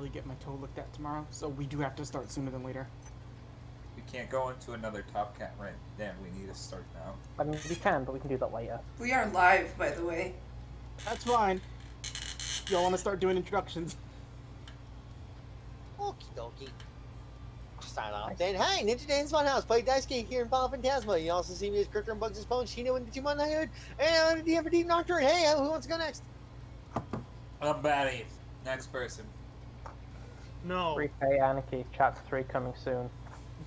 temporarily get my toe looked at tomorrow, so we do have to start sooner than later. We can't go into another Top Cat rant. Damn, we need to start now. I mean, we can, but we can do that later. We are live, by the way. That's fine. Y'all want to start doing introductions? Okie dokie. Start off then. Hi, Ninja Dan's Funhouse. Play Dice Game here in Final Phantasma. You also see me as Cricker and Bugs' Pwn, Shino in the 2-month Hood, and I'm the DM for Deep Nocturne. Hey, who wants to go next? I'm Batty. Next person. No. 3K Anarchy, Chapter 3 coming soon.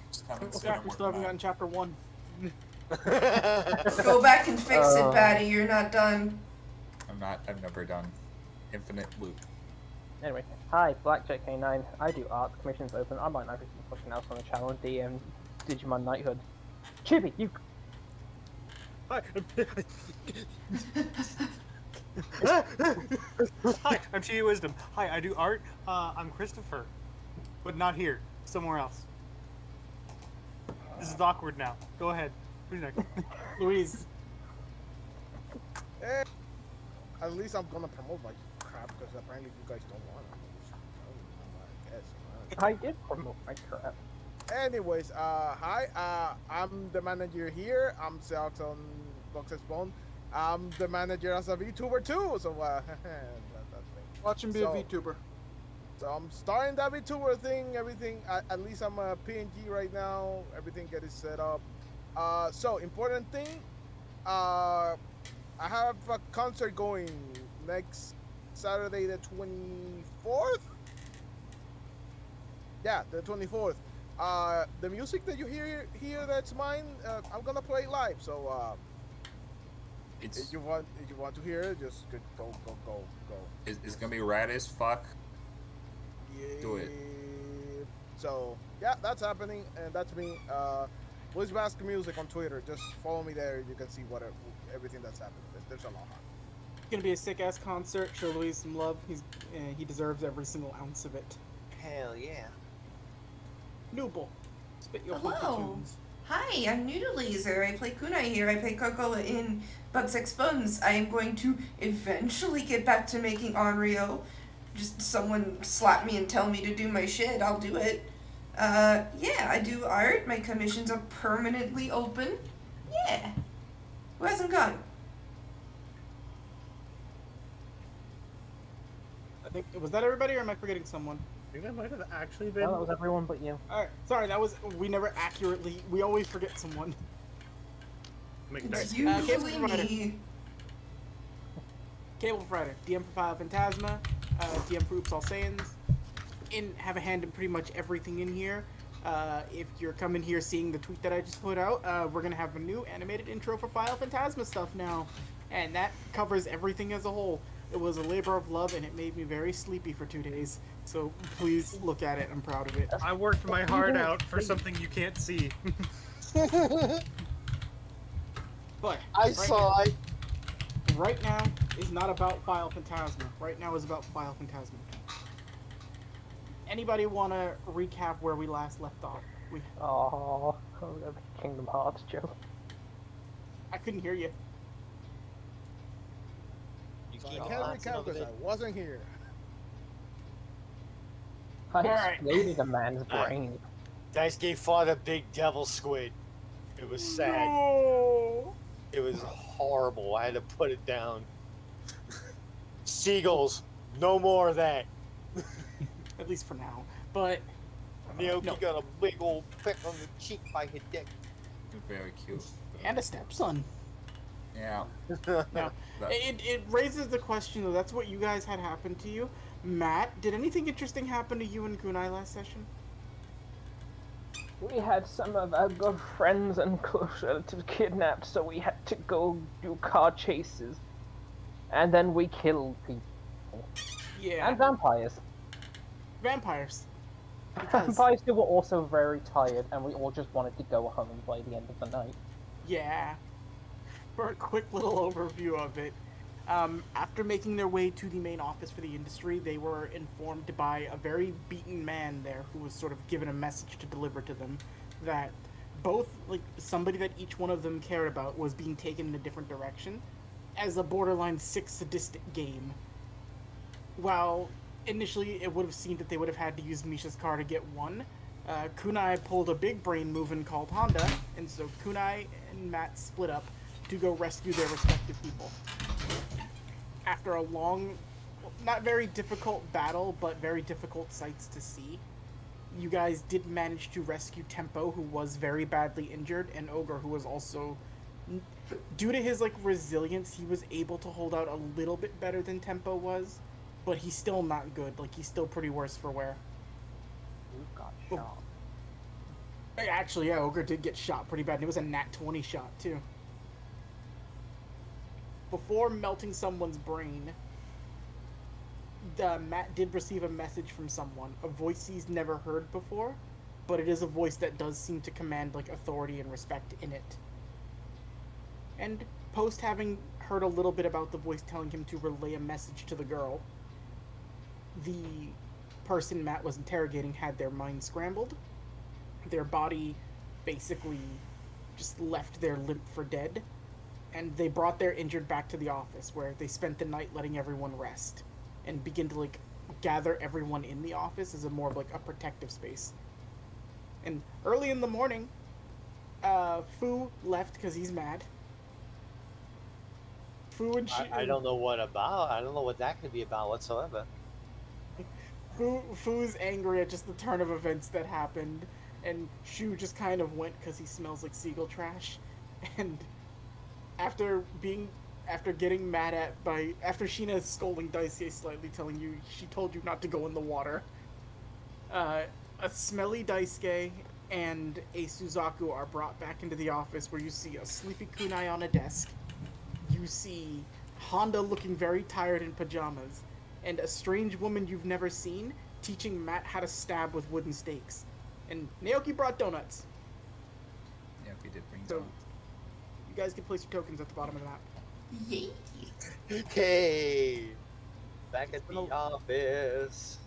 It's coming Oh, soon. crap, we still haven't gotten chapter 1. Go back and fix it, Batty. You're not done. I've never done infinite loop. Anyway, hi, Blackjack K9. I do art, commissions open. I might not be something else on the channel. DM Digimon Knighthood. Chibi, you. Hi, I'm Chi Wisdom. Hi, I do art. I'm Christopher, but not here. Somewhere else. This is awkward now. Go ahead. Who's next? Louise. At least I'm gonna promote my crap because apparently you guys don't want it. I guess. I did promote my crap. Anyways, hi. I'm the manager here. I'm Selton Box's Bone. I'm the manager as a VTuber too. So that thing. Watch him be a VTuber. So I'm starting that VTuber thing. Everything. At least I'm a PNG right now. Everything get it set up. So important thing. I have a concert going next Saturday, the 24th. Yeah, the 24th. The music that you hear here, that's mine. I'm gonna play live. So if you want to hear it, just go. It's gonna be rad as fuck. Yeah. Do it. So yeah, that's happening, and that's me. Louis Basque Music on Twitter. Just follow me there. You can see everything that's happening. There's a lot. It's gonna be a sick ass concert. Show Louise some love. He deserves every single ounce of it. Hell yeah. Nooble, spit your Hello. funky tunes. Hi, I'm Noodle Laser. I play Kunai here. I play Coco in Bugs X Bones. I am going to eventually get back to making Onryo. Just someone slap me and tell me to do my shit. I'll do it. Yeah, I do art. My commissions are permanently open. Yeah. Who hasn't gone? I think was that everybody, or am I forgetting someone? I think that might have actually been. Well, that was everyone but you. All right, sorry. We never accurately. We always forget someone. Make It's nice. usually Cable me. Cable Friday, DM for Final Phantasma, DM for Oops All Saiyans. Have a hand in pretty much everything in here. If you're coming here seeing the tweet that I just put out, we're gonna have a new animated intro for Final Phantasma stuff now, and that covers everything as a whole. It was a labor of love, and it made me very sleepy for 2 days. So please look at it. I'm proud of it. I worked my heart out for something you can't see. But I saw it. right now is not about Final Phantasma. Right now is about Final Phantasma. Anybody want to recap where we last left off? Oh, Kingdom Hearts joke. I couldn't hear you. You So keep I can't glancing recap over because there. I wasn't here. I Alright. exploded a man's brain. Dice Game fought a big devil squid. It was sad. No. It was horrible. I had to put it down. Seagulls. No more of that. At least for now. But Naoki No. got a big old peck on the cheek by Hideki. Very cute. and a stepson. Yeah. Now, it raises the question though. That's what you guys had happen to you, Matt. Did anything interesting happen to you and Kunai last session? We had some of our good friends and close relatives kidnapped, so we had to go do car chases. And then we killed people. Yeah. And vampires. Vampires. Because, Vampires who were also very tired, and we all just wanted to go home by the end of the night. yeah. For a quick little overview of it, after making their way to the main office for the industry, they were informed by a very beaten man there who was sort of given a message to deliver to them that both, like, somebody that each one of them cared about was being taken in a different direction as a borderline sick sadistic game. While initially it would have seemed that they would have had to use Misha's car to get one. Kunai pulled a big brain move and called Honda, and so Kunai and Matt split up to go rescue their respective people. After a long, not very difficult battle, but very difficult sights to see, you guys did manage to rescue Tempo, who was very badly injured, and Ogre, who was also, due to his like resilience, he was able to hold out a little bit better than Tempo was, but he's still not good. Like, he's still pretty worse for wear. Who got Oh. shot? Actually, yeah, Ogre did get shot pretty bad, and it was a nat 20 shot too. Before melting someone's brain, Matt did receive a message from someone, a voice he's never heard before, but it is a voice that does seem to command like authority and respect in it. And post having heard a little bit about the voice telling him to relay a message to the girl, the person Matt was interrogating had their mind scrambled. Their body basically just left there limp for dead, and they brought their injured back to the office, where they spent the night letting everyone rest and begin to like gather everyone in the office as a more of like a protective space. And early in the morning, Fu left because he's mad. Fu and I don't know what about. I don't know what that could be about whatsoever. Fu's angry at just the turn of events that happened, and Shu just kind of went because he smells like seagull trash. And after getting mad at after Sheena scolding Daisuke slightly, telling you she told you not to go in the water, a smelly Daisuke and a Suzaku are brought back into the office, where you see a sleepy Kunai on a desk. You see Honda looking very tired in pajamas, and a strange woman you've never seen teaching Matt how to stab with wooden stakes. And Naoki brought donuts. Yeah, we did bring So, donuts. you guys can place your tokens at the bottom of the map. Yay. Okay. Back at the office.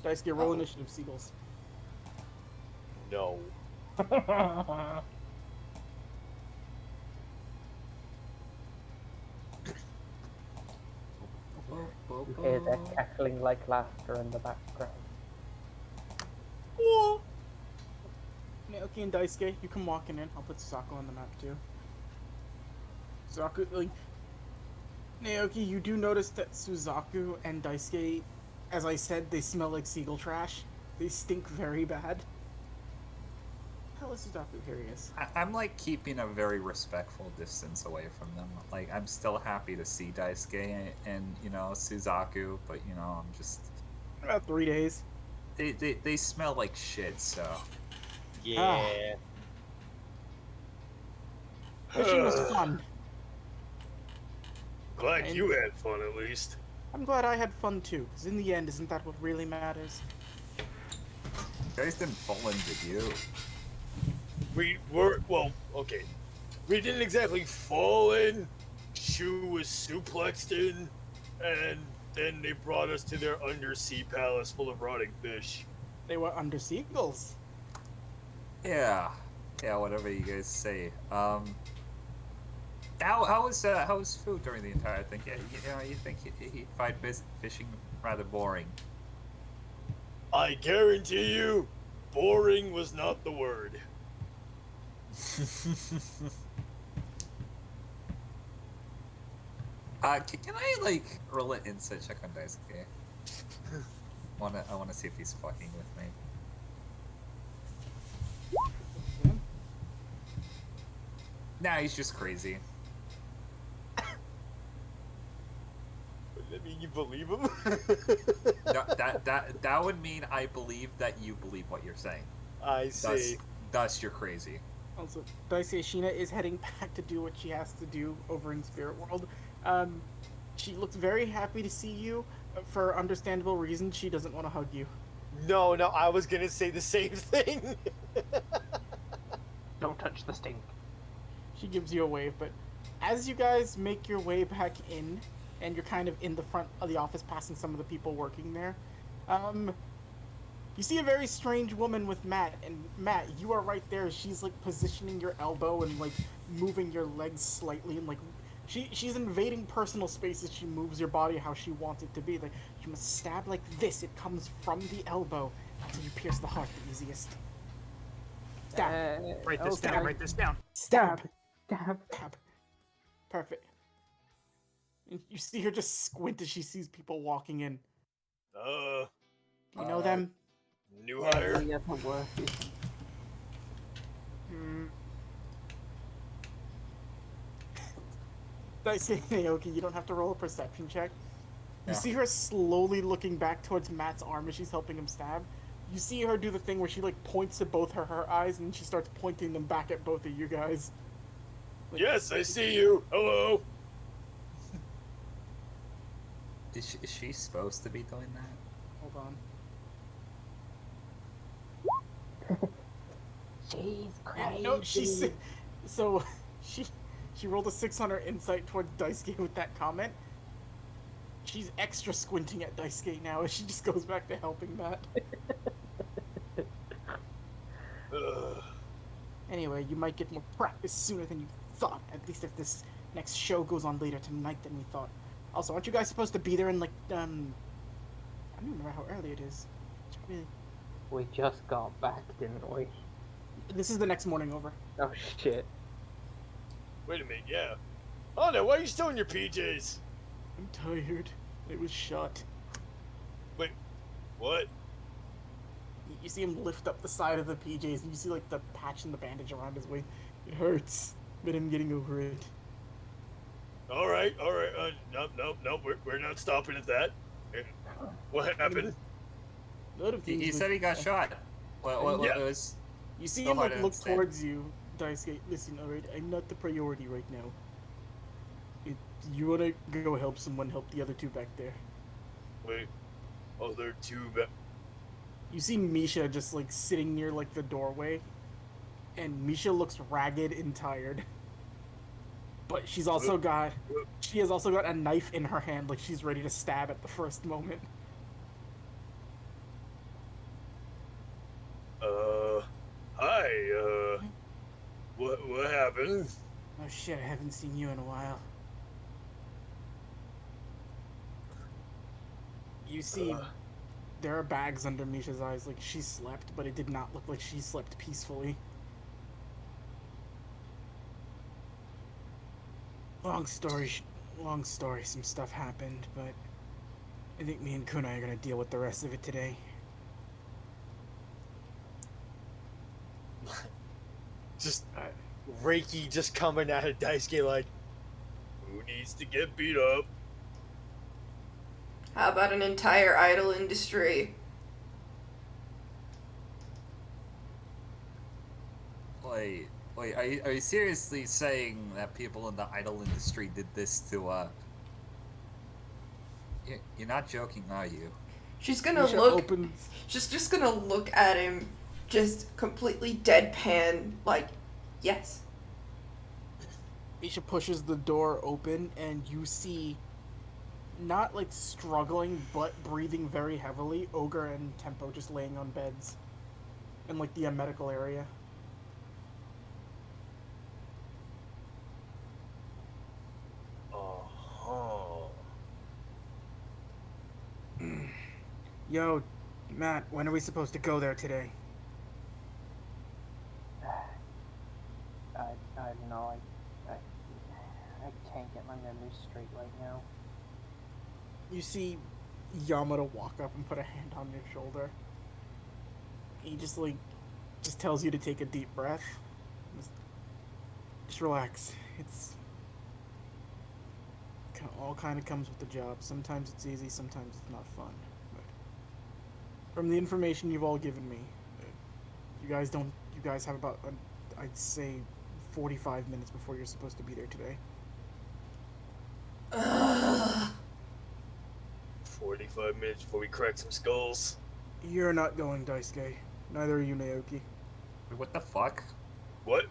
Daisuke, roll initiative, seagulls. No. You hear their cackling like laughter in the background. Cool. Naoki and Daisuke, you come walking in. I'll put Sasako on the map too. Suzaku, like, Naoki, you do notice that Suzaku and Daisuke, as I said, they smell like seagull trash. They stink very bad. Hell is Suzaku? Here he is. I'm like keeping a very respectful distance away from them. Like, I'm still happy to see Daisuke and you know, Suzaku, but you know, I'm just About 3 days. they smell like shit, so Yeah. Fishing was fun. Glad you had fun at least. I'm glad I had fun too, because in the end, isn't that what really matters? you guys didn't fall into you. We were, well, okay. We didn't exactly fall in. Shu was suplexed in, and then they brought us to their undersea palace full of rotting fish. They were under seagulls. Yeah, whatever you guys say. How was food during the entire thing? Yeah, you know, you think he find fishing rather boring? I guarantee you, boring was not the word. Can I like roll an insight check on Daisuke? I wanna see if he's fucking with me. Nah, he's just crazy. I mean, you believe him? No, that would mean I believe that you believe what you're saying. I see. Thus you're crazy. Also, Daisuke, Sheena is heading back to do what she has to do over in Spirit World. She looks very happy to see you. For understandable reasons, she doesn't want to hug you. No, I was gonna say the same thing. Don't touch the stink. She gives you a wave, but as you guys make your way back in, and you're kind of in the front of the office passing some of the people working there, you see a very strange woman with Matt, and Matt, you are right there. She's like positioning your elbow and like moving your legs slightly and like She's invading personal space as she moves your body how she wants it to be. Like, you must stab like this. It comes from the elbow until you pierce the heart the easiest. Stab. Write this okay. down. Write this down. Stab. Stab. Stab. Perfect. And you see her just squint as she sees people walking in. You know them? New hire. Yeah, the work is Daisuke Naoki, you don't have to roll a perception check. You Yeah. see her slowly looking back towards Matt's arm as she's helping him stab. You see her do the thing where she like points to both her eyes and she starts pointing them back at both of you guys. Like, Yes, I see you. Hello. Is she supposed to be doing that? Hold on. she's crazy. No, so she rolled a 600 insight towards Daisuke with that comment. She's extra squinting at Daisuke now as she just goes back to helping Matt. Anyway, you might get more practice sooner than you thought. At least if this next show goes on later tonight than we thought. Also, aren't you guys supposed to be there in like I don't remember how early it is. Really... We just got back, didn't we? This is the next morning over. Oh shit. Wait a minute. Yeah. Oh no, why are you still in your PJs? I'm tired. It was shot. Wait. What? You see him lift up the side of the PJs, and you see like the patch and the bandage around his waist. It hurts, but I'm getting over it. All right. No. We're not stopping at that. What happened? A lot of things He with- said he got shot. What Yeah. was? You see so him hard like to look understand. towards you, Daisuke. Listen, alright, I'm not the priority right now. You wanna go help someone, help the other two back there. Wait. Oh, there are two. You see Misha just like sitting near like the doorway, and Misha looks ragged and tired. But she has also got a knife in her hand, like she's ready to stab at the first moment. Hi. What happened? Oh shit, I haven't seen you in a while. You see, there are bags under Misha's eyes, like she slept, but it did not look like she slept peacefully. Long story, some stuff happened, but I think me and Kunai are gonna deal with the rest of it today. Just Reiki just coming out of Daisuke like, Who needs to get beat up? How about an entire idol industry? Wait, are you seriously saying that people in the idol industry did this to, You're not joking, are you? She's gonna Misha look. opens. She's just gonna look at him, just completely deadpan, like, yes. Misha pushes the door open, and you see, not like struggling, but breathing very heavily, Ogre and Tempo just laying on beds in like the medical area. Yo, Matt, when are we supposed to go there today? I don't know. I can't get my memories straight right now. You see Yamada walk up and put a hand on your shoulder. He just tells you to take a deep breath. Just relax. It's all kind of comes with the job. Sometimes it's easy, sometimes it's not fun. But from the information you've all given me, you guys have about, I'd say, 45 minutes before you're supposed to be there today. 45 minutes before we crack some skulls. You're not going, Daisuke. Neither are you, Naoki. What the fuck? What?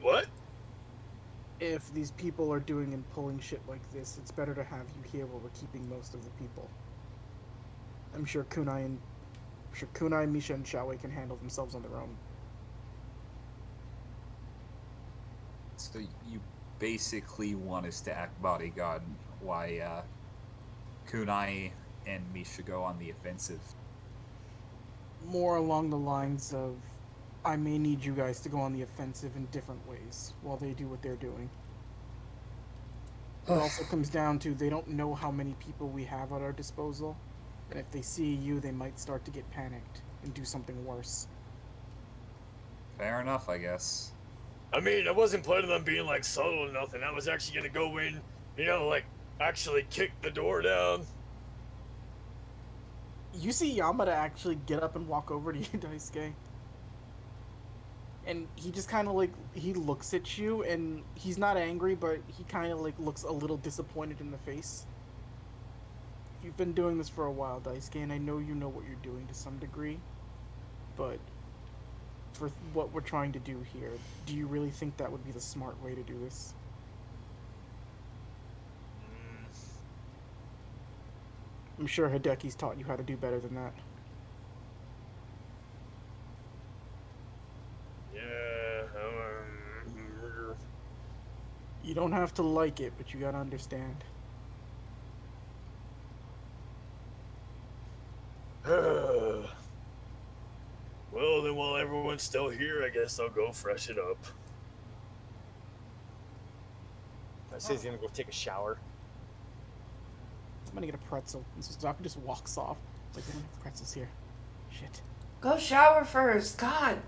If these people are doing and pulling shit like this, it's better to have you here where we're keeping most of the people. I'm sure Kunai, Misha, and Shaowei can handle themselves on their own. So basically want us to act bodyguard while Kunai and Misha go on the offensive. More along the lines of, I may need you guys to go on the offensive in different ways while they do what they're doing. It also comes down to they don't know how many people we have at our disposal, and if they see you, they might start to get panicked and do something worse. Fair enough, I guess. I mean, I wasn't planning on being like subtle or nothing. I was actually gonna go in, you know, like actually kick the door down. You see Yamada actually get up and walk over to you, Daisuke. And he just kind of like, he looks at you, and he's not angry, but he kind of like looks a little disappointed in the face. You've been doing this for a while, Daisuke, and I know you know what you're doing to some degree. But for what we're trying to do here, do you really think that would be the smart way to do this? I'm sure Hideki's taught you how to do better than that. Yeah. You don't have to like it, but you gotta understand. Well, then while everyone's still here, I guess I'll go fresh it up. I say he's gonna go take a shower. I'm gonna get a pretzel. And so Zaku just walks off. It's like, we don't have pretzels here. Shit. Go shower first. God,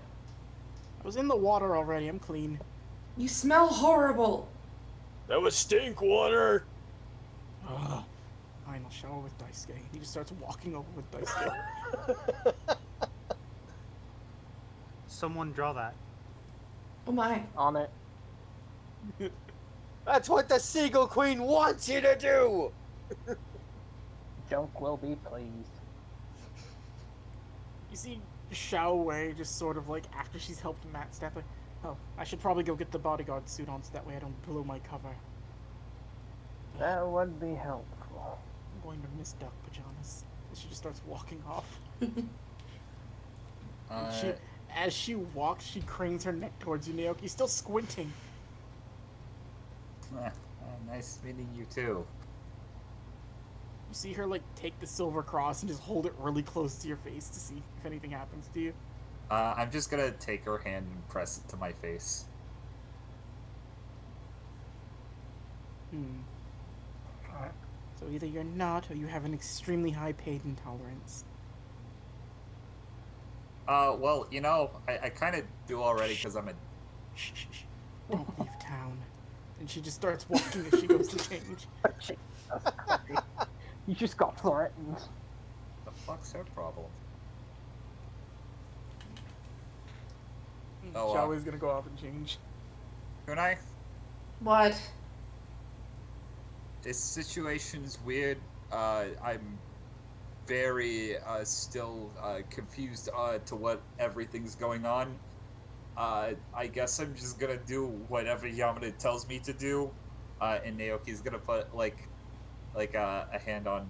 I was in the water already. I'm clean. you smell horrible. That was stink water. Ugh. Fine, I'll shower with Daisuke. He just starts walking over with Daisuke. Someone draw that. Oh my. On it. That's what the Seagull Queen wants you to do! Junk will be pleased. You see Xiaowei just sort of like, after she's helped Matt step like, oh, I should probably go get the bodyguard suit on so that way I don't blow my cover. That would be helpful. I'm going to miss duck pajamas. And she just starts walking off. As she walks, she cranes her neck towards you, Naoki, still squinting. Nice meeting you too. You see her like take the silver cross and just hold it really close to your face to see if anything happens to you. I'm just gonna take her hand and press it to my face. So either you're not, or you have an extremely high pain intolerance. Well, you know, I kind of do already because I'm a... Shh, shh, shh. Don't leave town. And she just starts walking as she goes to change. Jesus Christ. You just got threatened. The fuck's her problem? Oh, Xiaowei's gonna go off and change. Kunai, What? this situation's weird. I'm very still confused to what everything's going on. I guess I'm just gonna do whatever Yamada tells me to do, and Naoki's gonna put like a hand on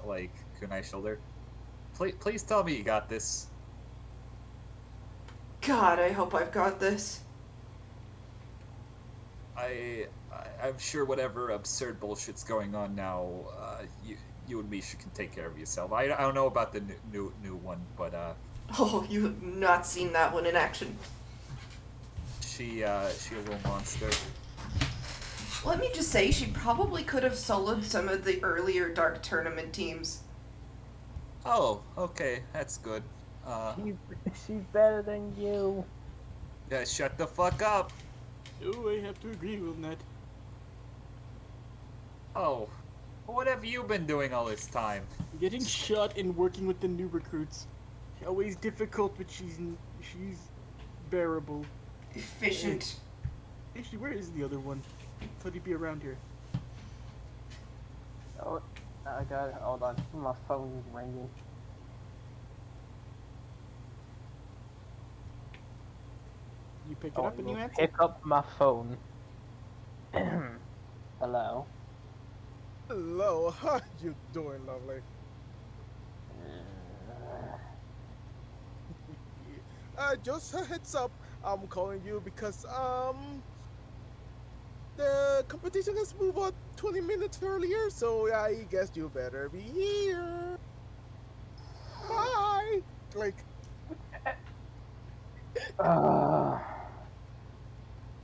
like Kunai's shoulder. Please tell me you got this. God, I hope I've got this. I'm sure whatever absurd bullshit's going on now, you and Misha can take care of yourself. I don't know about the new one, but Oh, you have not seen that one in action. she a little monster. Let me just say, she probably could have soloed some of the earlier Dark Tournament teams. Oh, okay, that's good. She's better than you. Yeah, shut the fuck up. Oh, I have to agree with that. Oh, what have you been doing all this time? Getting shot and working with the new recruits. Always difficult, but she's bearable. Efficient. Actually, where is the other one? Thought he'd be around here. Oh, I got it. Hold on. My phone's ringing. You pick it up and you answer. Pick up my phone. Hello. Hello, how you doing, lovely? Just a heads up, I'm calling you because, the competition has moved on 20 minutes earlier, so I guess you better be here. Bye. Like,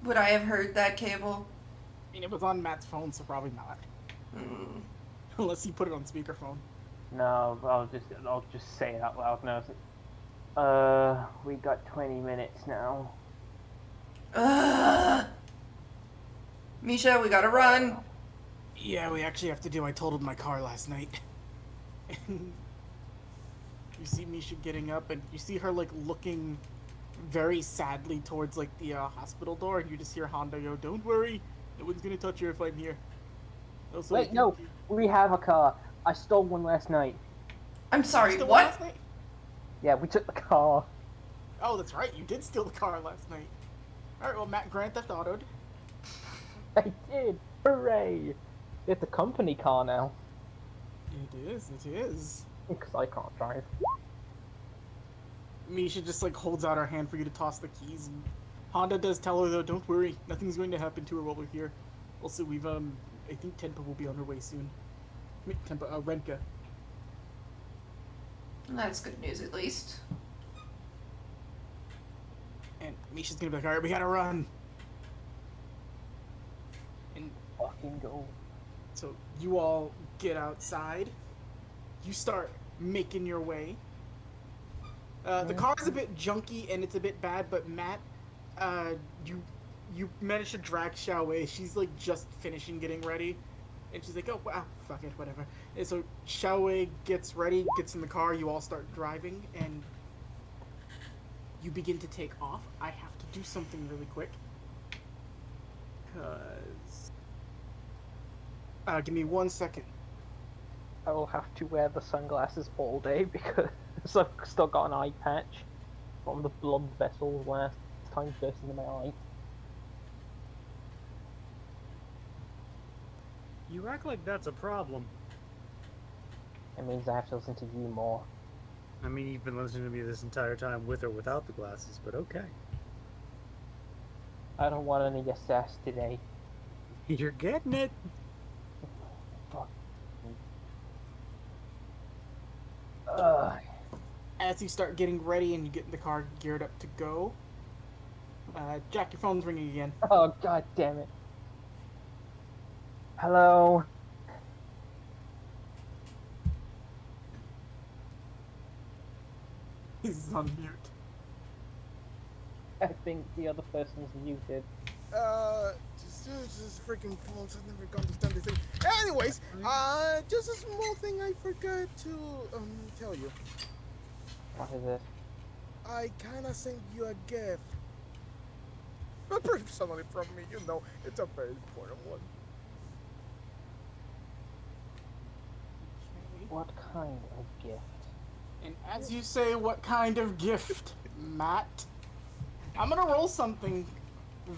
Would I have heard that, Cable? I mean, it was on Matt's phone, so probably not. Hmm. Unless you put it on speakerphone. no, I'll just say it out loud now. We got 20 minutes now. Misha, we gotta run. Yeah, we actually have to do. I totaled my car last night. You see Misha getting up, and you see her like looking very sadly towards like the hospital door, and you just hear Honda go, "Don't worry, no one's gonna touch her if I'm here." Also, Wait, no, we have a car. I stole one last night. I'm sorry, Still what? last night? Yeah, we took the car. Oh, that's right. You did steal the car last night. All right. Well, Matt Grand Theft Auto'd. I did. Hooray! It's a company car now. It is. It is. Because I can't drive. Misha just like holds out her hand for you to toss the keys. And Honda does tell her though, "Don't worry, nothing's going to happen to her while we're here." Also, we've I think Tenpa will be on her way soon. I mean, Tenpa, Renka. That's good news, at least. And Misha's gonna be like, "All right, we gotta run." And Fucking go. so you all get outside. You start making your way. The car is a bit junky and it's a bit bad, but Matt, you managed to drag Xiaowei. She's like just finishing getting ready, and she's like, "Oh wow, fuck it, whatever." And so Xiaowei gets ready, gets in the car. You all start driving, and you begin to take off. I have to do something really quick, cause give me 1 second. I will have to wear the sunglasses all day because I've still got an eye patch from the blood vessel last time burst into my eye. You act like that's a problem. It means I have to listen to you more. I mean, you've been listening to me this entire time with or without the glasses, but okay. I don't want any sass today. You're getting it. Fuck. Ugh. As you start getting ready and you get in the car geared up to go, Jack, your phone's ringing again. Oh, god damn it. Hello? He's on mute. I think the other person's muted. Just freaking phones. I never understand this thing. Anyways, just a small thing I forgot to tell you. What is it? I kinda sent you a gift. Personally from me, you know, it's a very important one. Okay. What kind of gift? And as you say, what kind of gift, Matt? I'm gonna roll something,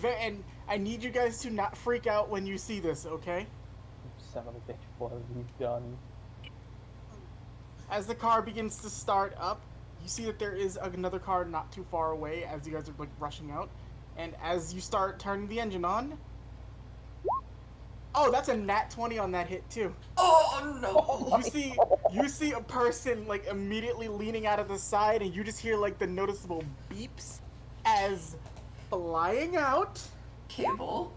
and I need you guys to not freak out when you see this, okay? You son of a bitch, what have you done? As the car begins to start up, you see that there is another car not too far away as you guys are like rushing out. And as you start turning the engine on, oh, that's a nat 20 on that hit too. Oh no! You see a person like immediately leaning out of the side, and you just hear like the noticeable beeps as flying out. Cable.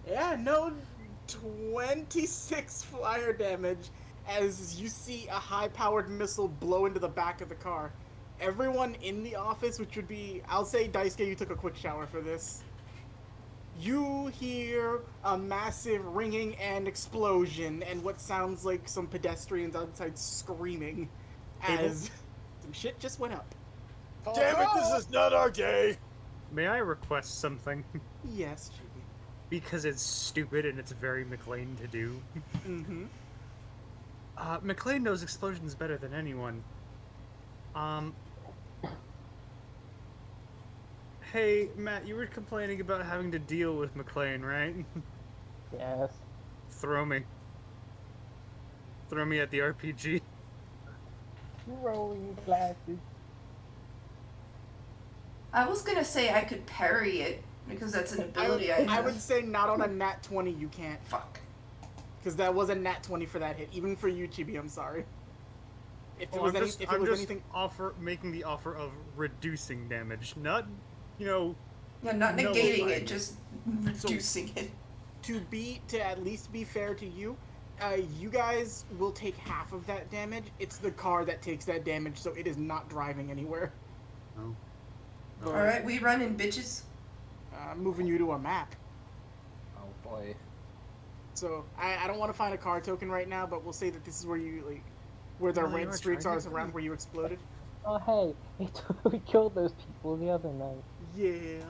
Yeah, no, 26 flyer damage as you see a high-powered missile blow into the back of the car. Everyone in the office, which would be, I'll say, Daisuke, you took a quick shower for this. You hear a massive ringing and explosion, and what sounds like some pedestrians outside screaming as some shit just went up. Damn it, this is not our day! May I request something? Yes, Chibi. Because it's stupid and it's very McLean to do. Mm-hmm. McLean knows explosions better than anyone. Hey, Matt, you were complaining about having to deal with McLean, right? Yes. Throw me. Throw me at the RPG. Roll your glasses. I was gonna say I could parry it, Because that's an ability I have. I would say not on a nat 20 you can't. Fuck. Because that was a nat 20 for that hit. Even for you, Chibi, I'm sorry. If it Oh, was, I'm just anything... making the offer of reducing damage, not, you know... Yeah, not negating nullifying it, just reducing it. To at least be fair to you, you guys will take half of that damage. It's the car that takes that damage, so it is not driving anywhere. Oh. Alright, we running, bitches. Moving you to a map. Oh boy. So I don't want to find a car token right now, but we'll say that this is where you where the red streaks are around where you exploded. Oh hey, we killed those people the other night. Yeah.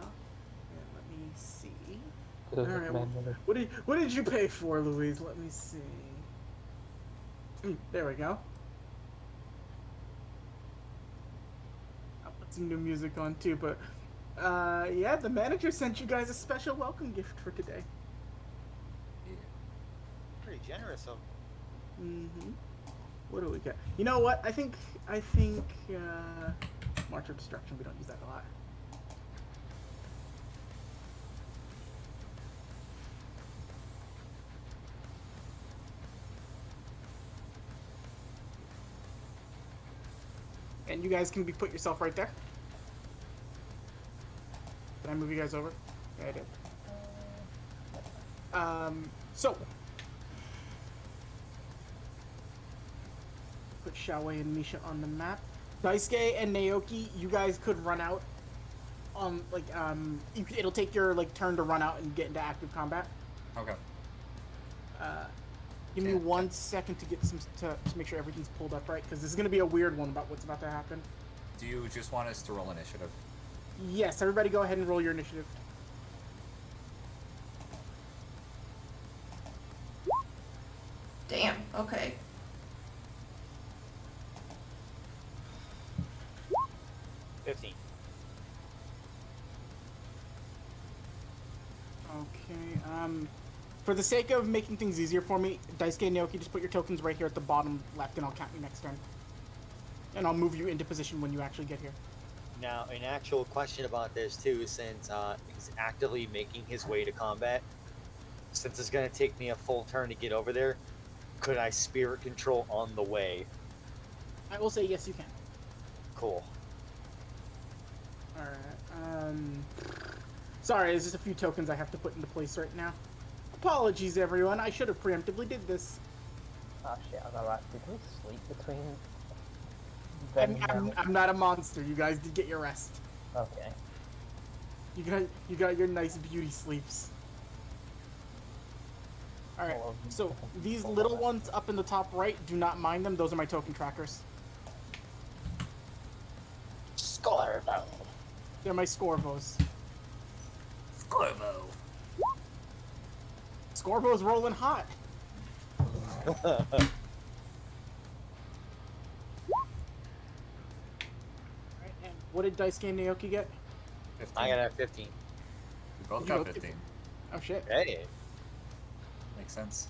Let me see. Good Alright, memory. what did you pay for, Louise? Let me see. There we go. I'll put some new music on too, but yeah, the manager sent you guys a special welcome gift for today. Pretty generous of him. Mm-hmm. What do we got? You know what? I think March of Destruction, we don't use that a lot. And you guys can put yourself right there. Did I move you guys over? Yeah, I did. So put Xiaowei and Misha on the map. Daisuke and Naoki, you guys could run out on it'll take your turn to run out and get into active combat. Okay. Give me 1 second to get to make sure everything's pulled up right, because this is going to be a weird one about what's about to happen. Do you just want us to roll initiative? Yes, everybody go ahead and roll your initiative. Damn, okay. $15. Okay, for the sake of making things easier for me, Daisuke and Naoki, just put your tokens right here at the bottom left, and I'll count you next turn. And I'll move you into position when you actually get here. Now, an actual question about this too, since he's actively making his way to combat, since it's going to take me a full turn to get over there, could I spirit control on the way? I will say yes, you can. Cool. Alright, sorry, there's just a few tokens I have to put into place right now. Apologies, everyone. I should have preemptively did this. Oh shit, I was alright. Did we sleep between I'm not a monster. You guys did get your rest. Okay. You got your nice beauty sleeps. Alright, so these little ones up in the top right, do not mind them. Those are my token trackers. Scorvo. They're my Scorvos. Scorvo. Scorvo's rolling hot. Alright, and what did Daisuke and Naoki get? 15. I got a 15. We both You got both 15. Oh shit. Hey. Makes sense.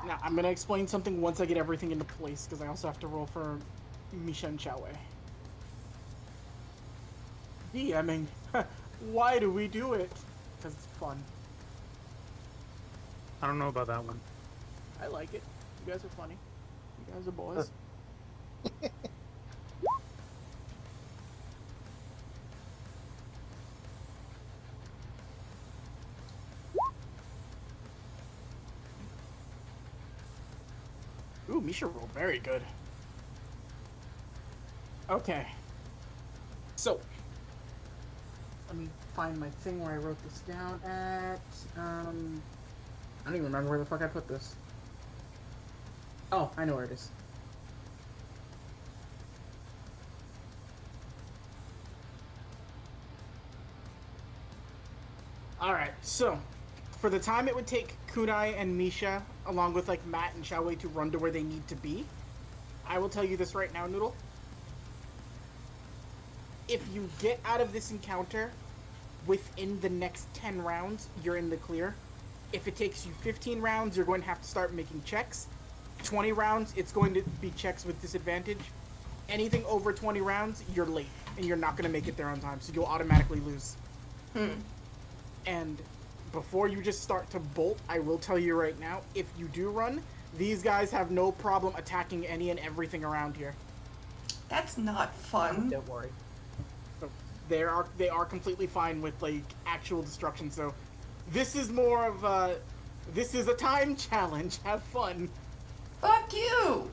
Now, I'm gonna explain something once I get everything into place, because I also have to roll for Misha and Xiaowei. DMing. Why do we do it? Because it's fun. I don't know about that one. I like it. You guys are funny. You guys are boys. Ooh, Misha rolled very good. Okay. So, let me find my thing where I wrote this down at, I don't even remember where the fuck I put this. Oh, I know where it is. Alright, so, for the time it would take Kunai and Misha, along with Matt and Xiaowei, to run to where they need to be, I will tell you this right now, Noodle. If you get out of this encounter within the next 10 rounds, you're in the clear. If it takes you 15 rounds, you're going to have to start making checks. 20 rounds, it's going to be checks with disadvantage. anything over 20 rounds, you're late, and you're not going to make it there on time, so you'll automatically lose. And before you just start to bolt, I will tell you right now, if you do run, these guys have no problem attacking any and everything around here. That's not fun. Don't worry. So they are completely fine with like actual destruction. So this is more of a time challenge. Have fun. Fuck you!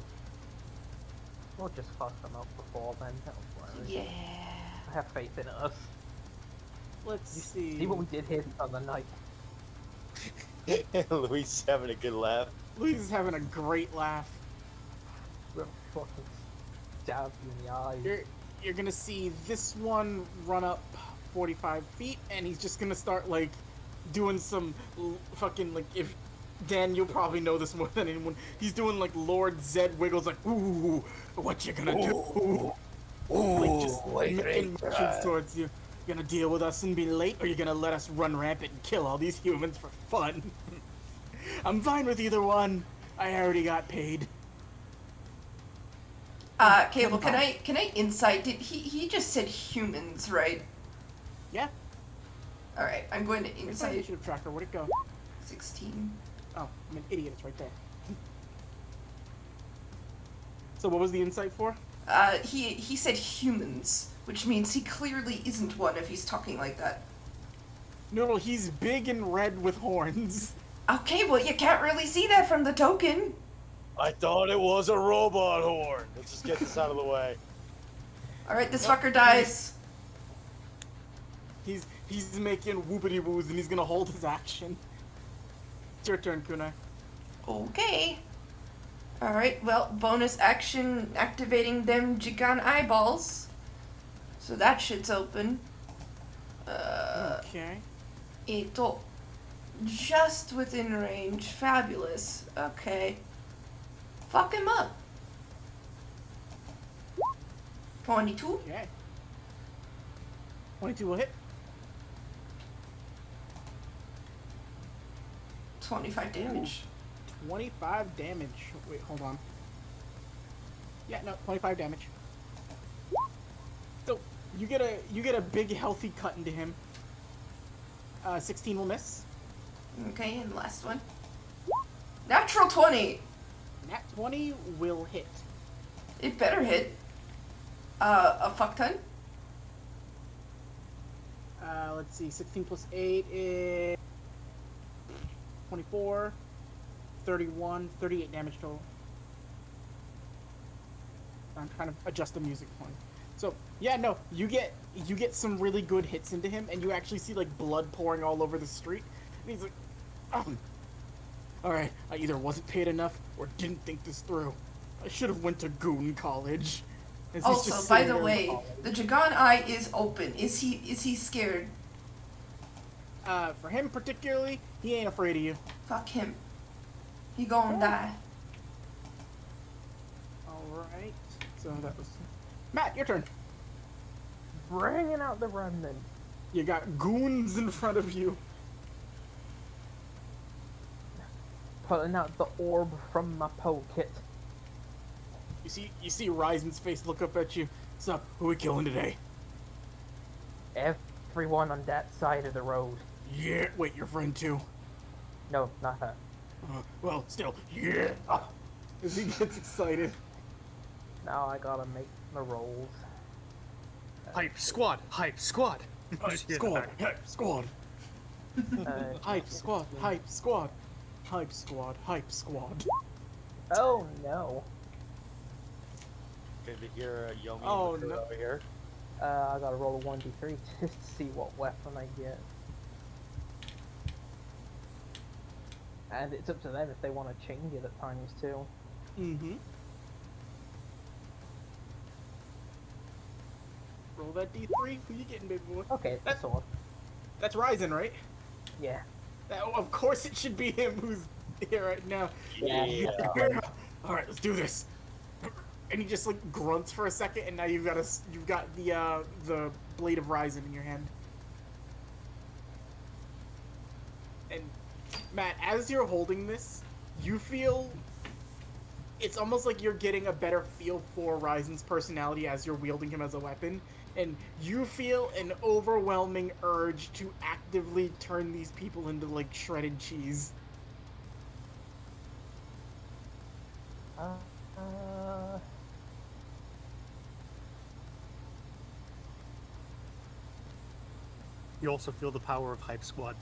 We'll just fuck them up before then. Don't worry. Yeah. I have faith in us. Let's see. See what we did here the other night. Luis is having a good laugh. Luis is having a great laugh. We'll fucking stab you in the eyes. You're gonna see this one run up 45 feet, and he's just gonna start like doing some fucking like if. Dan, you'll probably know this more than anyone. He's doing like Lord Zed wiggles, like ooh, what you gonna do? Like just making motions towards you. You gonna deal with us and be late, or you gonna let us run rampant and kill all these humans for fun? I'm fine with either one. I already got paid. Cable, can I insight? Did he just said humans, right? Yeah. All right, I'm going to Where's my insight initiative tracker? Where'd it go? 16. Oh, I'm an idiot. It's right there. So what was the insight for? He said humans, which means he clearly isn't one if he's talking like that. No, he's big and red with horns. Okay, well you can't really see that from the token. I thought it was a robot horn. Let's just get this out of the way. All right, this fucker dies. He's making whoopity woos and he's gonna hold his action. It's your turn, Kunai. Okay. All right. Well, bonus action activating them Jigan eyeballs. So that shit's open. Okay. Ito. Just within range. Fabulous. Okay. Fuck him up. 22. Okay. 22 will hit. 25 damage. 25 damage. Wait, hold on. Yeah, no, 25 damage. So you get a big healthy cut into him. 16 will miss. Okay, and last one. Natural 20. Nat 20 will hit. It better hit. A fuck ton. Let's see. 16 plus 8 is 24, 31, 38 damage total. I'm trying to adjust the music point. So yeah, no, you get some really good hits into him, and you actually see like blood pouring all over the street. And he's like, all right, I either wasn't paid enough or didn't think this through. I should have went to Goon College. As he's Also, just by sitting the there way, in the Jagan eye is open. Is he scared? for him particularly, he ain't afraid of you. Fuck him. He gon' die. All right, so that was Matt. Your turn. Bringing out the remnant. You got goons in front of you. Pulling out the orb from my pocket. You see Ryzen's face look up at you. What's up? Who we killing today? Everyone on that side of the road. Yeah. Wait, your friend too? No, not her. Well, still, yeah. As he gets excited. Now I gotta make my rolls. Hype squad, hype squad. Just hear the Squad, back. hype squad, hype squad, hype squad, hype squad, hype squad. Oh no. Good to hear Yomi Oh, and the crew no. over here. I gotta roll a 1d3 just to see what weapon I get. And it's up to them if they want to change it at times too. Mm-hmm. Roll that D3. Who you getting, baby boy? Okay, it's the sword. That's Ryzen, right? Yeah. Of course it should be him who's here right now. Yeah. All right, let's do this. And he just like grunts for a second, and now you've got the blade of Ryzen in your hand. And Matt, as you're holding this, you feel it's almost like you're getting a better feel for Ryzen's personality as you're wielding him as a weapon, and you feel an overwhelming urge to actively turn these people into like shredded cheese. You also feel the power of Hype Squad.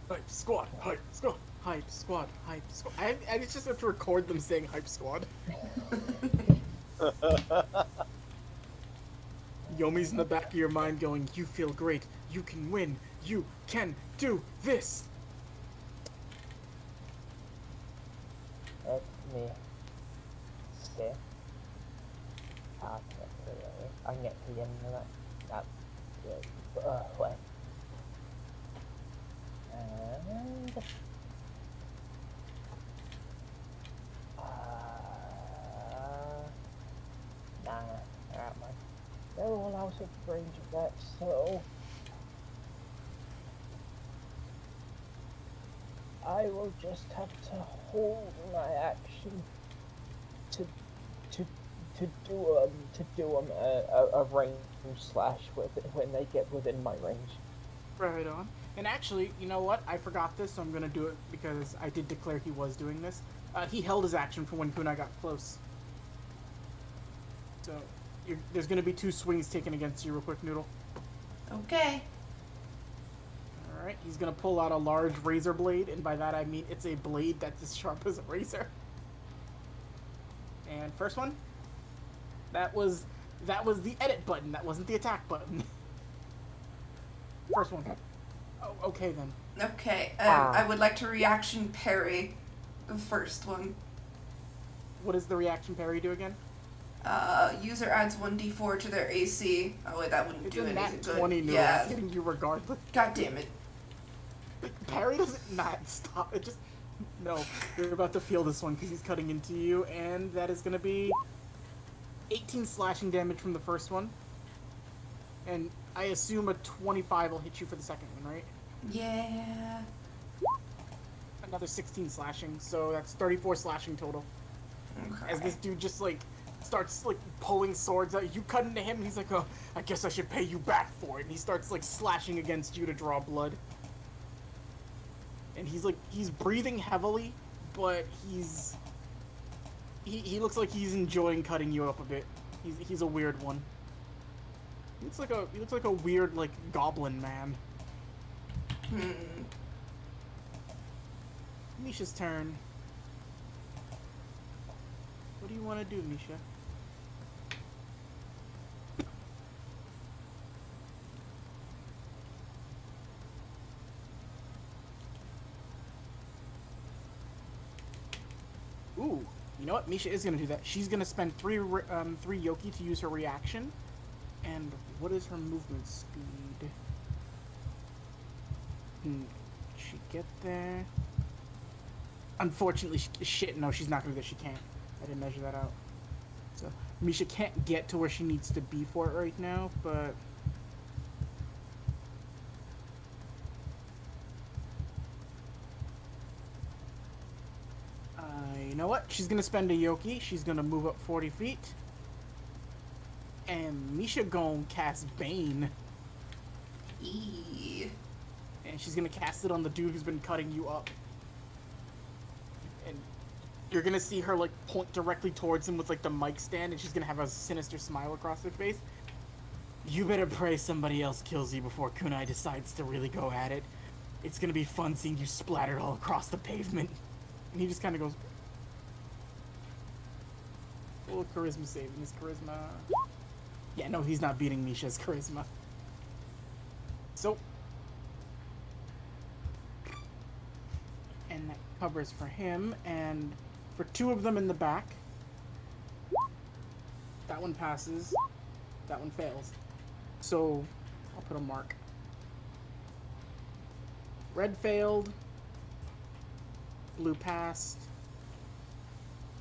Hype squad, hype squad, hype squad, hype squad. I just have to record them saying hype squad. Yomi's in the back of your mind going, you feel great, you can win, you can do this. Let me see. I can get to the end of that. That's good. Wait. And nah, alright, man. They're all out of range of that, so I will just have to hold my action to do a range slash with it when they get within my range. Right on. And actually, you know what? I forgot this, so I'm gonna do it because I did declare he was doing this. He held his action for when Kunai got close. So, there's gonna be 2 swings taken against you real quick, Noodle. Okay. Alright, he's gonna pull out a large razor blade, and by that I mean it's a blade that's as sharp as a razor. And first one, that was the edit button, that wasn't the attack button. First one. Oh, okay then. Okay. I would like to reaction parry the first one. What does the reaction parry do again? User adds 1d4 to their AC. Oh wait, that wouldn't It's do a anything nat good. 20, Noodle. Yeah. It's hitting you regardless. God damn it. Parry doesn't not stop. It just no. You're about to feel this one because he's cutting into you, and that is gonna be 18 slashing damage from the first one, and I assume a 25 will hit you for the second one, right? Yeah. Another 16 slashing, so that's 34 slashing total. Okay. As this dude just like starts like pulling swords out, you cut into him, and he's like, "Oh, I guess I should pay you back for it." And he starts like slashing against you to draw blood. And he's breathing heavily, but he looks like he's enjoying cutting you up a bit. He's a weird one. He looks like a weird like goblin man. Misha's turn. What do you want to do, Misha? Ooh, you know what? Misha is gonna do that. She's gonna spend three Yoki to use her reaction. And what is her movement speed? Can she get there? Unfortunately, shit, no, she's not gonna do that. She can't. I didn't measure that out. So, Misha can't get to where she needs to be for it right now, but... you know what? She's gonna spend a Yoki. She's gonna move up 40 feet. And Misha gonna cast Bane. Eee. And she's gonna cast it on the dude who's been cutting you up. And you're gonna see her like point directly towards him with like the mic stand, and she's gonna have a sinister smile across her face. You better pray somebody else kills you before Kunai decides to really go at it. It's gonna be fun seeing you splattered all across the pavement. And he just kind of goes... A little charisma saving his charisma. Yeah, no, he's not beating Misha's charisma. So... And that covers for him, and for 2 of them in the back. That one passes. That one fails. So, I'll put a mark. Red failed. Blue passed.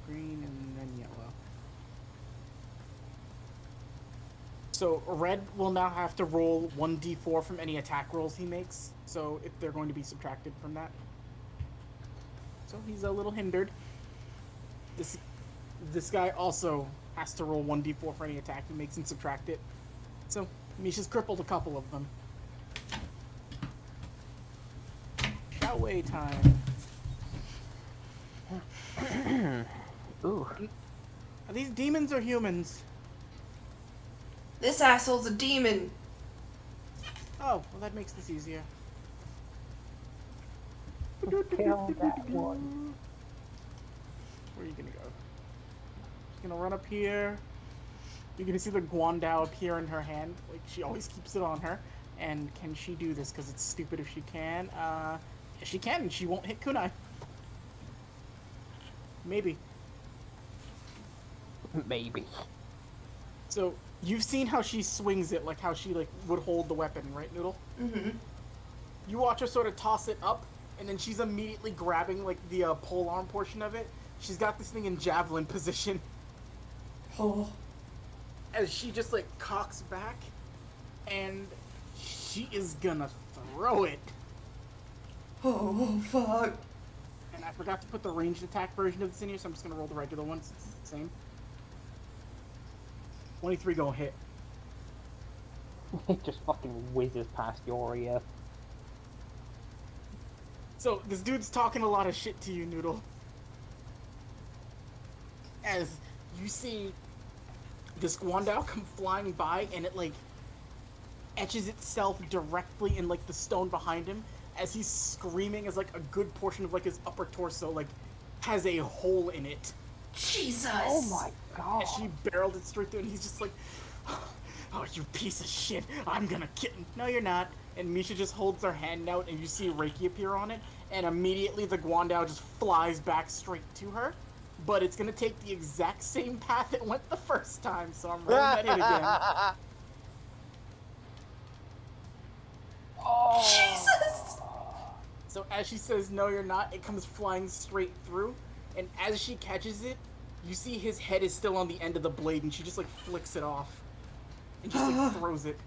Green, and then yellow. So, red will now have to roll 1d4 from any attack rolls he makes. So, if they're going to be subtracted from that. So, he's a little hindered. This this guy also has to roll 1d4 for any attack he makes and subtract it. So Misha's crippled a couple of them. Showway time. Ooh. Are these demons or humans? This asshole's a demon. Oh, well that makes this easier. Kill that one. Where are you gonna go? She's gonna run up here. You're gonna see the Guandao appear in her hand. Like, she always keeps it on her. And can she do this? Because it's stupid if she can. If she can, she won't hit Kunai. Maybe. Maybe. So, you've seen how she swings it, like how she like would hold the weapon, right, Noodle? Mm-hmm. You watch her sort of toss it up, and then she's immediately grabbing like the pole arm portion of it. She's got this thing in javelin position. Oh. As she just like cocks back, and she is gonna throw it. Oh, fuck. And I forgot to put the ranged attack version of this in here, so I'm just gonna roll the regular one since it's the same. 23 gonna hit. It just fucking whizzes past your ear. So this dude's talking a lot of shit to you, Noodle. As you see this Guandao come flying by, and it like etches itself directly in like the stone behind him, as he's screaming, as like a good portion of like his upper torso like has a hole in it. Jesus. Oh my god. As she barreled it straight through, and he's just like, "Oh, you piece of shit! I'm gonna kill." No, you're not. And Misha just holds her hand out, and you see Reiki appear on it, and immediately the Guandao just flies back straight to her. But it's gonna take the exact same path it went the first time, so I'm rolling that in again. Oh. Jesus. So as she says, "No, you're not," it comes flying straight through, and as she catches it, you see his head is still on the end of the blade, and she just like flicks it off, and just like throws it.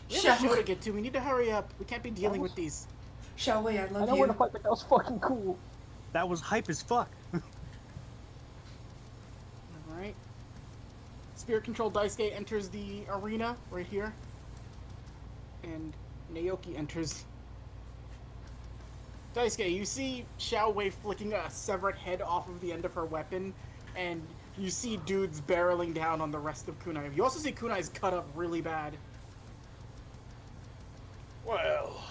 We have a show to get to. We need to hurry up. We can't be dealing with these. Shall we? I I love know where you. the fuck, but that was fucking cool. That was hype as fuck. All right. Spirit Control Daisuke enters the arena right here, and Naoki enters. Daisuke, you see Xiao Wei flicking a severed head off of the end of her weapon, and you see dudes barreling down on the rest of Kunai. You also see Kunai's cut up really bad. Well,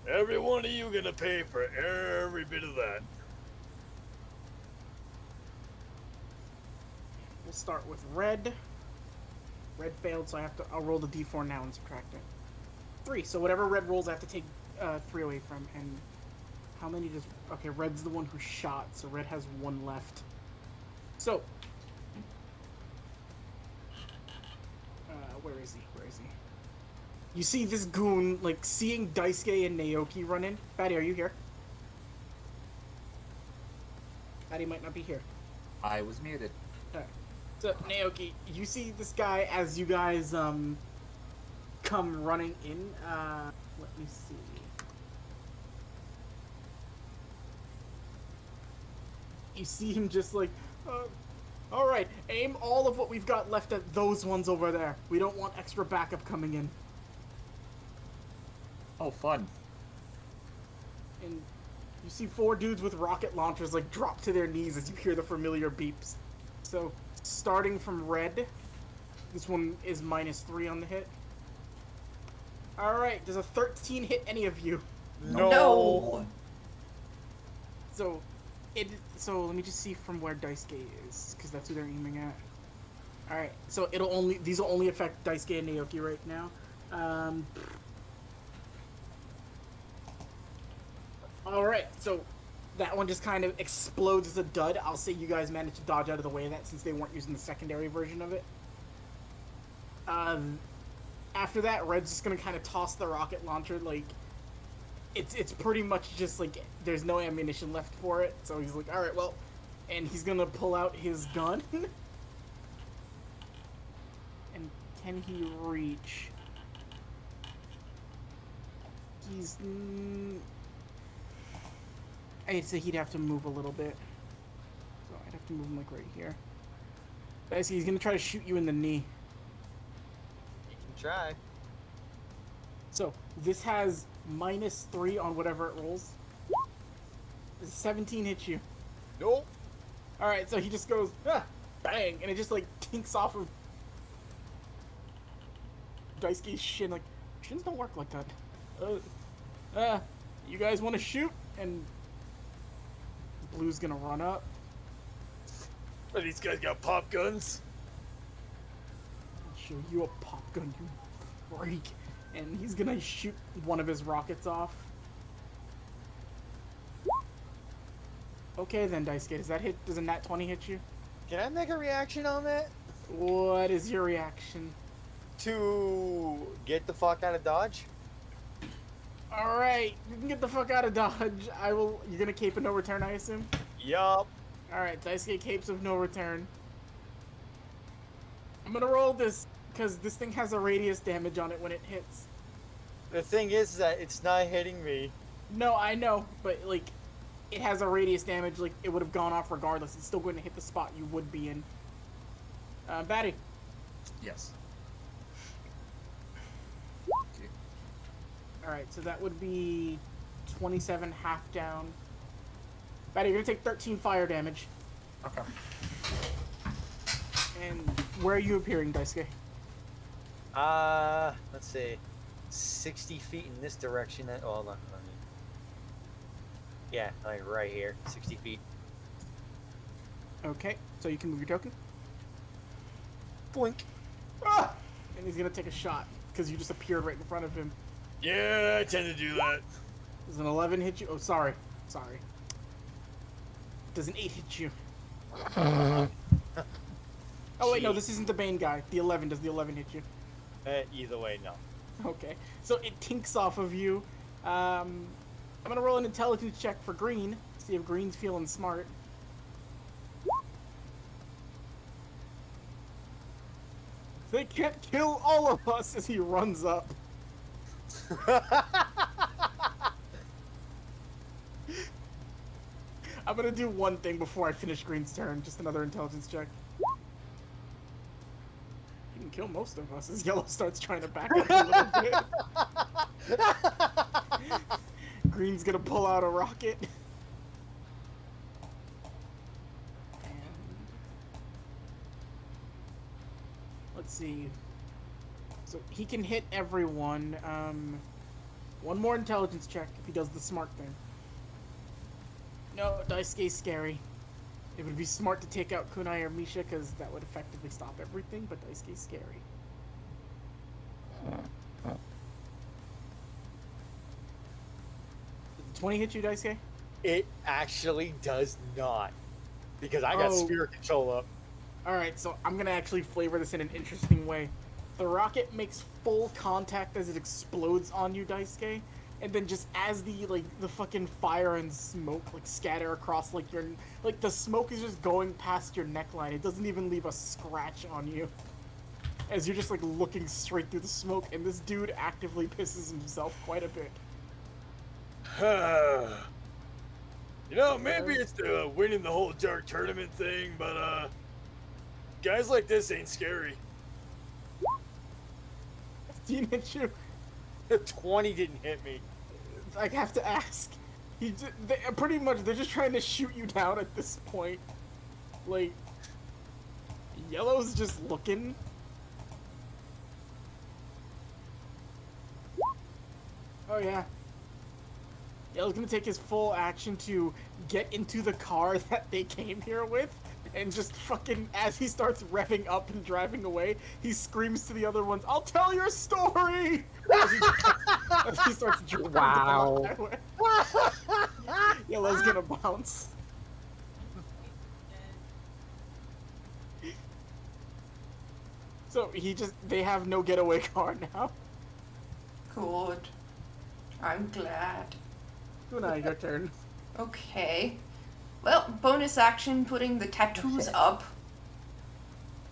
every one of you gonna pay for every bit of that. We'll start with Red. Red failed, so I'll roll the d4 now and subtract it. 3, so whatever Red rolls I have to take 3 away from, and how many does... Okay, Red's the one who shot, so Red has 1 left. So... where is he? You see this goon, like, seeing Daisuke and Naoki run in. Batty, are you here? Batty might not be here. I was muted. Alright. So, Naoki, you see this guy as you guys, come running in. Let me see. You see him just like, alright, aim all of what we've got left at those ones over there. We don't want extra backup coming in. Oh, fun. And you see 4 dudes with rocket launchers like drop to their knees as you hear the familiar beeps. So, starting from Red, this one is -3 on the hit. Alright, does a 13 hit any of you? No. So, let me just see from where Daisuke is, because that's who they're aiming at. Alright, so these will only affect Daisuke and Naoki right now. Alright, so that one just kind of explodes as a dud. I'll say you guys managed to dodge out of the way of that since they weren't using the secondary version of it. After that, Red's just gonna kind of toss the rocket launcher, like, it's pretty much just, like, there's no ammunition left for it, so he's like, alright, well, and he's gonna pull out his gun. And can he reach? He's... I'd say he'd have to move a little bit. So I'd have have to move him like right here. I see he's gonna try to shoot you in the knee. You can try. So this has -3 on whatever it rolls. 17 hits you. Nope. All right, so he just goes bang, and it just like tinks off of Daisuke's shin. Like shins don't work like that. You guys want to shoot? And Blue's gonna run up. But these guys got pop guns. I'll show you a pop gun, you freak. And he's gonna shoot one of his rockets off. Okay then, Daisuke, does that hit? Does a nat 20 hit you? Can I make a reaction on that? What is your reaction? To get the fuck out of Dodge? All right, you can get the fuck out of Dodge. I will. You're gonna cape of no return, I assume. Yup. All right, Daisuke capes of no return. I'm gonna roll this because this thing has a radius damage on it when it hits. The thing is that it's not hitting me. No, I know, but like, it has a radius damage. Like, it would have gone off regardless. It's still going to hit the spot you would be in. Batty. Yes. Okay. All right, so that would be 27 half down. Batty, you're gonna take 13 fire damage. Okay. And where are you appearing, Daisuke? Let's see. 60 feet in this direction. Oh, hold on. Yeah, like right here. 60 feet. Okay, so you can move your token. Blink. Ah! And he's gonna take a shot because you just appeared right in front of him. Yeah, I tend to do that. Does an 11 hit you? Oh, sorry. Does an 8 hit you? Oh wait, no, this isn't the Bane guy. The 11. Does the 11 hit you? Either way, no. Okay, so it tinks off of you. I'm gonna roll an intelligence check for Green. See if Green's feeling smart. They can't kill all of us as he runs up. I'm gonna do one thing before I finish Green's turn. Just another intelligence check. You can kill most of us as Yellow starts trying to back up a little bit. Green's gonna pull out a rocket. And let's see. So he can hit everyone. One more intelligence check if he does the smart thing. No, Daisuke's scary. It would be smart to take out Kunai or Misha because that would effectively stop everything, but Daisuke's scary. Did the 20 hit you, Daisuke? It actually does not. Because I got spirit control up. Alright, so I'm gonna actually flavor this in an interesting way. The rocket makes full contact as it explodes on you, Daisuke, and then just as the fucking fire and smoke scatter across your the smoke is just going past your neckline. It doesn't even leave a scratch on you. As you're just looking straight through the smoke, and this dude actively pisses himself quite a bit. Maybe it's the winning the whole dark tournament thing, but guys like this ain't scary. 15 hit you. 20 didn't hit me. I have to ask. Pretty much, they're just trying to shoot you down at this point. Yellow's just looking. Oh yeah. Yellow's gonna take his full action to get into the car that they came here with, and just fucking, as he starts revving up and driving away, he screams to the other ones, "I'll tell your story!" As he starts driving down the highway. Yellow's gonna bounce. So they have no getaway car now. Good. I'm glad. Kunai, your turn. Okay. Well, bonus action putting the tattoos up.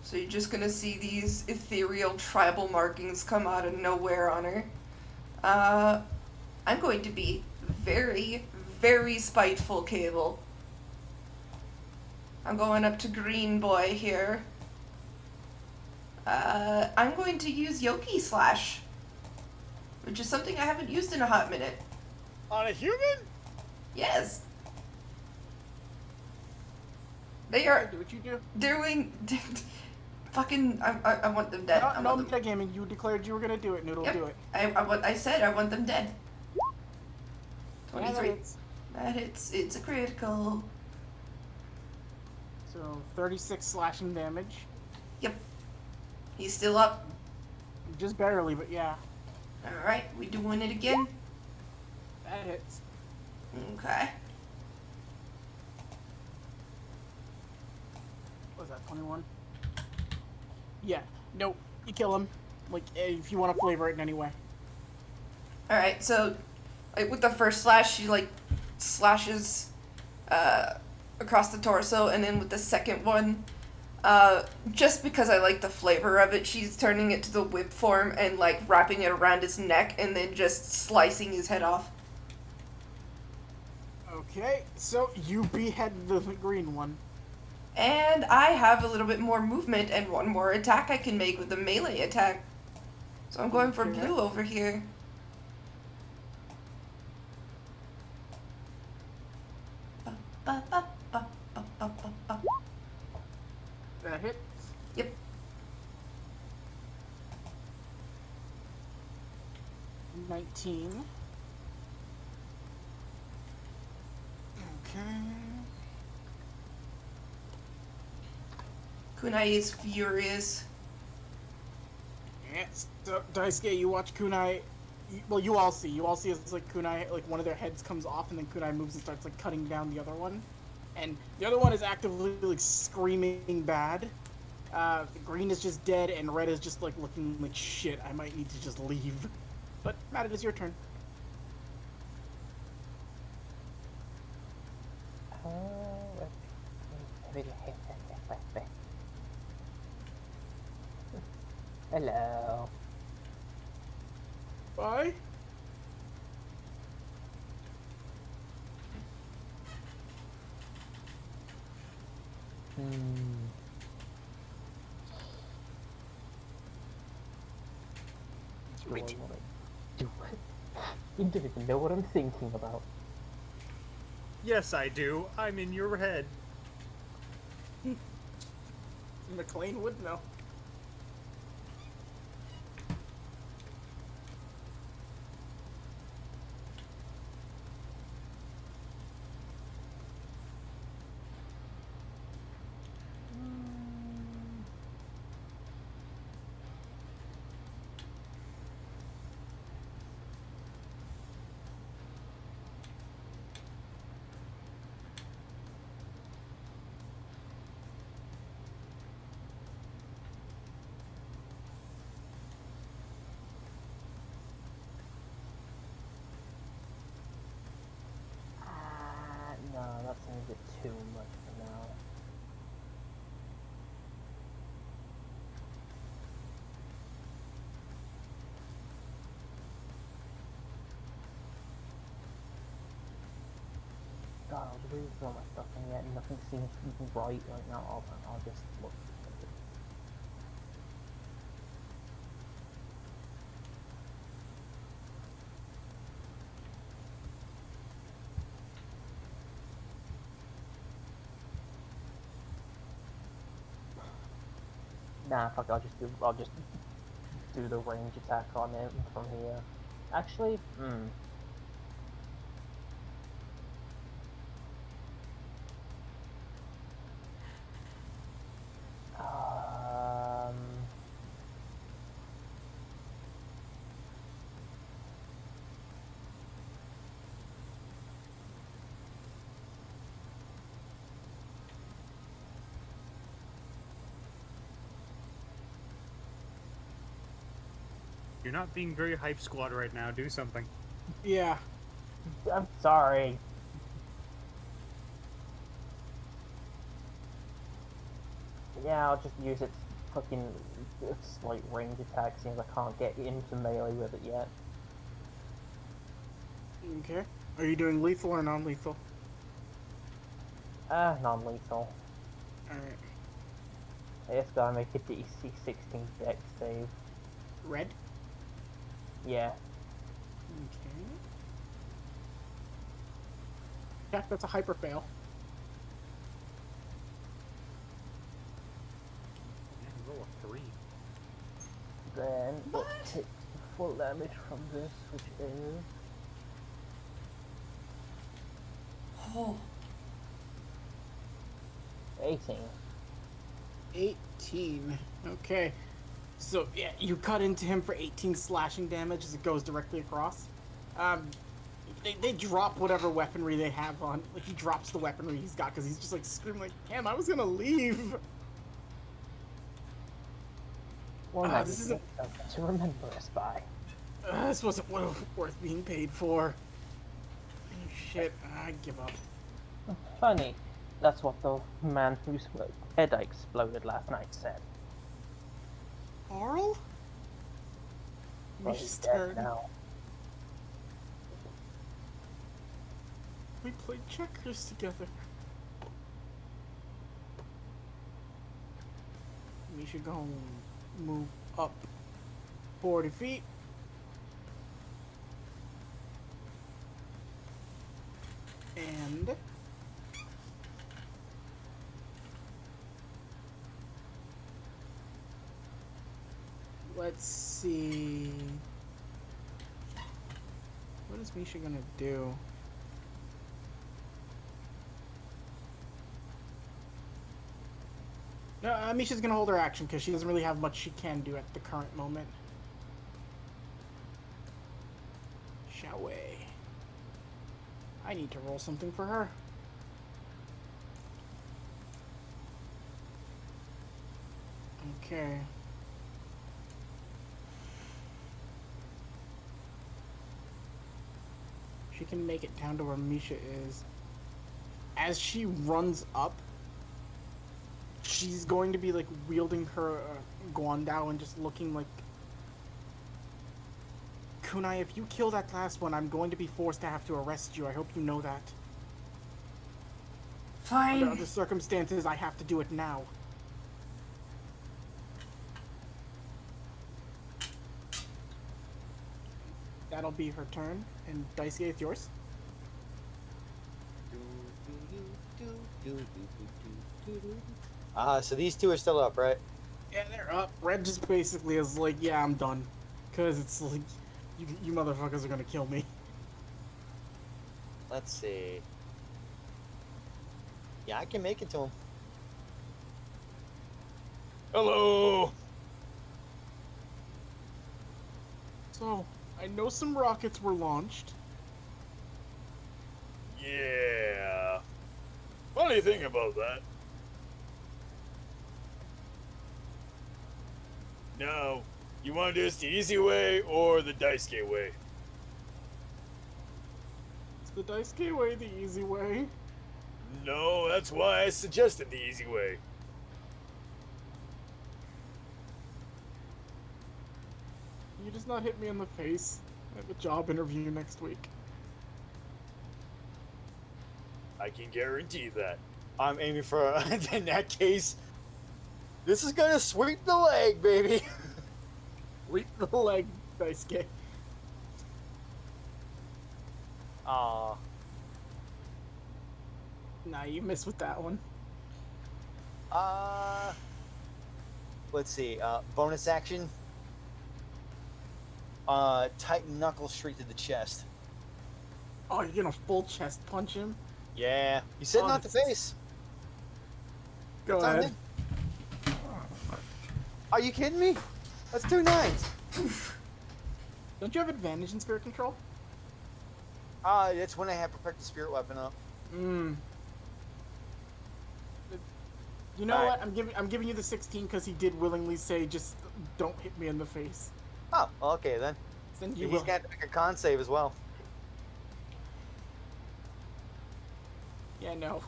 So you're just gonna see these ethereal tribal markings come out of nowhere on her. I'm going to be very, very spiteful, Cable. I'm going up to green boy here. I'm going to use Yoki Slash, which is something I haven't used in a hot minute. On a human? Yes. They are Do what you do. doing... Fucking... I want them dead. I No want them... metagaming. You declared you were gonna do it, Noodle. Yep. Do it. I said I want them dead. Yeah, that 23. hits. That it's a critical. So 36 slashing damage. Yep. He's still up. Just barely, but yeah. Alright, we doing it again? That hits. Okay. What was that, 21? Yeah. Nope. You kill him. Like, if you want to flavor it in any way. Alright, so like, with the first slash, she like slashes across the torso, and then with the second one, just because I like the flavor of it, she's turning it to the whip form and like wrapping it around his neck and then just slicing his head off. Okay, so you behead the green one. And I have a little bit more movement and one more attack I can make with the melee attack. So I'm going for Okay. blue over here. Ba, ba, ba, ba, ba, ba, ba. That hits. Yep. $19. Okay. Kunai is furious. Yeah, so, Daisuke, you watch Kunai. Well, you all see. You all see it's like Kunai, like one of their heads comes off, and then Kunai moves and starts like cutting down the other one. And the other one is actively like screaming bad. The green is just dead, and red is just like looking like shit. I might need to just leave. But Matt, it is your turn. Hello. Bye. Do I wanna do it? You don't even know what I'm thinking about. Yes, I do. I'm in your head. McLean would know. No, that seems a bit too much for now. God, I was reading through all my stuff and yet nothing seems even right right now. I'll just look. Nah, fuck. I'll just do the range attack on it from here. Actually, Um, You're not being very hype squad right now. Do something. Yeah. I'm sorry. Yeah, I'll just use its fucking slight range attack since I can't get into melee with it yet. Okay. Are you doing lethal or non-lethal? Non-lethal. Alright. It's gotta make a DC 16 dex save. Red? Yeah. Okay. Jack, that's a hyper fail. Roll a 3. Then What? it takes full damage from this, which is Oh, 18. 18. Okay. So, yeah, you cut into him for 18 slashing damage as it goes directly across. They drop whatever weaponry they have on. Like, he drops the weaponry he's got because he's just, like, screaming like, damn, I was gonna leave. Well, this isn't... something to remember us by. This wasn't worth being paid for. Shit, I give up. Funny, that's what the man whose head exploded last night said. Carl? Well, he's dead now. We played checkers together. We should go move up 40 feet. And let's see. What is Misha gonna do? No, Misha's gonna hold her action because she doesn't really have much she can do at the current moment. Shall we? I need to roll something for her. Okay. She can make it down to where Misha is. As she runs up, she's going to be like wielding her Guandao and just looking like, Kunai, if you kill that last one, I'm going to be forced to have to arrest you. I hope you know that. fine. Under other circumstances, I have to do it now. That'll be her turn, and Daisuke, it's yours. So these two are still up, right? Yeah, they're up. Red just basically is like, yeah, I'm done. Because it's like, you motherfuckers are gonna kill me. Let's see. Yeah, I can make it to him. Hello. So, I know some rockets were launched. Yeah. Funny thing about that. Now, you want to do this the easy way or the Daisuke way? It's the Daisuke way, the easy way. No, that's why I suggested the easy way. You just not hit me in the face. I have a job interview next week. I can guarantee that. I'm aiming for, in that case, this is gonna sweep the leg, baby. Leap the leg, Daisuke. Aw. Nah, you missed with that one. Let's see, bonus action. Tighten knuckle straight to the chest. Oh, you're gonna full chest punch him? Yeah. You said Oh, not to face. Go It's on ahead. me. Are you kidding me? That's 2 9s. Don't you have advantage in spirit control? That's when I have perfect the spirit weapon up. You know All what? I'm giving you the 16 because he did willingly say just don't hit me in the face. Oh, okay then. Then you He's will. got to make a con save as well. Yeah, no.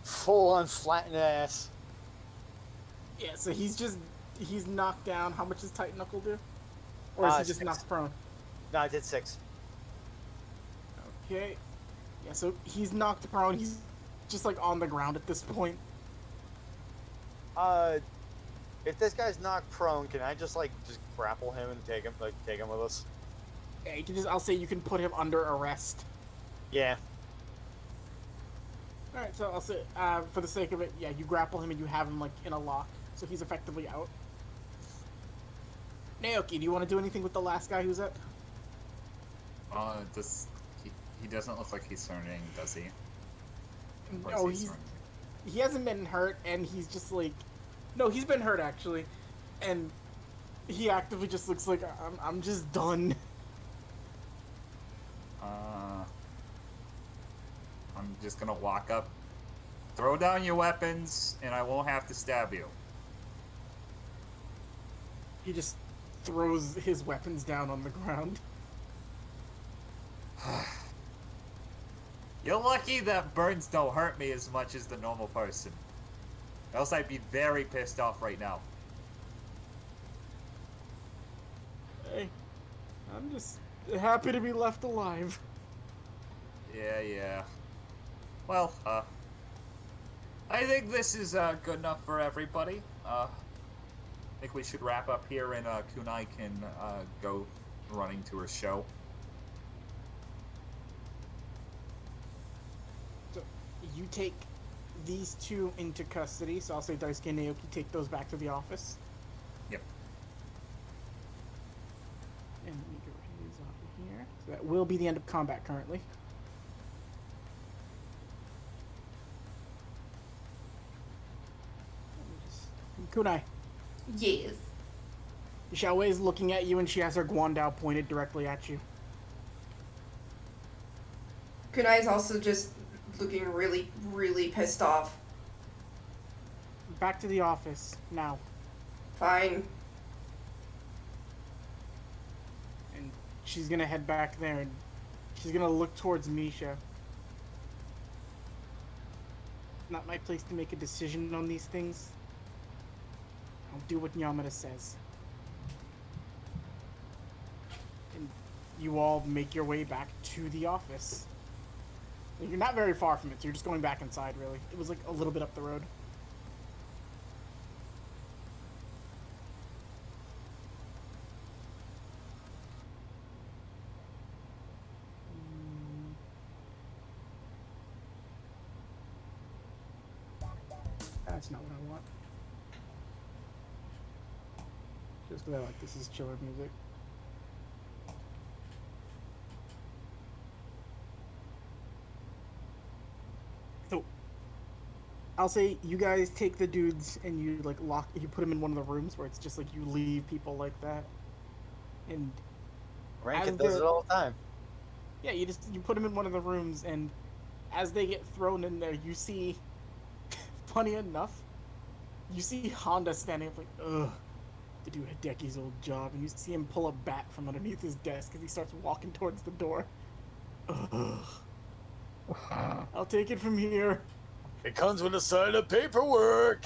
Full on flatten ass. Yeah, so he's knocked down. How much does Tight Knuckle do? Or is he just 6. knocked prone? No, I did 6. Okay. Yeah, so he's knocked prone. He's just like on the ground at this point. If this guy's knocked prone, can I just grapple him and take him with us? Yeah, you can just, I'll say you can put him under arrest. Yeah. Alright, so I'll say, for the sake of it, yeah, you grapple him and you have him, like, in a lock. So he's effectively out. Naoki, do you want to do anything with the last guy who's up? He doesn't look like he's turning, does he? Or No, is he he hasn't been hurt, and he's just like... No, he's been hurt, actually. And he actively just looks like, I'm just done. I'm just gonna walk up, throw down your weapons, and I won't have to stab you. He just throws his weapons down on the ground. You're lucky that burns don't hurt me as much as the normal person. Else I'd be very pissed off right now. Hey, I'm just happy to be left alive. Yeah. Well, I think this is good enough for everybody. I think we should wrap up here, and Kunai can go running to her show. So you take these two into custody, so I'll say Daisuke and Naoki take those back to the office. Yep. And let me get rid of these off of here. So that will be the end of combat currently. Kunai. Yes. Xiaowei is looking at you and she has her guandao pointed directly at you. Kunai's also just looking really, really pissed off. Back to the office, now. Fine. And she's gonna head back there and she's gonna look towards Misha. Not my place to make a decision on these things. I'll do what Yamada says. And you all make your way back to the office. You're not very far from it, so you're just going back inside, really. It was like a little bit up the road. That's not what I want. Just because I like this is chiller music. So, I'll say you guys take the dudes and you like you put them in one of the rooms where it's just like you leave people like that. And Rankin does it all the time. yeah, you put them in one of the rooms, and as they get thrown in there, you see, funny enough, you see Honda standing up like, ugh, to do Hideki's old job, and you see him pull a bat from underneath his desk as he starts walking towards the door. Ugh. I'll take it from here. It comes with a side of paperwork.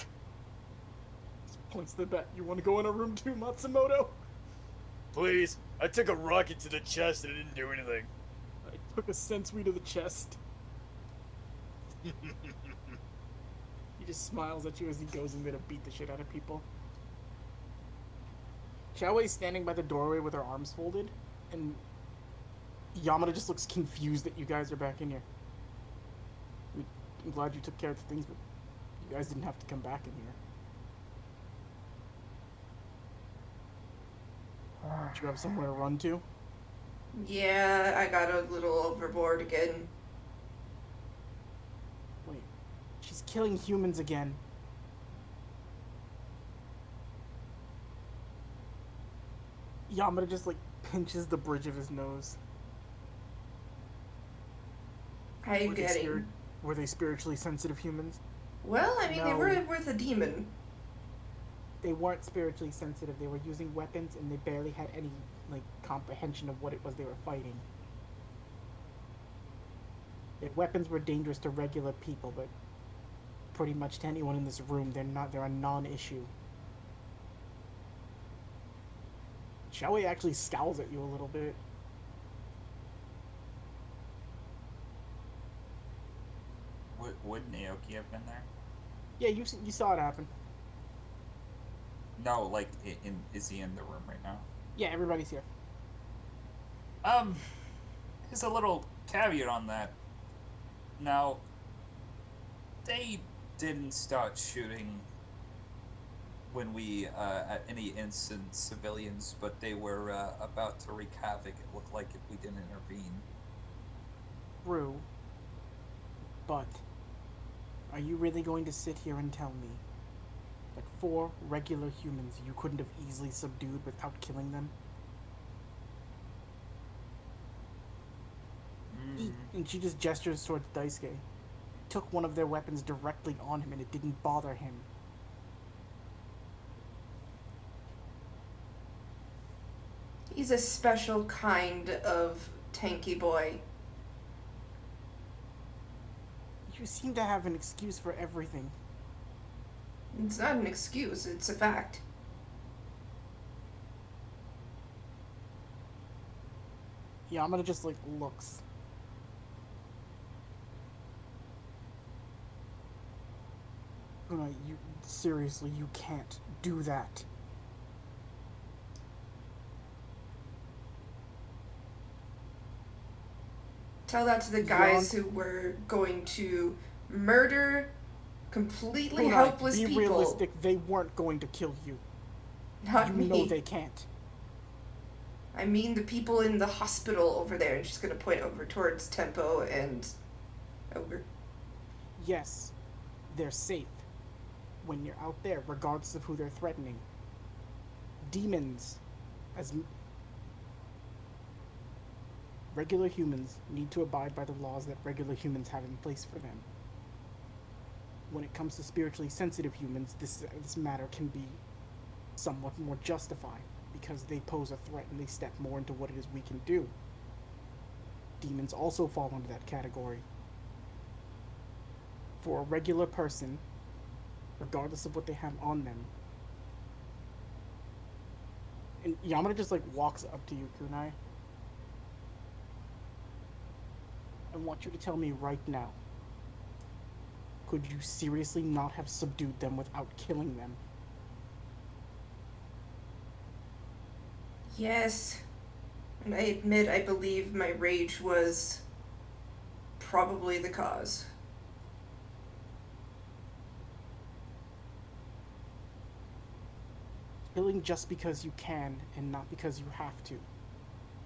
Just points to the bat. You want to go in a room too, Matsumoto? Please, I took a rocket to the chest and it didn't do anything. I took a sensui to the chest. He just smiles at you as he goes in there to beat the shit out of people. Xiaowei's standing by the doorway with her arms folded, and Yamada just looks confused that you guys are back in here. I'm glad you took care of the things, but you guys didn't have to come back in here. Did you have somewhere to run to? Yeah, I got a little overboard again. Wait, she's killing humans again. Yamada just like pinches the bridge of his nose. I'm getting. Were they spiritually sensitive humans? Well, I mean, they No. were with a demon. They weren't spiritually sensitive. They were using weapons, and they barely had any like comprehension of what it was they were fighting. Their weapons were dangerous to regular people, but pretty much to anyone in this room, they're a non-issue. Xiaowei actually scowls at you a little bit. would Naoki have been there? Yeah, you saw it happen. No, like, is he in the room right now? Yeah, everybody's here. There's a little caveat on that. Now, they didn't start shooting when we, at any instant civilians, but they were, about to wreak havoc, it looked like, if we didn't intervene. True. But, are you really going to sit here and tell me that 4 regular humans you couldn't have easily subdued without killing them? And she just gestures towards Daisuke. Took one of their weapons directly on him and it didn't bother him. He's a special kind of tanky boy. You seem to have an excuse for everything. It's not an excuse, it's a fact. Yamada just, like, looks. No, seriously, you can't do that. Tell that to the guys who were going to murder completely helpless be people. realistic, they weren't going to kill you. Not you me. know they can't. I mean the people in the hospital over there. And she's gonna point over towards Tempo and Ogre. Yes, they're safe when you're out there, regardless of who they're threatening. Demons, as regular humans, need to abide by the laws that regular humans have in place for them. When it comes to spiritually sensitive humans, this matter can be somewhat more justified because they pose a threat and they step more into what it is we can do. Demons also fall under that category. For a regular person, regardless of what they have on them. And Yamada just like walks up to you, Kunai. I want you to tell me right now. Could you seriously not have subdued them without killing them? Yes. And I admit I believe my rage was probably the cause. Killing just because you can and not because you have to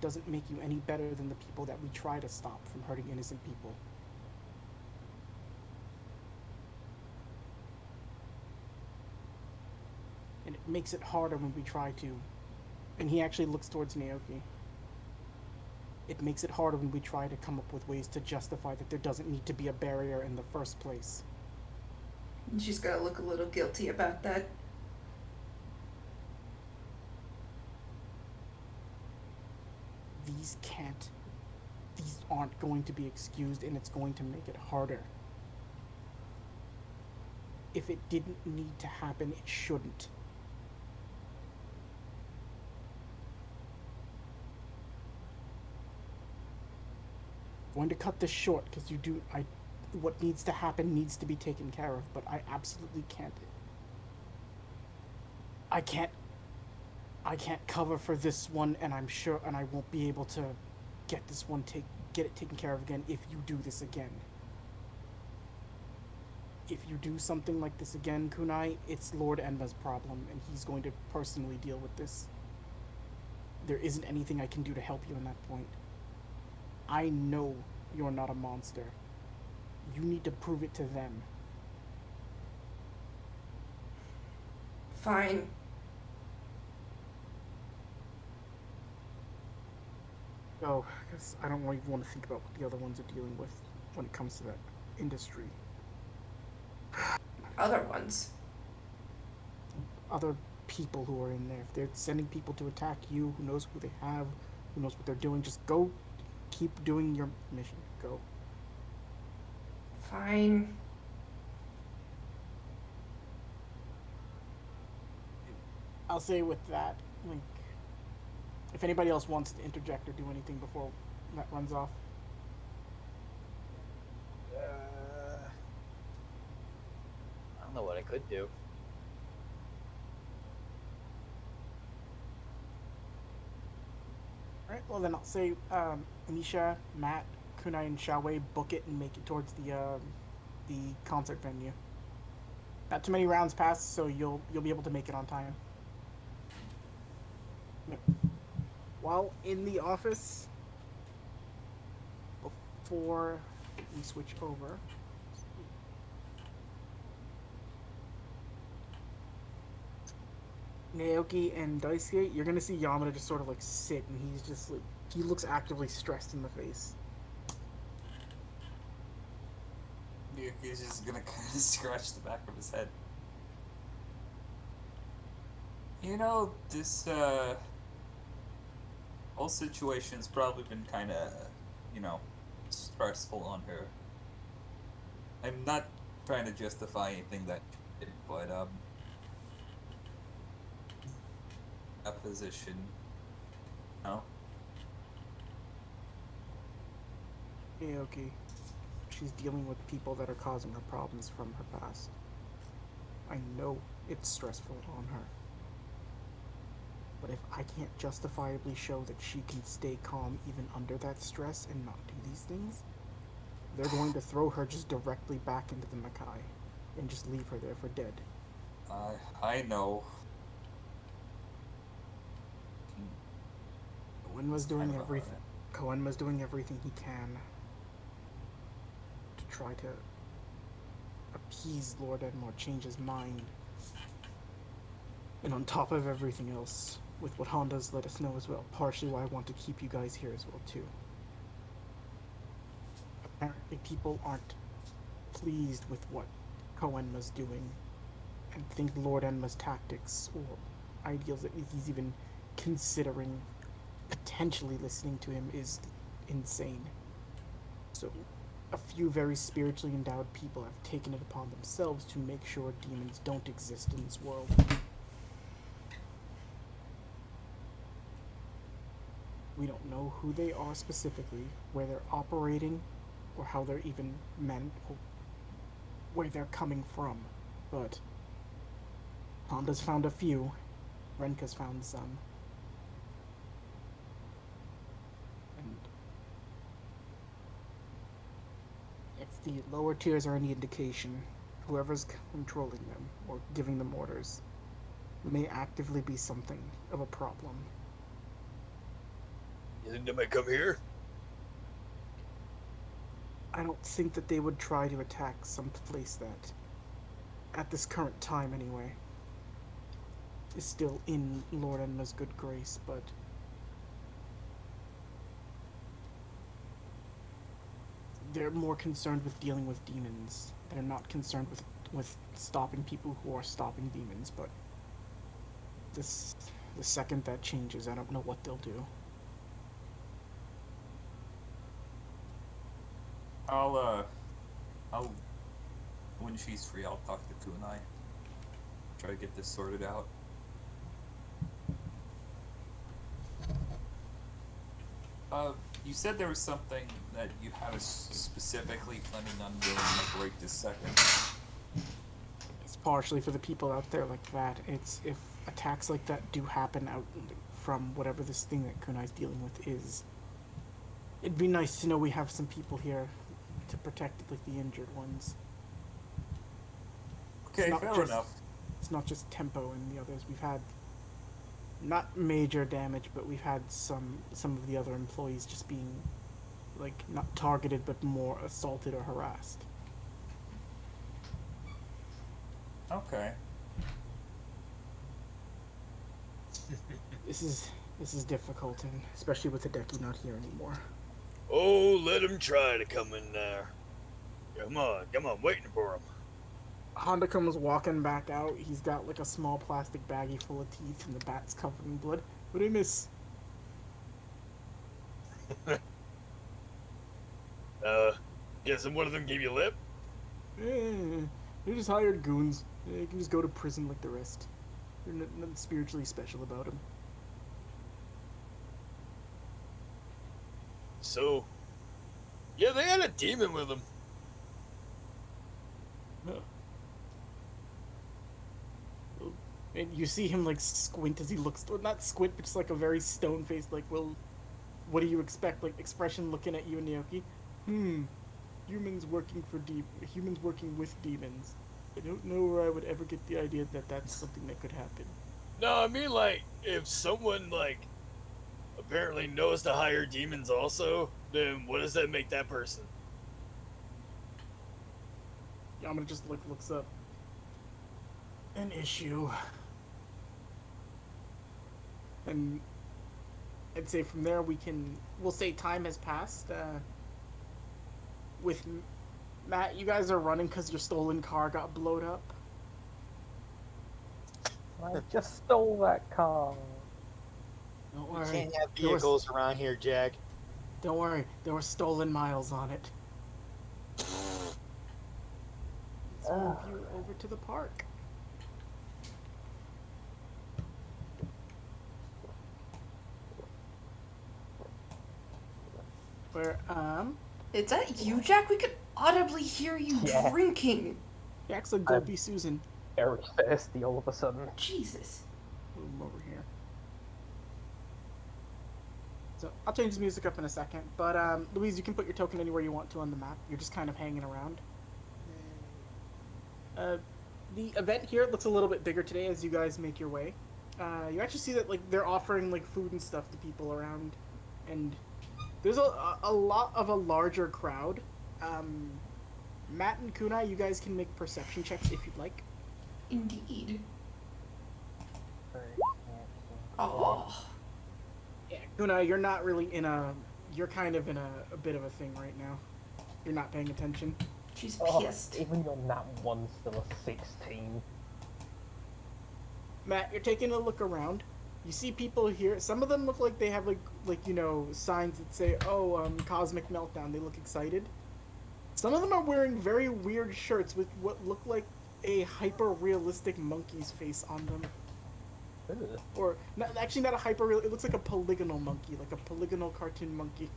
doesn't make you any better than the people that we try to stop from hurting innocent people. And it makes it harder when we try to. And he actually looks towards Naoki. It makes it harder when we try to come up with ways to justify that there doesn't need to be a barrier in the first place. And she's gonna look a little guilty about that. These aren't going to be excused, and it's going to make it harder. If it didn't need to happen, it shouldn't. I'm going to cut this short because what needs to happen needs to be taken care of, but I absolutely can't. I can't cover for this one, and I'm sure, and I won't be able to get it taken care of again if you do this again. If you do something like this again, Kunai, it's Lord Enma's problem, and he's going to personally deal with this. There isn't anything I can do to help you in that point. I know you're not a monster. You need to prove it to them. Fine. Oh, because I don't even want to think about what the other ones are dealing with when it comes to that industry. Other ones. Other people who are in there. If they're sending people to attack you, who knows who they have, who knows what they're doing, just go, keep doing your mission. Go. Fine. I'll say with that, like, if anybody else wants to interject or do anything before that runs off. know what I could do. Alright, well then I'll say Anisha, Matt, Kunai, and Xiaowei book it and make it towards the concert venue. Not too many rounds pass, so you'll be able to make it on time. Yep. While in the office, before we switch over, Naoki and Daisuke, you're gonna see Yamada just sort of like sit, and he's just like, he looks actively stressed in the face. Naoki's just gonna kind of scratch the back of his head. You know, this whole situation's probably been kind of, stressful on her. I'm not trying to justify anything that she did, but a position, no. Naoki, she's dealing with people that are causing her problems from her past. I know it's stressful on her. But if I can't justifiably show that she can stay calm even under that stress and not do these things, they're going to throw her just directly back into the Makai and just leave her there for dead. I know. Cohen was doing everything. Cohen was doing everything he can to try to appease Lord Edmore, change his mind. And on top of everything else, with what Honda's let us know as well, partially why I want to keep you guys here as well too. Apparently people aren't pleased with what Cohen was doing and think Lord Enma's tactics or ideals that he's even considering potentially listening to him is insane. So a few very spiritually endowed people have taken it upon themselves to make sure demons don't exist in this world. We don't know who they are specifically, where they're operating, or how they're even meant, or where they're coming from. But Honda's found a few. Renka's found some. And if the lower tiers are any indication, whoever's controlling them or giving them orders may actively be something of a problem. You think they might come here? I don't think that they would try to attack some place that, at this current time anyway, is still in Lord Enma's good grace, but they're more concerned with dealing with demons. They're not concerned with stopping people who are stopping demons, but the second that changes, I don't know what they'll do. I'll, when she's free, I'll talk to Kunai. Try to get this sorted out. You said there was something that you had specifically planning on doing like right this second. It's partially for the people out there like that. It's if attacks like that do happen out from whatever this thing that Kunai's dealing with is. It'd be nice to know we have some people here to protect like the injured ones. Okay, fair enough. It's not just Tempo and the others. We've had not major damage, but we've had some of the other employees just being like not targeted but more assaulted or harassed. Okay. This is difficult, and especially with Hideki not here anymore. Oh, let him try to come in there. Come on, waiting for him. Honda comes walking back out. He's got like a small plastic baggie full of teeth, and the bat's covered in blood. What did I miss? Guessing one of them gave you lip? They're just hired goons. They can just go to prison like the rest. There's nothing spiritually special about them. So, yeah, they had a demon with them. No. And you see him like squint as he looks, or not squint, but just like a very stone faced, like, well, what do you expect? Like expression looking at you and Naoki. Humans working humans working with demons. I don't know where I would ever get the idea that that's something that could happen. No, I mean, like, if someone, like, apparently knows to hire demons also, then what does that make that person? Yamada just looks up. An issue. And I'd say from there we'll say time has passed. With Matt, you guys are running because your stolen car got blowed up. I just stole that car. Don't We worry. can't have There was- vehicles around here, Jack. Don't worry, there were stolen miles on it. Let's move you over to the park. Where, Is that you, Jack? We could audibly hear you Yeah. drinking. Jack's a gulpy Susan. Very thirsty all of a sudden. Jesus. Move him over here. So, I'll change the music up in a second, but, Louise, you can put your token anywhere you want to on the map. You're just kind of hanging around. The event here looks a little bit bigger today as you guys make your way. You actually see that, like, they're offering, like, food and stuff to people around, and there's a lot of a larger crowd. Matt and Kunai, you guys can make perception checks if you'd like. Indeed. Oh. Yeah, Kunai, you're not really you're kind of in a bit of a thing right now. You're not paying attention. She's Oh, pissed. even your nat 1's still a 16. Matt, you're taking a look around. You see people here. Some of them look like they have like you know, signs that say, "Oh, Cosmic Meltdown." They look excited. Some of them are wearing very weird shirts with what look like a hyper-realistic monkey's face on them. Ugh. Or actually not a hyper-real. It looks like a polygonal monkey, like a polygonal cartoon monkey.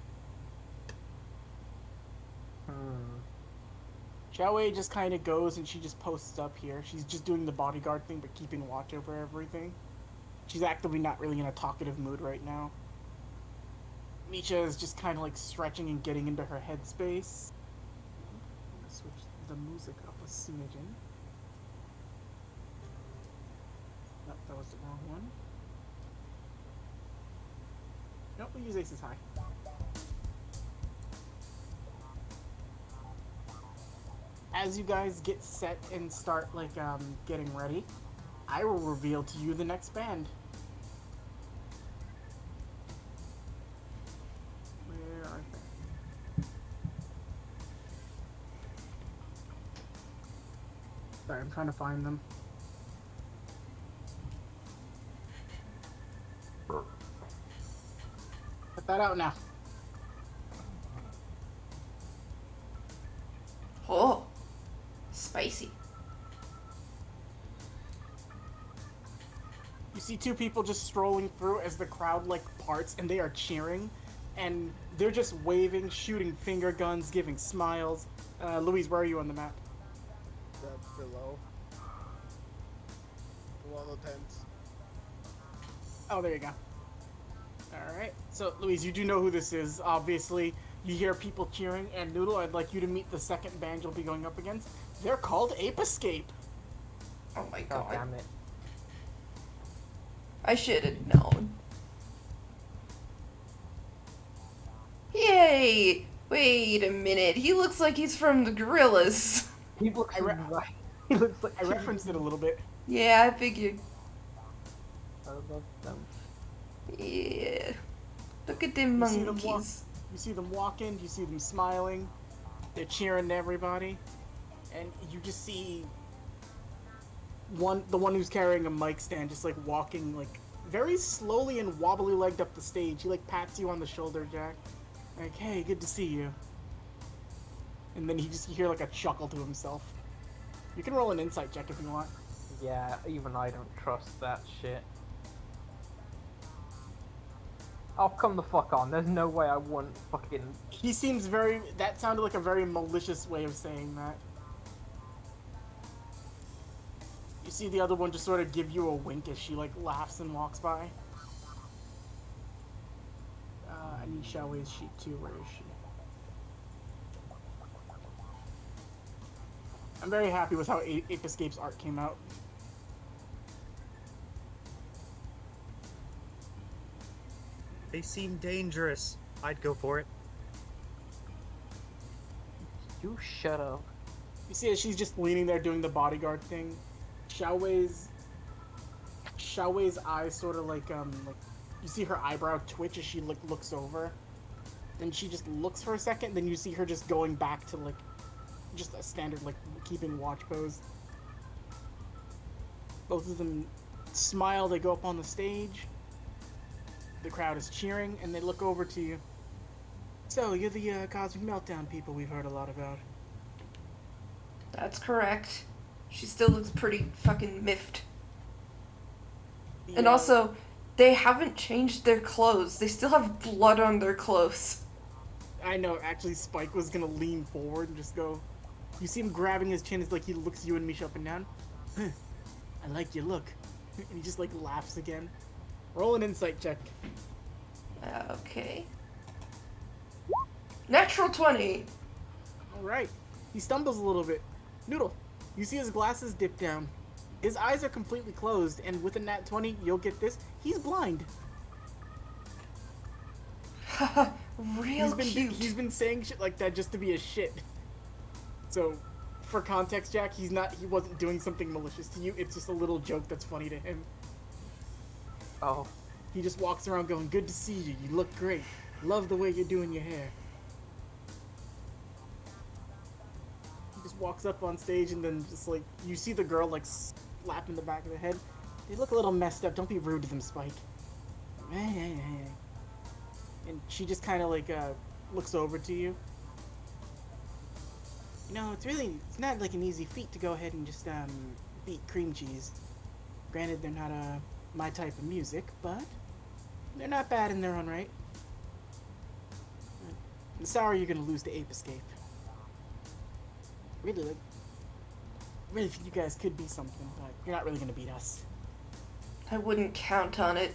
Xiaowei just kind of goes and she just posts up here. She's just doing the bodyguard thing, but keeping watch over everything. She's actively not really in a talkative mood right now. Misha is just kind of like stretching and getting into her headspace. I'm gonna switch the music up a smidgen. Nope, that was the wrong one. Nope, we'll use Aces High. As you guys get set and start like getting ready, I will reveal to you the next band. Where are they? Sorry, I'm trying to find them. Put that out now. Oh. Spicy. You see two people just strolling through as the crowd like parts, and they are cheering, and they're just waving, shooting finger guns, giving smiles. Louise, where are you on the map? That's below. One of the tents. Oh, there you go. Alright, so Louise, you do know who this is, obviously. You hear people cheering, and Noodle, I'd like you to meet the second band you'll be going up against. They're called Ape Escape. Oh my God god. damn it. I should have known. Yay! Wait a minute. He looks like he's from the Gorillas. He looks I re- right. He looks like I referenced it a little bit. Yeah, I figured. I love them. Yeah. Look at them You see them monkeys. You see them walking, you see them smiling, they're cheering to everybody, and you just see the one who's carrying a mic stand just like walking like very slowly and wobbly legged up the stage. He like pats you on the shoulder, Jack. Like, hey, good to see you. And then you hear like a chuckle to himself. You can roll an insight check if you want. Yeah, even I don't trust that shit. Oh, come the fuck on. There's no way I wouldn't fucking... He seems that sounded like a very malicious way of saying that. You see the other one just sort of give you a wink as she like laughs and walks by. I need Xiaowei's sheet too. Where is she? I'm very happy with how Ape Escape's art came out. They seem dangerous. I'd go for it. You shut up. You see, as she's just leaning there doing the bodyguard thing. Xiaowei's eyes sort of like you see her eyebrow twitch as she looks over. Then she just looks for a second. Then you see her just going back to like just a standard like keeping watch pose. Both of them smile. They go up on the stage. The crowd is cheering, and they look over to you. So, you're the Cosmic Meltdown people we've heard a lot about. That's correct. She still looks pretty fucking miffed. The, And also, they haven't changed their clothes. They still have blood on their clothes. I know, actually, Spike was gonna lean forward and just go... You see him grabbing his chin as like he looks you and Misha up and down. Huh, I like your look. And he just like laughs again. Roll an insight check. Okay. Natural 20. Alright. He stumbles a little bit. Noodle, you see his glasses dip down. His eyes are completely closed, and with a nat 20, you'll get this. He's blind. Real cute. He's been saying shit like that just to be a shit. So, for context, Jack, he wasn't doing something malicious to you. It's just a little joke that's funny to him. Oh. He just walks around going, good to see you. You look great. Love the way you're doing your hair. He just walks up on stage and then just like, you see the girl like slap in the back of the head. They look a little messed up. Don't be rude to them, Spike. And she just kind of like looks over to you. You know, it's not like an easy feat to go ahead and just beat Cream Cheese. Granted, they're not my type of music, but they're not bad in their own right. I'm sorry you're gonna lose to Ape Escape. Really think you guys could be something, but you're not really gonna beat us. I wouldn't count on it.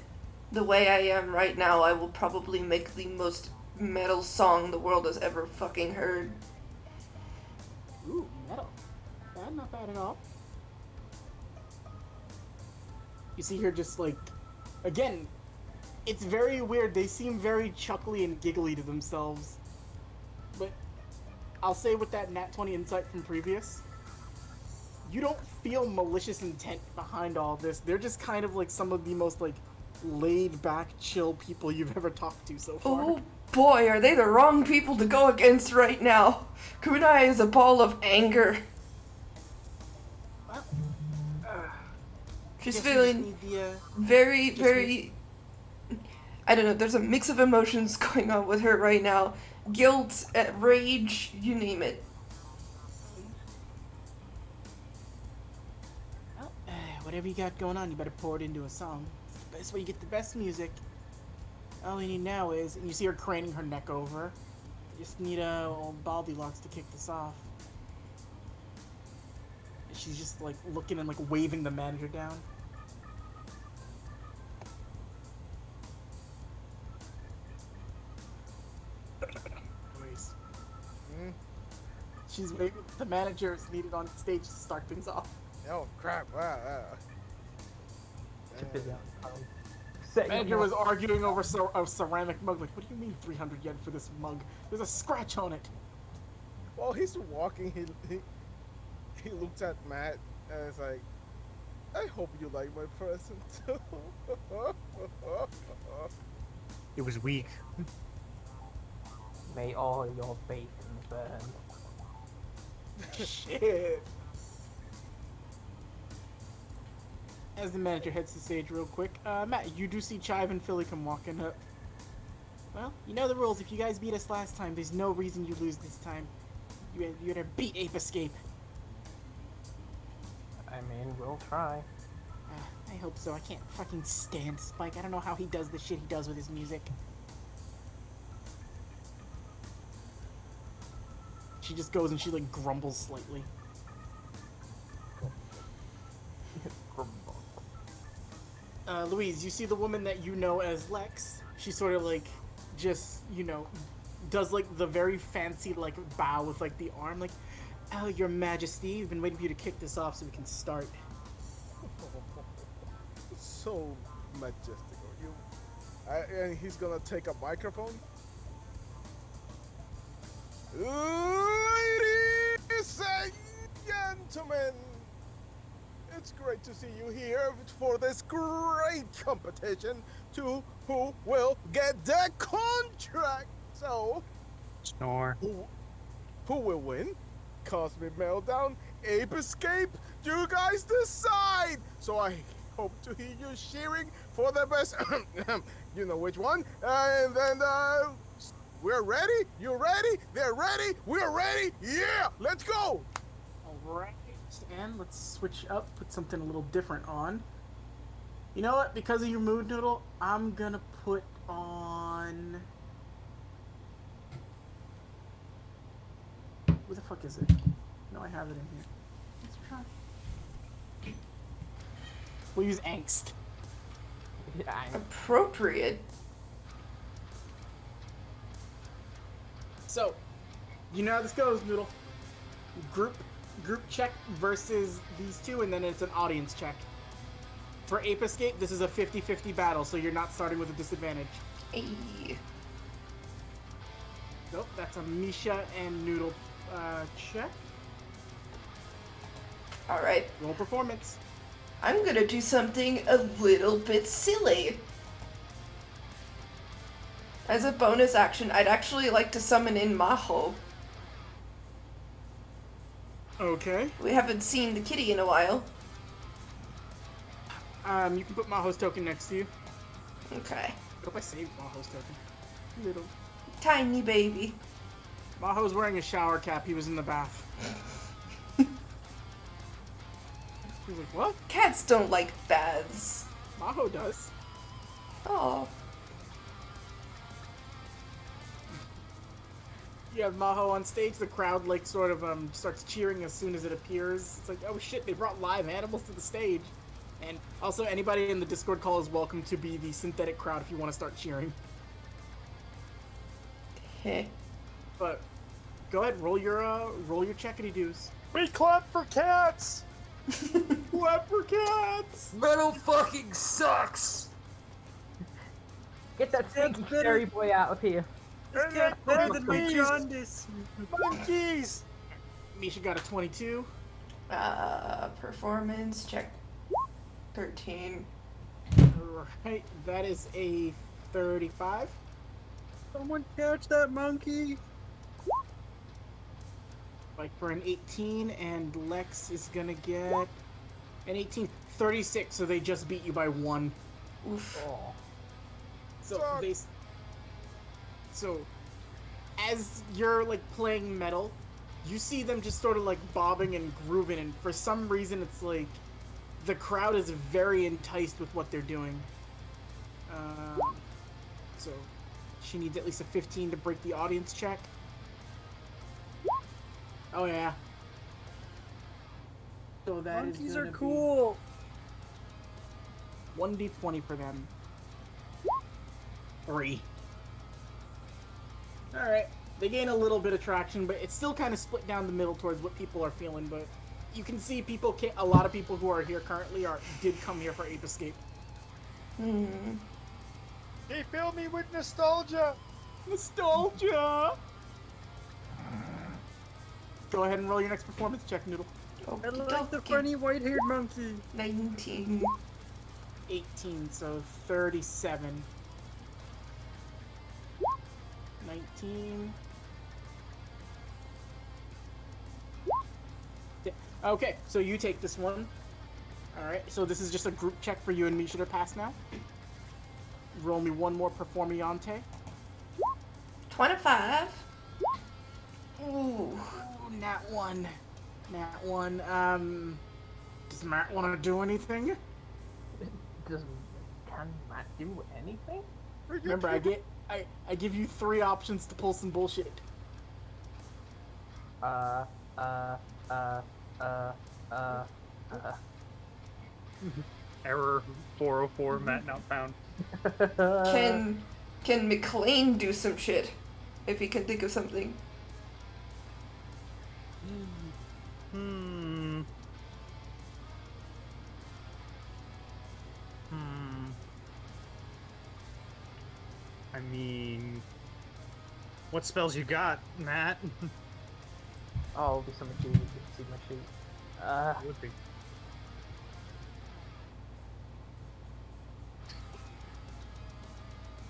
The way I am right now, I will probably make the most metal song the world has ever fucking heard. Ooh, metal. Not bad at all. You see her just like, again, it's very weird. They seem very chuckly and giggly to themselves. But I'll say with that nat 20 insight from previous, you don't feel malicious intent behind all this. They're just kind of like some of the most like laid back, chill people you've ever talked to so far. Oh boy, are they the wrong people to go against right now. Kunai is a ball of anger. Well, She's guess we feeling just need the, very, I don't know, there's a mix of emotions going on with her right now. Guilt, rage, you name it. well, whatever you got going on, you better pour it into a song. It's the best way you get the best music. All you need now is, and you see her craning her neck over. You just need old Baldylocks to kick this off. And she's just like looking and like waving the manager down. Anyways. She's waving. The manager is needed on stage to start things off. Oh crap! Wow. Too busy on the phone. The Setting manager up- was arguing over a ceramic mug. Like, what do you mean 300 yen for this mug? There's a scratch on it. While he's walking, he looks at Matt and is like, "I hope you like my present too." It was weak. May all your bacon burn. Shit. As the manager heads to the stage real quick, Matt, you do see Chive and Philly come walking up. Well, you know the rules. If you guys beat us last time, there's no reason you lose this time. You gotta beat Ape Escape. I mean, we'll try. I hope so. I can't fucking stand Spike. I don't know how he does the shit he does with his music. She just goes and she like grumbles slightly. Louise, you see the woman that you know as Lex. She sort of like, just does like the very fancy like bow with like the arm, like, "Oh, Your Majesty, we've been waiting for you to kick this off so we can start." So majestical. And he's gonna take a microphone. Ladies and gentlemen, it's great to see you here for this great competition to who will get the contract. So, Snore. who will win? Cosmic Meltdown, Ape Escape? You guys decide. So I hope to hear you cheering for the best. You know which one. And then we're ready. You ready? They're ready. We're ready. Yeah, let's go. All right, and let's switch up. Put something a little different on. You know what? Because of your mood noodle, I'm gonna put on. Where the fuck is it? No, I have it in here. Let's try. We'll use angst. Yeah, Appropriate. So, you know how this goes, Noodle. Group check versus these two, and then it's an audience check. For Ape Escape, this is a 50-50 battle, so you're not starting with a disadvantage. Hey. Nope, that's a Misha and Noodle check. All right. Roll performance. I'm gonna do something a little bit silly. As a bonus action, I'd actually like to summon in Maho. Okay. We haven't seen the kitty in a while. You can put Maho's token next to you. Okay. I hope I saved Maho's token. Little. Tiny baby. Maho's wearing a shower cap. He was in the bath. He's like, what? Cats don't like baths. Maho does. Oh. You have Maho on stage. The crowd like sort of starts cheering as soon as it appears. It's like, oh shit, they brought live animals to the stage. And also, anybody in the Discord call is welcome to be the synthetic crowd if you want to start cheering. Heh. But go ahead, roll your checkity doos. We clap for cats! Clap for cats! Metal fucking sucks! get that stinky fairy boy out of here. Better than me, Jaundice. Monkeys! Misha got a 22. Performance check. 13. Right, that is a 35. Someone catch that monkey! Like for an 18, and Lex is gonna get an 18. 36, so they just beat you by 1. Oof. Oh. So Fuck. So as you're like playing metal, you see them just sort of like bobbing and grooving, and for some reason it's like the crowd is very enticed with what they're doing. So she needs at least a 15 to break the audience check. Oh yeah. So that Monkeys is are gonna be cool! 1d20 for them. 3. Alright. They gain a little bit of traction, but it's still kind of split down the middle towards what people are feeling, but you can see a lot of people who are here currently did come here for Ape Escape. Hmm. They fill me with nostalgia! Nostalgia! Go ahead and roll your next performance check, Noodle. I like the Okey-dokey. funny white-haired monkey! 19. 18, so 37. 19. Okay, so you take this one. Alright, so this is just a group check for you and Misha to pass now. Roll me one more Performiante. 25. Ooh. Ooh, nat 1. Nat 1. Does Matt want to do anything? Can Matt do anything? Remember, I give you 3 options to pull some bullshit. Error 404, Matt not found. Can McLean do some shit? If he can think of something. Hmm. I mean, what spells you got, Matt? Oh, it'll be something to see my sheet. Would be.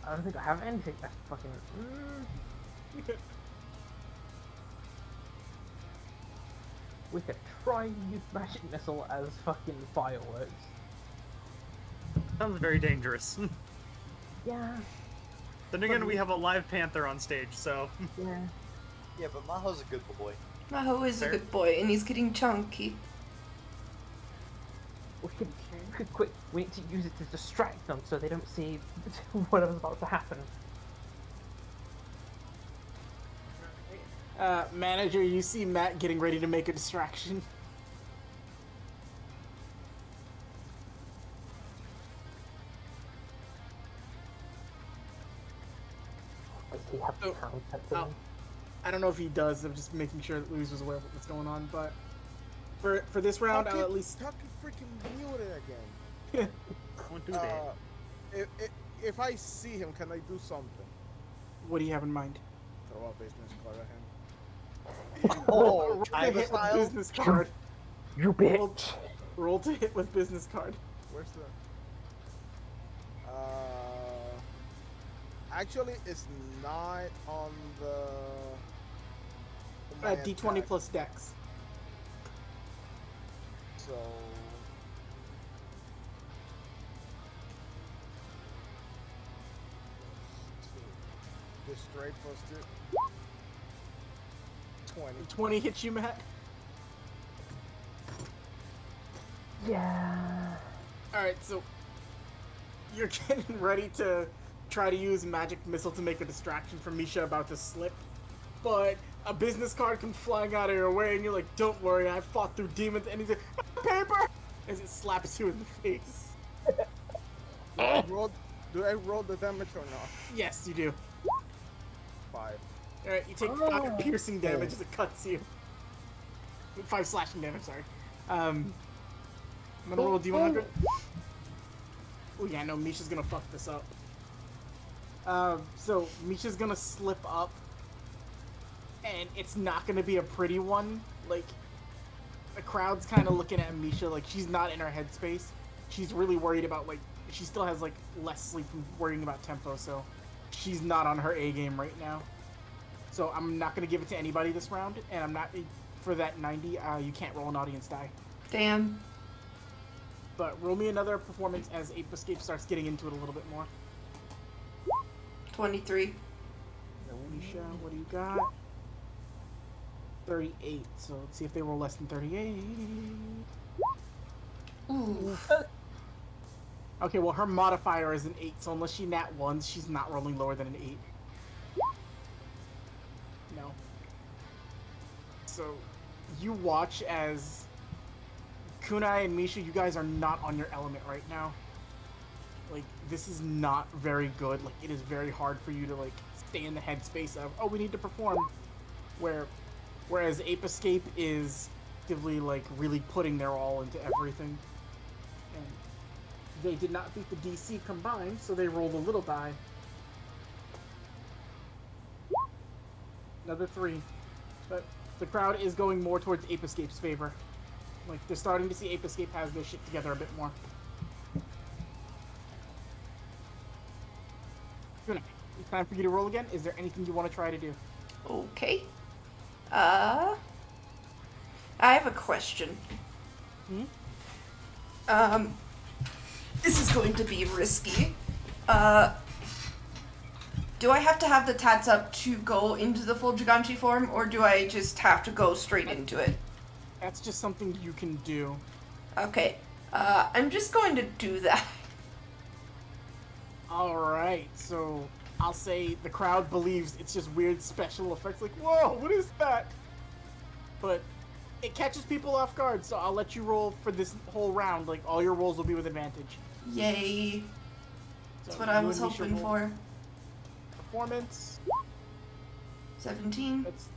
I don't think I have anything that's fucking. We could try and use magic missile as fucking fireworks. Sounds very dangerous. Yeah, Then again, we have a live panther on stage, so. yeah. Yeah, but Maho's a good boy. Maho is Fair. a good boy, and he's getting chunky. We could quick. We need to use it to distract them so they don't see whatever's about to happen. Manager, you see Matt getting ready to make a distraction. Does he have Oh, sound oh. pencil? I don't know if he does. I'm just making sure that Louise was aware of what's going on. But for this round, I'll at least. Tucky freaking muted again. Won't do that. If I see him, can I do something? What do you have in mind? Throw a business card at him. Oh, Roll to China hit with style? business card. You bitch! Roll to hit with business card. Where's the? Actually, it's not on the. my D20 attack. plus Dex. So. The straight plus 20. 20 hits you, Matt. Yeah. Alright, so you're getting ready to try to use magic missile to make a distraction from Misha about to slip, but a business card comes flying out of your way, and you're like, "Don't worry, I fought through demons." And he's like, "Paper!" as it slaps you in the face. Do I roll the damage or not? Yes, you do. 5. Alright, you take 5 piercing damage as it cuts you. 5 slashing damage, sorry. I'm gonna roll a D100. Oh yeah, no, Misha's gonna fuck this up. So Misha's gonna slip up, and it's not gonna be a pretty one. Like, the crowd's kind of looking at Misha like she's not in her headspace. She's really worried about, like, she still has, like, less sleep from worrying about tempo, so she's not on her A game right now. So I'm not gonna give it to anybody this round, and I'm not, for that 90, you can't roll an audience die. Damn. But roll me another performance as Ape Escape starts getting into it a little bit more. 23. Misha, what do you got? 38. So let's see if they roll less than 38. Ooh. Okay, well her modifier is an 8, so unless she nat 1s, she's not rolling lower than an 8. No. So you watch as Kunai and Misha, you guys are not on your element right now. Like, this is not very good. Like, it is very hard for you to, like, stay in the headspace of, oh, we need to perform. Whereas Ape Escape is actively, like, really putting their all into everything. And they did not beat the DC combined, so they rolled a little die. Another 3. But the crowd is going more towards Ape Escape's favor. Like, they're starting to see Ape Escape has their shit together a bit more. It's time for you to roll again. Is there anything you want to try to do? Okay. I have a question. This is going to be risky. Do I have to have the tats up to go into the full Giganchi form, or do I just have to go straight into it? That's just something you can do. Okay. I'm just going to do that. Alright, so I'll say the crowd believes it's just weird special effects, like, whoa, what is that? But it catches people off guard, so I'll let you roll for this whole round. Like, all your rolls will be with advantage. Yay. That's So what I you was and Misha hoping roll for. Performance. 17. That's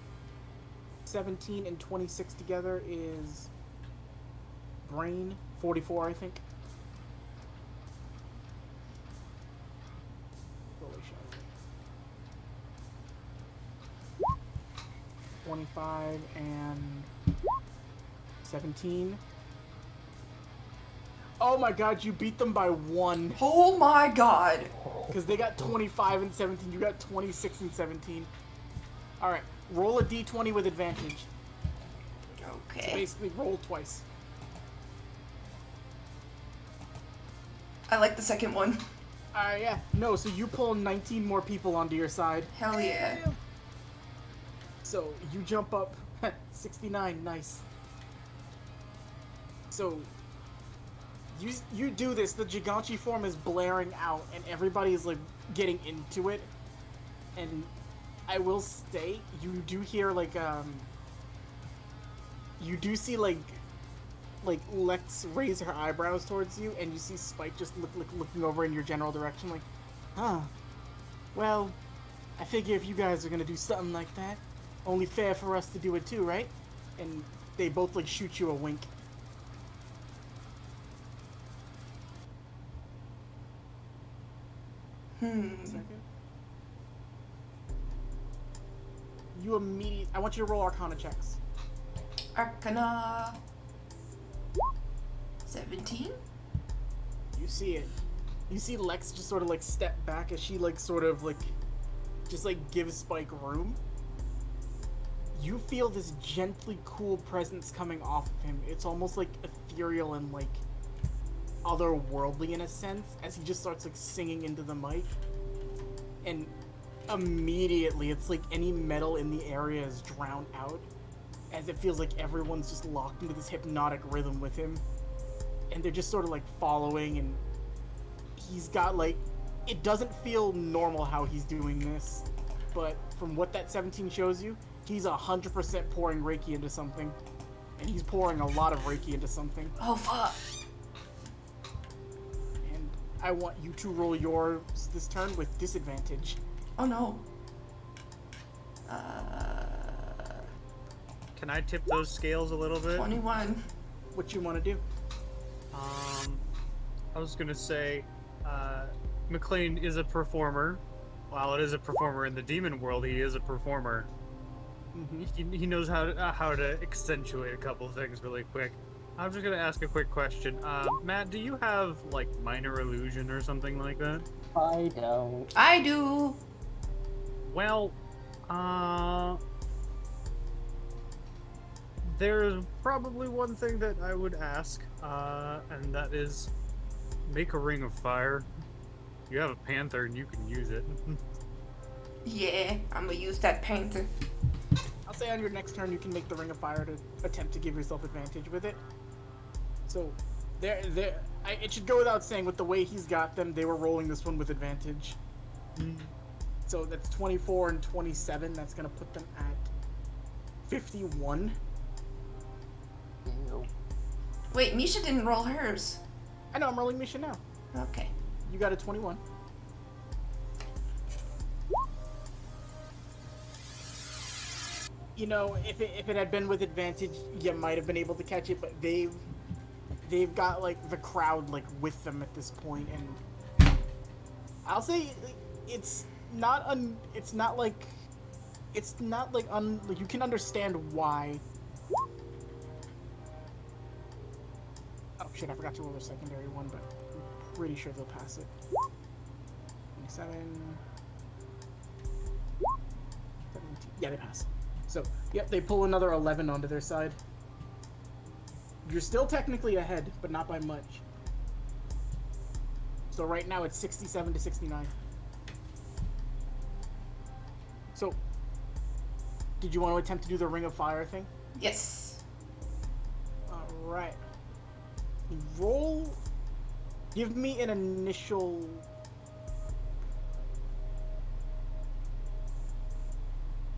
17 and 26 together is brain 44, I think. Holy shit. 25 and 17. Oh my god, you beat them by 1. Oh my god. Because they got 25 and 17. You got 26 and 17. Alright, roll a d20 with advantage. So Okay. basically, roll twice. I like the second one. Yeah. No, so you pull 19 more people onto your side. Hell yeah. So you jump up 69. Nice. So you do this. The Giganchi form is blaring out, and everybody is like getting into it. And I will say, you do hear like you do see like Lex raise her eyebrows towards you, and you see Spike just looking over in your general direction, like, huh. Well, I figure if you guys are gonna do something like that, only fair for us to do it too, right? And they both like shoot you a wink. Second. You immediately. I want you to roll Arcana checks. Arcana. 17? You see it. You see Lex just sort of like step back as she like sort of like just like gives Spike room. You feel this gently cool presence coming off of him. It's almost like ethereal and like otherworldly in a sense, as he just starts like singing into the mic. And immediately it's like any metal in the area is drowned out, as it feels like everyone's just locked into this hypnotic rhythm with him. And they're just sort of like following, and he's got like, it doesn't feel normal how he's doing this, but from what that 17 shows you, he's 100% pouring Reiki into something, and he's pouring a lot of Reiki into something. Oh fuck. And I want you to roll yours this turn with disadvantage. Oh no. Can I tip those scales a little bit? 21. What you want to do? I was gonna say, McLean is a performer. While it is a performer in the demon world, he is a performer. He knows how to accentuate a couple of things really quick. I'm just gonna ask a quick question. Matt, do you have like minor illusion or something like that? I don't. I do. Well, there's probably one thing that I would ask, and that is make a ring of fire. You have a panther and you can use it. Yeah, I'm gonna use that painter. I'll say on your next turn you can make the Ring of Fire to attempt to give yourself advantage with it. So, it should go without saying, with the way he's got them, they were rolling this one with advantage. So that's 24 and 27. That's gonna put them at 51. Ew. Wait, Misha didn't roll hers. I know, I'm rolling Misha now. Okay. You got a 21. You know, if it had been with advantage, you might have been able to catch it, but they've got like the crowd like with them at this point, and I'll say it's not like you can understand why. Oh shit, I forgot to roll their secondary one, but I'm pretty sure they'll pass it. 27. 17. Yeah, they pass. So, yep, they pull another 11 onto their side. You're still technically ahead, but not by much. So right now it's 67 to 69. So, did you want to attempt to do the Ring of Fire thing? Yes. Alright. Roll. Give me an initial.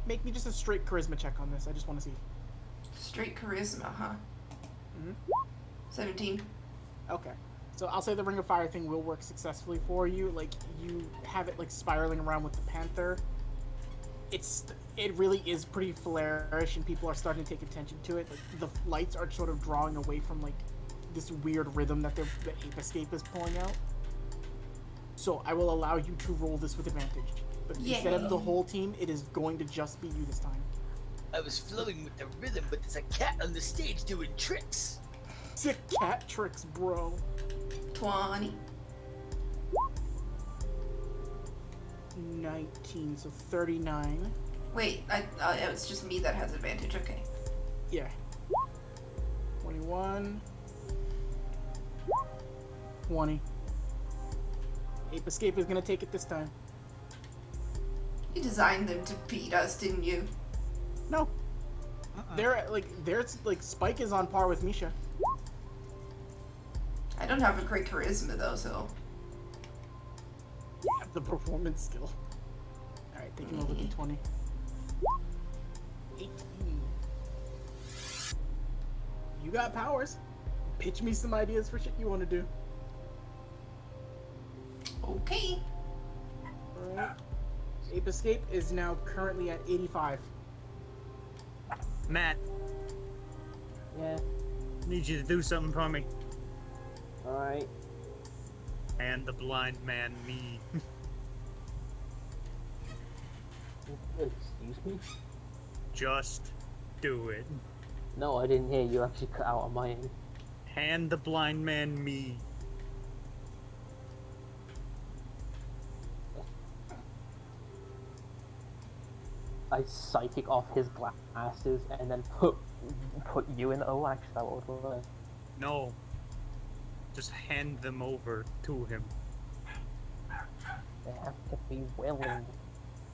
Make me just a straight charisma check on this. I just want to see. Straight charisma, huh? Mhm. 17. Okay. So I'll say the Ring of Fire thing will work successfully for you. Like, you have it, like, spiraling around with the Panther. It really is pretty flourish, and people are starting to take attention to it. Like, the lights are sort of drawing away from, like, this weird rhythm that Ape Escape is pulling out. So I will allow you to roll this with advantage. But instead of the whole team, it is going to just be you this time. I was flowing with the rhythm, but there's a cat on the stage doing tricks. Sick cat tricks, bro. 20. 19, so 39. Wait, it's just me that has advantage. Okay. Yeah. 21. 20. Ape Escape is gonna take it this time. You designed them to beat us, didn't you? No. There's Spike is on par with Misha. I don't have a great charisma though, so. You have the performance skill. Alright, taking over the 20. 18. You got powers. Pitch me some ideas for shit you want to do. Okay. Alright. Ape Escape is now currently at 85. Matt, Yeah. need you to do something for me. Alright. And the blind man me. Excuse me? Just do it. No, I didn't hear you actually cut out on my end. Hand the blind man me. I psychic off his glasses and then put you in. Oh, actually, that would work. No. Just hand them over to him. They have to be willing.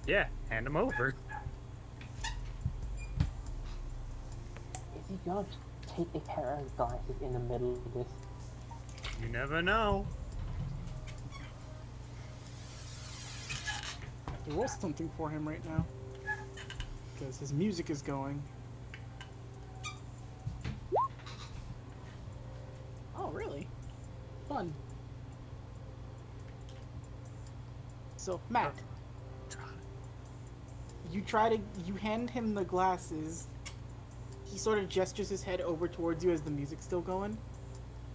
Yeah, hand them over. Is he gonna take a pair of glasses in the middle of this? You never know. I have to roll something for him right now. Because his music is going. Oh, really? Fun. So, Matt, you hand him the glasses. He sort of gestures his head over towards you as the music's still going.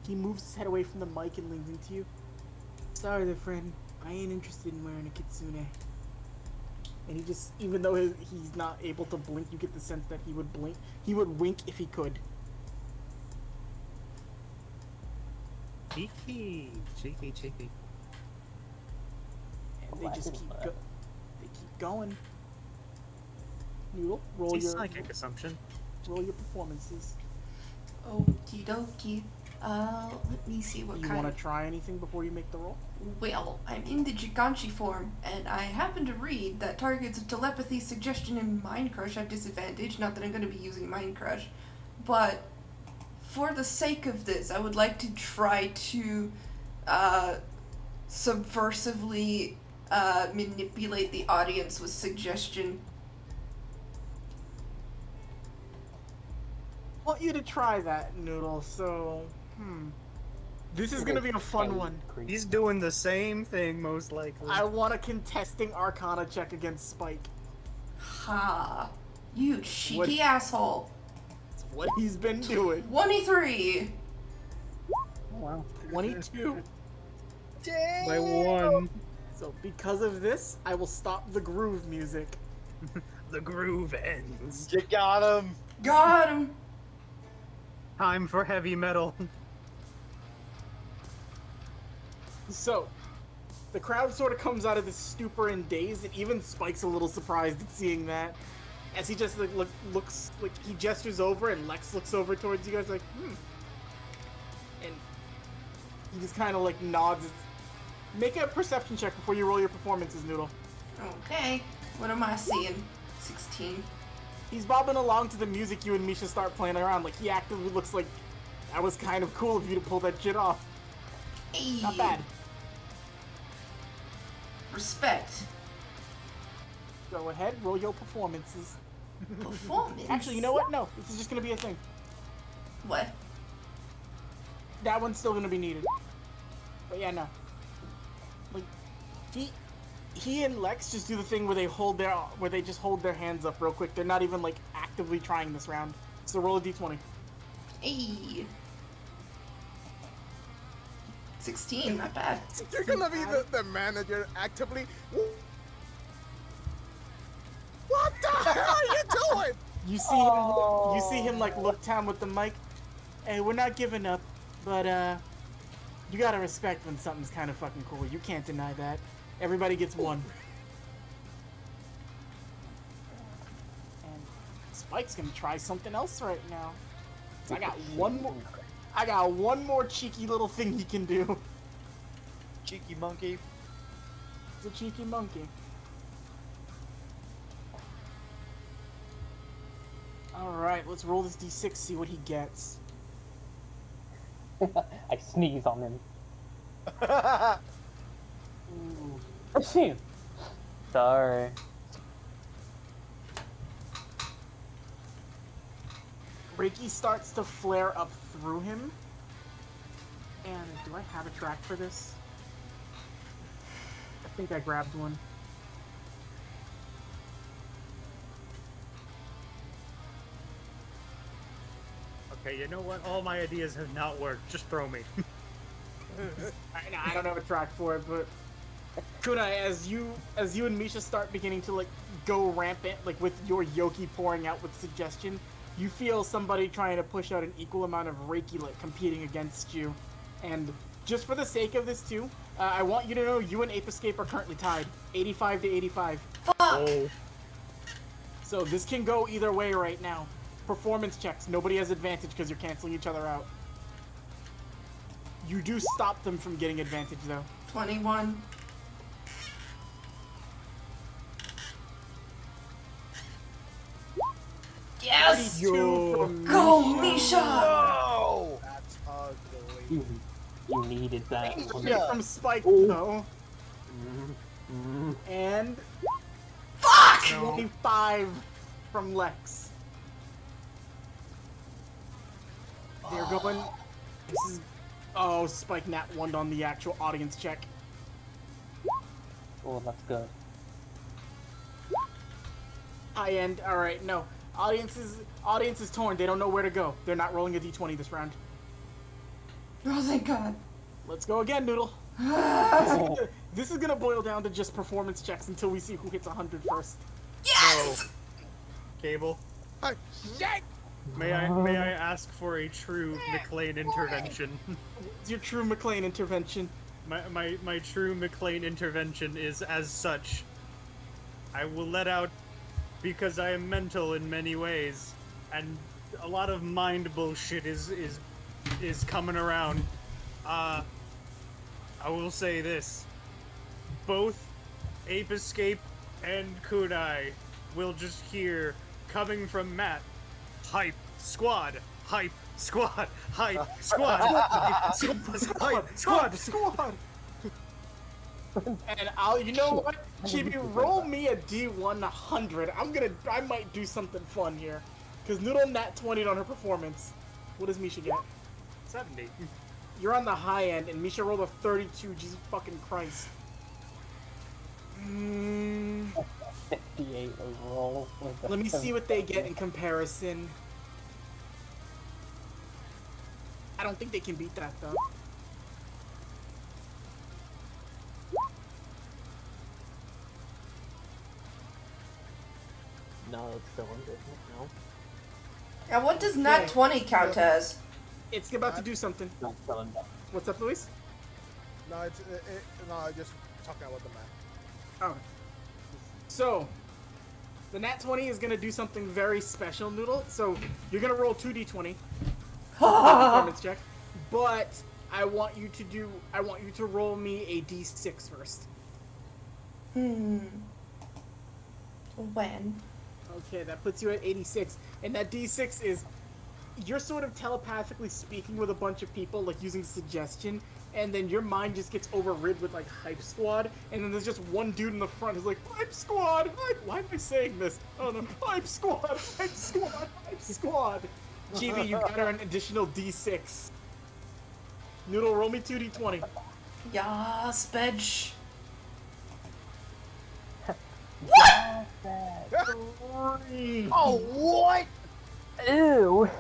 He moves his head away from the mic and leans into you. Sorry there, friend. I ain't interested in wearing a kitsune. And he just, even though he's not able to blink, you get the sense that he would blink. He would wink if he could. Cheeky. Cheeky, cheeky. And they just keep going. Noodle, roll It's a your psychic assumption. roll your performances. Okie dokie. Let me see what You kind want of... to try anything before you make the roll? Well, I'm in the Giganshi form, and I happen to read that targets of telepathy, suggestion, and mind crush have disadvantage. Not that I'm going to be using mind crush, but for the sake of this, I would like to try to subversively manipulate the audience with suggestion. I want you to try that, Noodle, so... This is gonna be a fun one. He's doing the same thing, most likely. I want a contesting Arcana check against Spike. Ha! You cheeky What- asshole! It's what he's been doing. 23! Oh, wow. 22. By one. So because of this, I will stop the groove music. The groove ends. You got him. Got him! Time for heavy metal. So, the crowd sort of comes out of this stupor and daze, and even Spike's a little surprised at seeing that. As he just looks, he gestures over, and Lex looks over towards you guys like, And he just kind of nods. Make a perception check before you roll your performances, Noodle. Okay, what am I seeing? 16. He's bobbing along to the music you and Misha start playing around. He actively looks like that was kind of cool of you to pull that shit off. Hey. Not bad. Respect. Go ahead, roll your performances. Performance. Actually, you know what? No, this is just gonna be a thing. What? That one's still gonna be needed. But yeah, no. Like, he and Lex just do the thing where they just hold their hands up real quick. They're not even like actively trying this round. So roll a d20. Hey. 16, not bad. You're gonna be the manager actively. What the hell are you doing? You see him like look down with the mic. Hey, we're not giving up, but you gotta respect when something's kind of fucking cool. You can't deny that. Everybody gets one. And Spike's gonna try something else right now. So I got one more cheeky little thing he can do. Cheeky monkey. It's a cheeky monkey. Alright, let's roll this d6, see what he gets. I sneeze on him. Ooh. Achoo! Sorry. Reiki starts to flare up through him. And do I have a track for this? I think I grabbed one. Okay, you know what? All my ideas have not worked. Just throw me. I don't have a track for it, but Kunai, as you and Misha start beginning to like go rampant, like with your Yoki pouring out with suggestion, you feel somebody trying to push out an equal amount of Reiki like competing against you. And just for the sake of this too, I want you to know you and Ape Escape are currently tied, 85 to 85. Fuck! Oh. So this can go either way right now. Performance checks. Nobody has advantage because you're canceling each other out. You do stop them from getting advantage though. 21. Yes! 32 from Go, Misha. Misha! No! That's ugly. You needed that. Okay, from Spike Ooh. though. Mm. And Fuck! 25 from Lex. They're going. This is. Oh, Spike Nat 1 on the actual audience check. Oh, that's good. High end. All right, no. Audience is torn. They don't know where to go. They're not rolling a d20 this round. Oh, thank God. Let's go again, Noodle. This is gonna boil down to just performance checks until we see who hits 100 first. Yes! Cable. Hey, shit! May I ask for a true McLean intervention? It's your true McLean intervention. My true McLean intervention is as such. I will let out because I am mental in many ways, and a lot of mind bullshit is coming around. I will say this: both Ape Escape and Kunai will just hear coming from Matt. Hype squad, hype squad, hype squad, hype squad, Squad. And you know what? Chibi, roll me a D1 100. I might do something fun here. Because Noodle nat 20 on her performance. What does Misha get? 70. You're on the high end, and Misha rolled a 32. Jesus fucking Christ. 58 overall. Let me see what they get in comparison. I don't think they can beat that, though. No, it's still in business. No, Now, what does nat 20 count as? It's about to do something. not still in business. What's up, Luis? No, no, just talking about the math. Okay. So, the nat 20 is going to do something very special, Noodle. So, you're going to roll 2d20. Performance check. But I want you to roll me a d6 first. When? Okay, that puts you at 86. And that d6 is, you're sort of telepathically speaking with a bunch of people, like using suggestion, and then your mind just gets overrid with like hype squad, and then there's just one dude in the front who's like, hype squad! Why am I saying this? Oh no, hype squad! Hype squad! Hype squad! GB, you got her an additional D6. Noodle, roll me 2d20. Yas, bitch. Oh, what? Ew.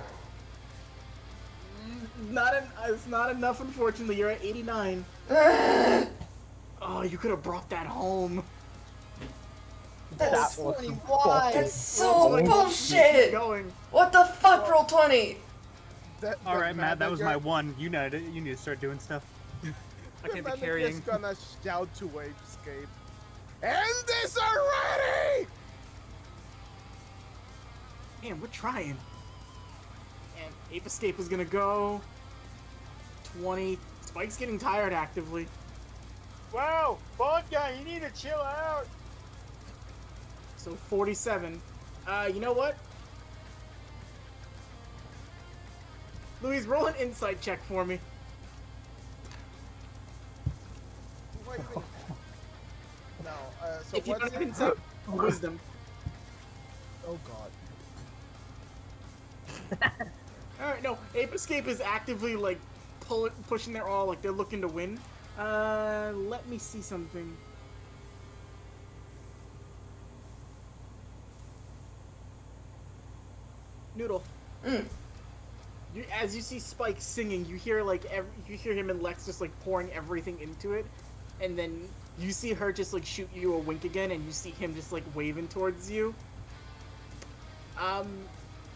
It's not enough, unfortunately. You're at 89. Oh, you could have brought that home. That's, That was 20, some why? fucking that's so bullshit. bullshit. Keep going. What the fuck, roll 20? All right, Matt, that was my one. You need to start doing stuff. I can't be carrying. just gonna shout to Apescape. End this already! Man, we're trying. And Ape Escape is gonna go 20. Spike's getting tired actively. Wow, Bond guy, you need to chill out. So 47. You know what? Louise, roll an insight check for me. Wait. No, so If you what's don't have it? insight, wisdom. Oh god. Alright, no. Ape Escape is actively, like, pushing their all, like, they're looking to win. Let me see something. Noodle. As you see Spike singing, you hear, like, you hear him and Lex just, like, pouring everything into it. And then you see her just, like, shoot you a wink again, and you see him just, like, waving towards you.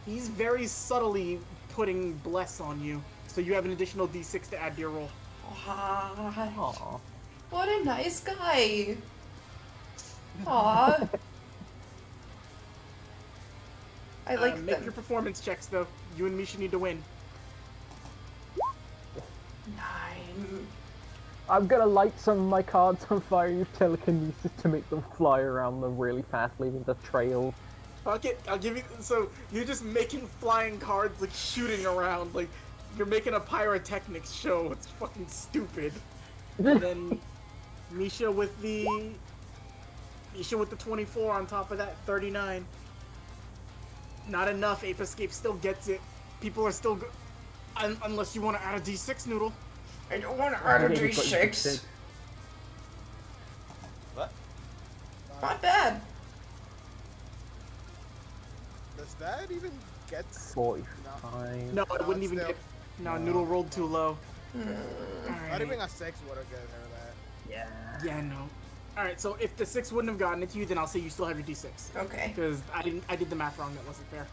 He's very subtly putting bless on you, so you have an additional d6 to add to your roll. Aw. What a nice guy. Aw. I like Make them. your performance checks, though. You and Misha need to win. 9. I'm gonna light some of my cards on fire with telekinesis to make them fly around them really fast, leaving the trail. Okay, I'll give you. So you're just making flying cards, like shooting around, like you're making a pyrotechnics show. It's fucking stupid. And then Misha with the 24 on top of that 39. Not enough. Ape Escape still gets it. People are still unless you want to add a d6, Noodle. I don't want to add a d6. What? Not bad. Does that even get 45. No, it wouldn't even still. get. No, Noodle rolled too low. Not even a 6 would have given her that. Yeah. Yeah, no. Alright, so if the 6 wouldn't have gotten it to you, then I'll say you still have your d6. Okay. Because I did the math wrong, that wasn't fair.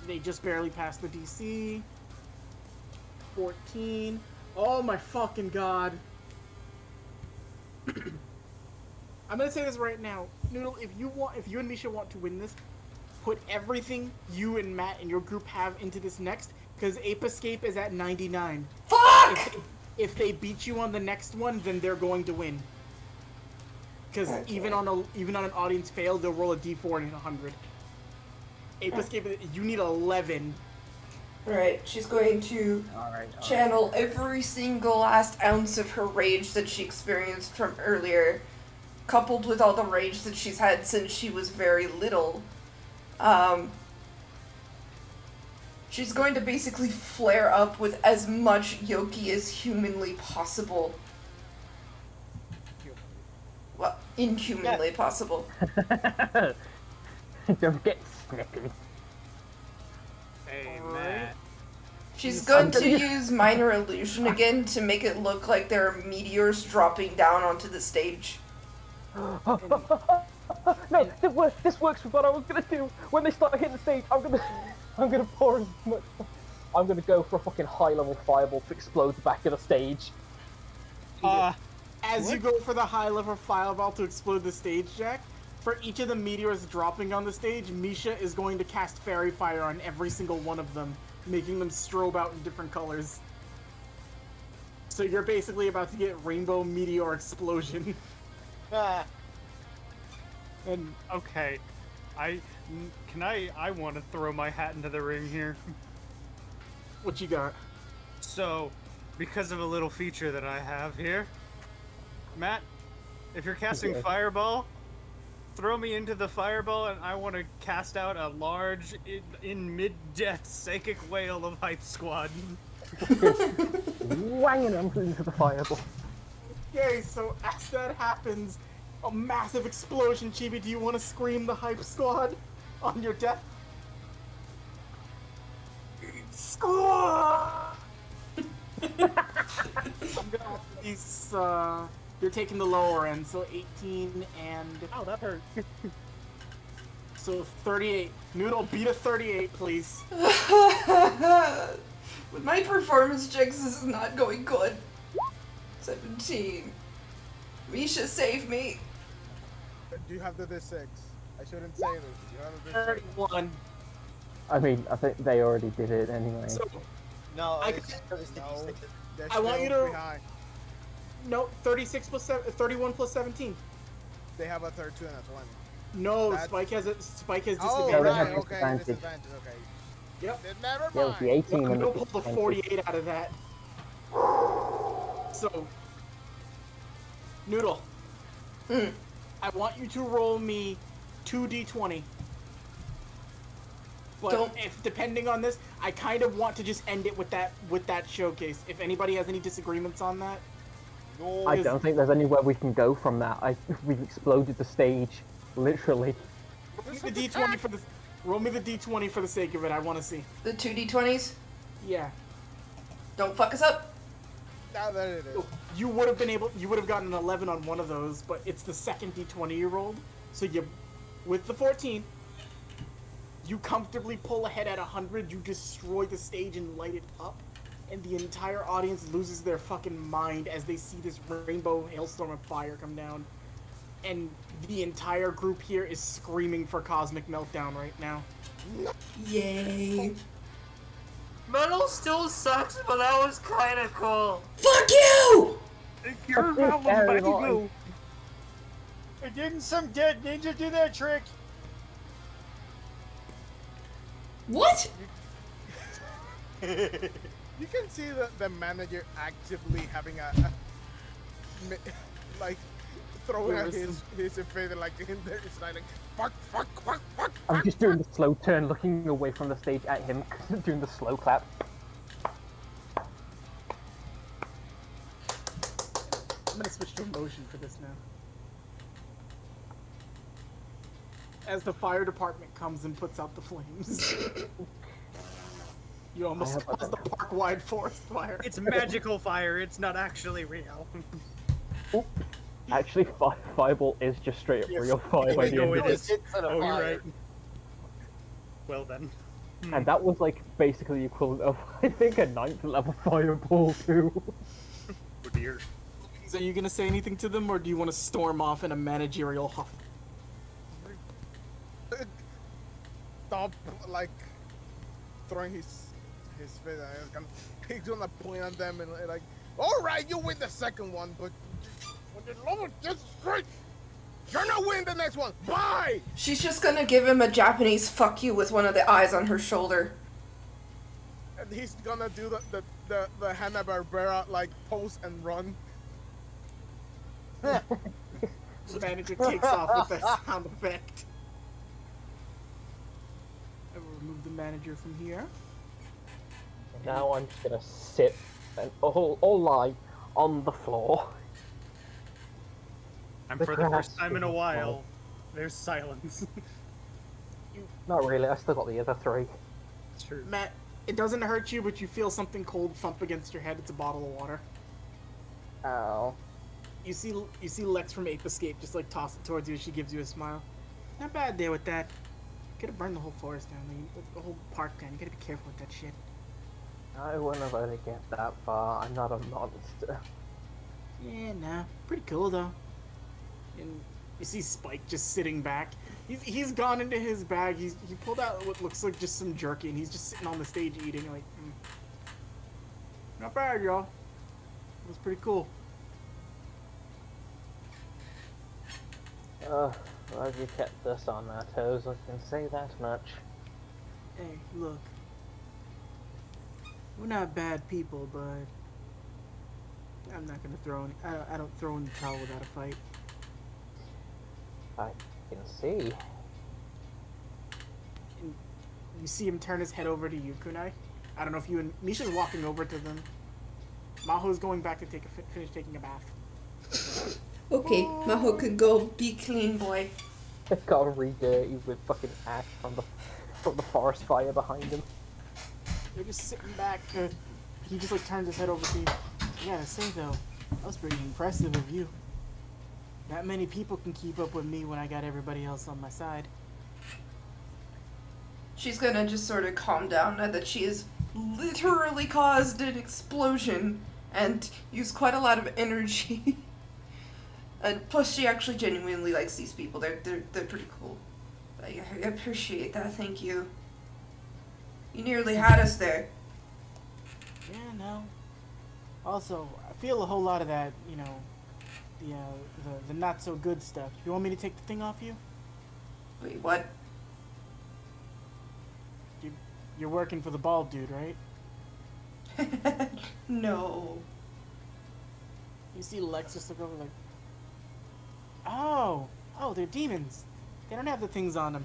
They just barely passed the DC. 14. Oh my fucking god. I'm gonna say this right now. Noodle, if you and Misha want to win this, put everything you and Matt and your group have into this next, because Ape Escape is at 99. Fuck! If they beat you on the next one, then they're going to win. Because Okay. even on an audience fail, they'll roll a d4 and 100. Ape Escape, you need 11. Alright, she's going to channel every single last ounce of her rage that she experienced from earlier, coupled with all the rage that she's had since she was very little. She's going to basically flare up with as much Yoki as humanly possible. Well, inhumanly possible. Don't get snippy. Hey, Alright. Matt. She's going to use Minor Illusion again to make it look like there are meteors dropping down onto the stage. No, this works for what I was gonna do. When they start hitting the stage, I'm gonna pour as much. I'm gonna go for a fucking high level fireball to explode the back of the stage. As you go for the high level fireball to explode the stage, Jack, for each of the meteors dropping on the stage, Misha is going to cast Fairy Fire on every single one of them, making them strobe out in different colors. So you're basically about to get Rainbow Meteor Explosion. Ah, And Okay. I want to throw my hat into the ring here. What you got? So, because of a little feature that I have here, Matt, if you're casting Yeah. Fireball, throw me into the Fireball, and I want to cast out a large, in mid-death psychic whale of Hype Squad. Wanging them into the fireball. Okay, so as that happens, a massive explosion. Chibi, do you want to scream the Hype Squad on your death? Squad! I'm gonna have these, you're taking the lower end, so 18 and... Oh, that hurt. So 38. Noodle, beat a 38, please. With my performance checks, this is not going good. 17. Misha, save me. Do you have the D6? I shouldn't say this. Do you have the D6? 31. I mean, I think they already did it anyway. So, No, I it's could- because it's the No. D6. They're I want still you to- pretty high. no, 36 plus 7, 31 plus 17. They have a 32 and a 20. No, That's- Spike has disadvantage. Oh, they right, have okay, disadvantage. disadvantage, okay. Yep. Then never Yeah, it was the mind. 18 I'm and gonna the pull the 20. 48 out of that. So, Noodle, Mm. I want you to roll me 2d20. But Don't- if depending on this, I kind of want to just end it with that showcase. If anybody has any disagreements on that, No. I don't think there's anywhere we can go from that. We've exploded the stage, literally. roll me the d20 for the roll me the d20 for the sake of it. I want to see. The 2d20s. Yeah. Don't fuck us up. Now there it is. You would have gotten an 11 on one of those, but it's the second d20 you rolled. So with the 14, you comfortably pull ahead at 100, you destroy the stage and light it up, and the entire audience loses their fucking mind as they see this rainbow hailstorm of fire come down. And the entire group here is screaming for Cosmic Meltdown right now. Yay. Metal still sucks, but that was kind of cool. Fuck you! Your That's mouth very back annoying. go. And didn't some dead ninja do that trick? What? You can see the manager actively having like throwing out his finger like in there. It's like fuck. I'm just doing the slow turn, looking away from the stage at him, doing the slow clap. I'm gonna switch to emotion for this now. As the fire department comes and puts out the flames. You almost have caused a park-wide forest fire. It's magical fire. It's not actually real. Actually, Fireball is just straight up Yes. real fire by the No, end. it is. It's on a Oh, you're fire. right. Well then. And that was like basically the equivalent of, I think, a 9th level Fireball too. Oh dear. Are you gonna say anything to them, or do you want to storm off in a managerial huff? Stop like throwing his fist. He's gonna point at them and like, all right, you win the second one, but when the level just straight, you're not winning the next one. Bye. She's just gonna give him a Japanese fuck you with one of the eyes on her shoulder. And he's gonna do the Hanna-Barbera like pose and run. The manager takes off with that sound effect. I will remove the manager from here. Now I'm just gonna sit and all lie on the floor. And The for the grass first time in a is while, small. there's silence. Not really, I still got the other 3. It's true. Matt, it doesn't hurt you, but you feel something cold thump against your head. It's a bottle of water. Oh. You see Lex from Ape Escape just like toss it towards you as she gives you a smile. Not bad there with that. Could have burned the whole forest down, the whole park down. You gotta be careful with that shit. I wouldn't have let it get that far. I'm not a monster. Yeah, nah. Pretty cool though. And you see Spike just sitting back. He's gone into his bag. He pulled out what looks like just some jerky, and he's just sitting on the stage eating. Like, not bad, y'all. It was pretty cool. Glad you kept us on our toes, I can say that much. Hey, look. We're not bad people, but I'm not gonna throw any. I don't throw in the towel without a fight. I can see. And you see him turn his head over to you, Kunai. I don't know if you and Misha's walking over to them. Maho's going back to finish taking a bath. Okay, Maho could go be clean, boy. Got re-dirty with fucking ash from the forest fire behind him. They're just sitting back. He just like turns his head over to you. I gotta say though, that was pretty impressive of you. Not many people can keep up with me when I got everybody else on my side. She's gonna just sort of calm down now that she has literally caused an explosion and used quite a lot of energy. And plus, she actually genuinely likes these people. They're pretty cool. I appreciate that. Thank you. You nearly had us there. Yeah, no. Also, I feel a whole lot of that, you know, the not so good stuff. You want me to take the thing off you? Wait, what? You're working for the bald dude, right? No. You see Lex just look over like, oh, they're demons. They don't have the things on them.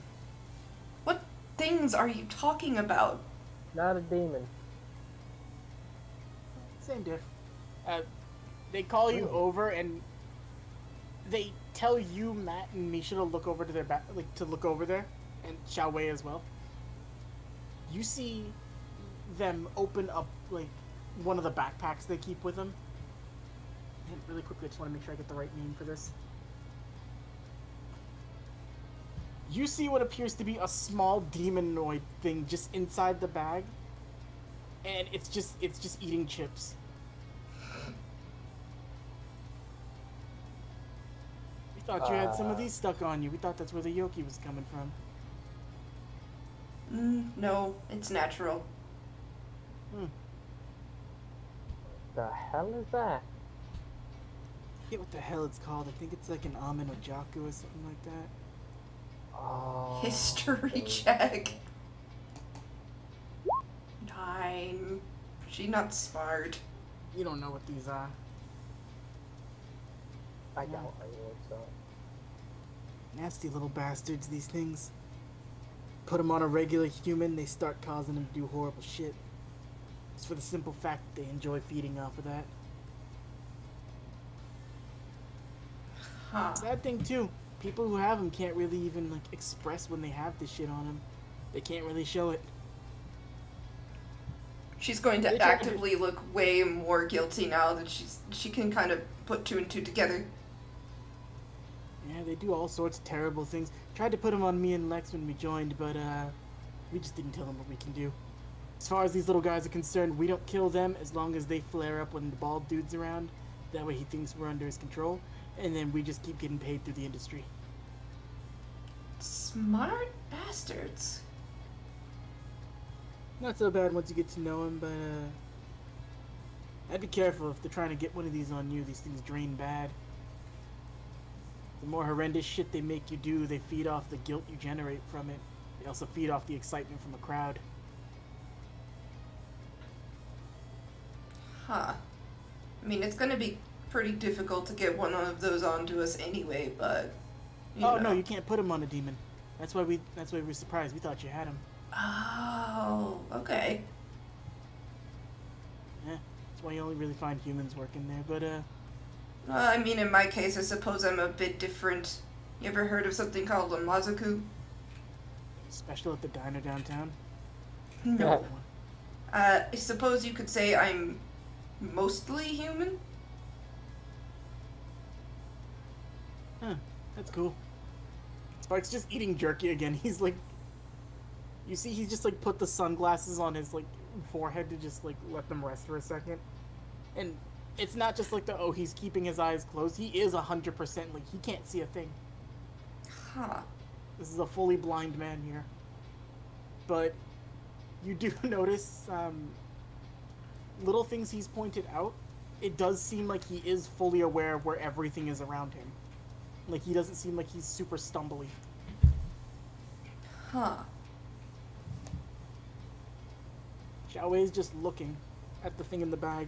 What things are you talking about? Not a demon. Same diff. They call you over and they tell you, Matt and Misha, to look over to their back, like to look over there, and Xiao Wei as well. You see them open up like one of the backpacks they keep with them. And really quickly, I just want to make sure I get the right name for this. You see what appears to be a small demonoid thing just inside the bag, and it's just eating chips. We thought you had some of these stuck on you. We thought that's where the Yoki was coming from. No, it's natural. The hell is that? I forget what the hell it's called. I think it's like an Amen Ojaku or something like that. Oh, History check. 9. She not smart. You don't know what these are. I doubt I would, so. Nasty little bastards, these things. Put them on a regular human, they start causing them to do horrible shit. Just for the simple fact that they enjoy feeding off of that. Huh. Sad thing too, people who have them can't really even like express when they have this shit on them. They can't really show it. She's going They to try to actively look way more guilty now that she can kind of put 2 and 2 together. Yeah, they do all sorts of terrible things. Tried to put them on me and Lex when we joined, but we just didn't tell them what we can do. As far as these little guys are concerned, we don't kill them as long as they flare up when the bald dude's around. That way he thinks we're under his control, and then we just keep getting paid through the industry. Smart bastards. Not so bad once you get to know him, but I'd be careful if they're trying to get one of these on you. These things drain bad. The more horrendous shit they make you do, they feed off the guilt you generate from it. They also feed off the excitement from a crowd. Huh. I mean, it's gonna be pretty difficult to get one of those onto us anyway, but... Oh, no, you can't put him on a demon. That's why we were surprised. We thought you had him. Oh, okay. Yeah, that's why you only really find humans working there, but I mean, in my case, I suppose I'm a bit different. You ever heard of something called a Mazaku? special at the diner downtown. No. I suppose you could say I'm mostly human? Huh, that's cool. Spike's just eating jerky again. He's like, you see, he just like put the sunglasses on his like forehead to just like let them rest for a second. And it's not just like he's keeping his eyes closed. He is 100% like he can't see a thing. Huh. This is a fully blind man here. But you do notice little things he's pointed out. It does seem like he is fully aware of where everything is around him. Like, he doesn't seem like he's super stumbly. Huh. Xiaowei's just looking at the thing in the bag.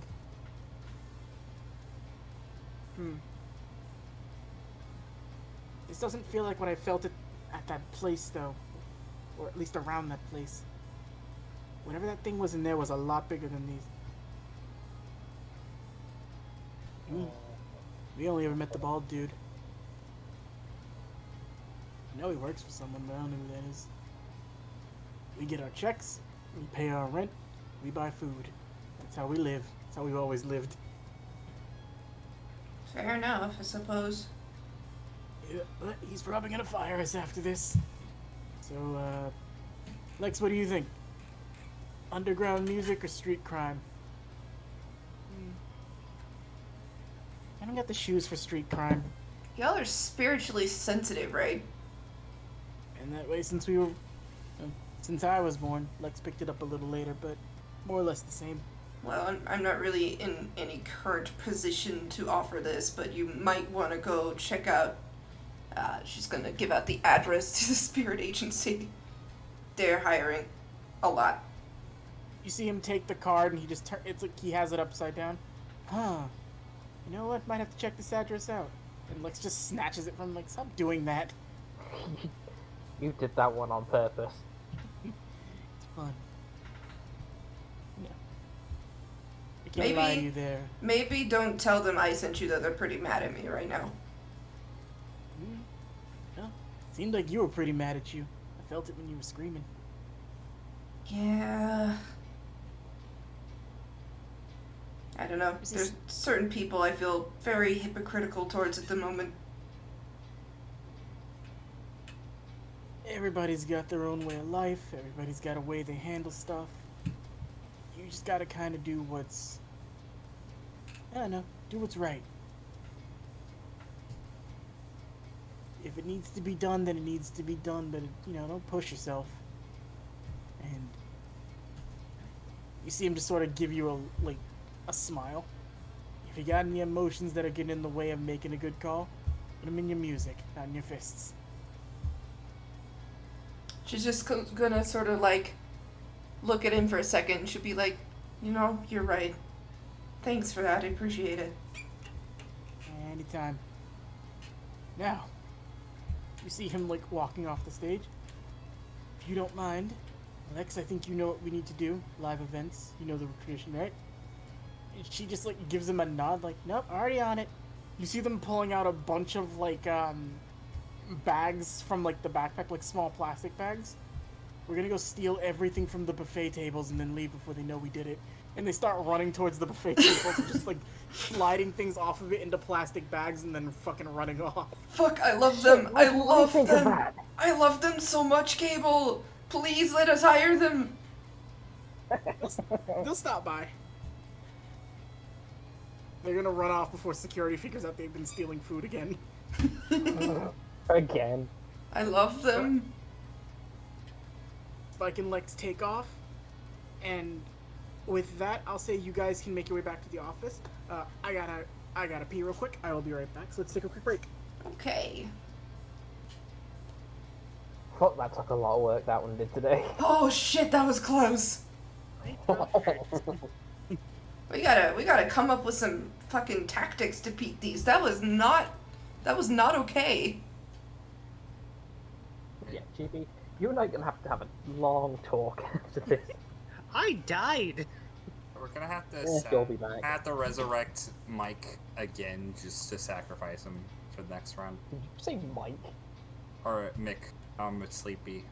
This doesn't feel like what I felt at that place, though. Or at least around that place. Whatever that thing was in there was a lot bigger than these. We only ever met the bald dude. I know he works for someone, but I don't know who that is. We get our checks, we pay our rent, we buy food. That's how we live. That's how we've always lived. Fair enough, I suppose. Yeah, but he's probably gonna fire us after this. So, Lex, what do you think? Underground music or street crime? I don't got the shoes for street crime. Y'all are spiritually sensitive, right? And that way, since I was born, Lex picked it up a little later, but more or less the same. Well, I'm not really in any current position to offer this, but you might want to go check out. She's gonna give out the address to the spirit agency. They're hiring a lot. You see him take the card, and he just it's like he has it upside down. Huh. You know what? Might have to check this address out. And Lex just snatches it from him, like, stop doing that. You did that one on purpose. It's fun. Yeah. I can't lie to you there. Maybe don't tell them I sent you, though. They're pretty mad at me right now. Well, seemed like you were pretty mad at you. I felt it when you were screaming. Yeah. I don't know. There's certain people I feel very hypocritical towards at the moment. Everybody's got their own way of life. Everybody's got a way they handle stuff. You just gotta kind of do what's... I don't know. Do what's right. If it needs to be done, then it needs to be done. But, don't push yourself. And... you see him just sort of give you a smile. If you got any emotions that are getting in the way of making a good call, put them in your music, not in your fists. She's just gonna sort of look at him for a second. She'll be like, you're right. Thanks for that. I appreciate it. Anytime. Now, you see him walking off the stage. If you don't mind, Alex, I think you know what we need to do. Live events. You know the tradition, right? She just gives him a nod, nope, already on it. You see them pulling out a bunch of bags from the backpack, small plastic bags. We're gonna go steal everything from the buffet tables and then leave before they know we did it. And they start running towards the buffet tables and just sliding things off of it into plastic bags and then fucking running off. Fuck, I love them. I love them. I love them so much, Cable. Please let us hire them. They'll stop by. They're gonna run off before security figures out they've been stealing food again. Again. I love them. Spike and Lex take off, and with that, I'll say you guys can make your way back to the office. I gotta pee real quick. I will be right back. So let's take a quick break. Okay. Fuck, that took a lot of work that one did today. Oh shit, that was close. We gotta come up with some fucking tactics to beat these. That was not okay. Yeah, GB, you and I are gonna have a long talk after this. I died. We're gonna have to you'll be back. have to resurrect Mike again just to sacrifice him for the next round. Did you say Mike? Or Mick. I'm a sleepy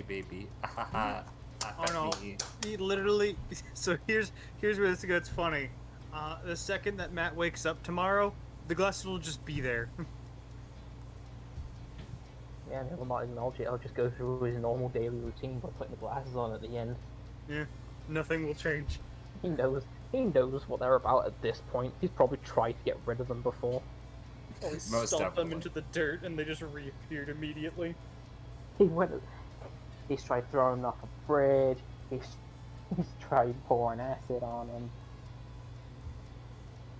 baby. Oh no! He literally. So here's where this gets funny. The second that Matt wakes up tomorrow, the glasses will just be there. Yeah, he'll not acknowledge it. I'll just go through his normal daily routine by putting the glasses on at the end. Yeah, nothing will change. He knows what they're about at this point. He's probably tried to get rid of them before. Most Stomp them definitely. into the dirt and they just reappeared immediately. He's tried throwing them off a bridge. He's tried pouring acid on them.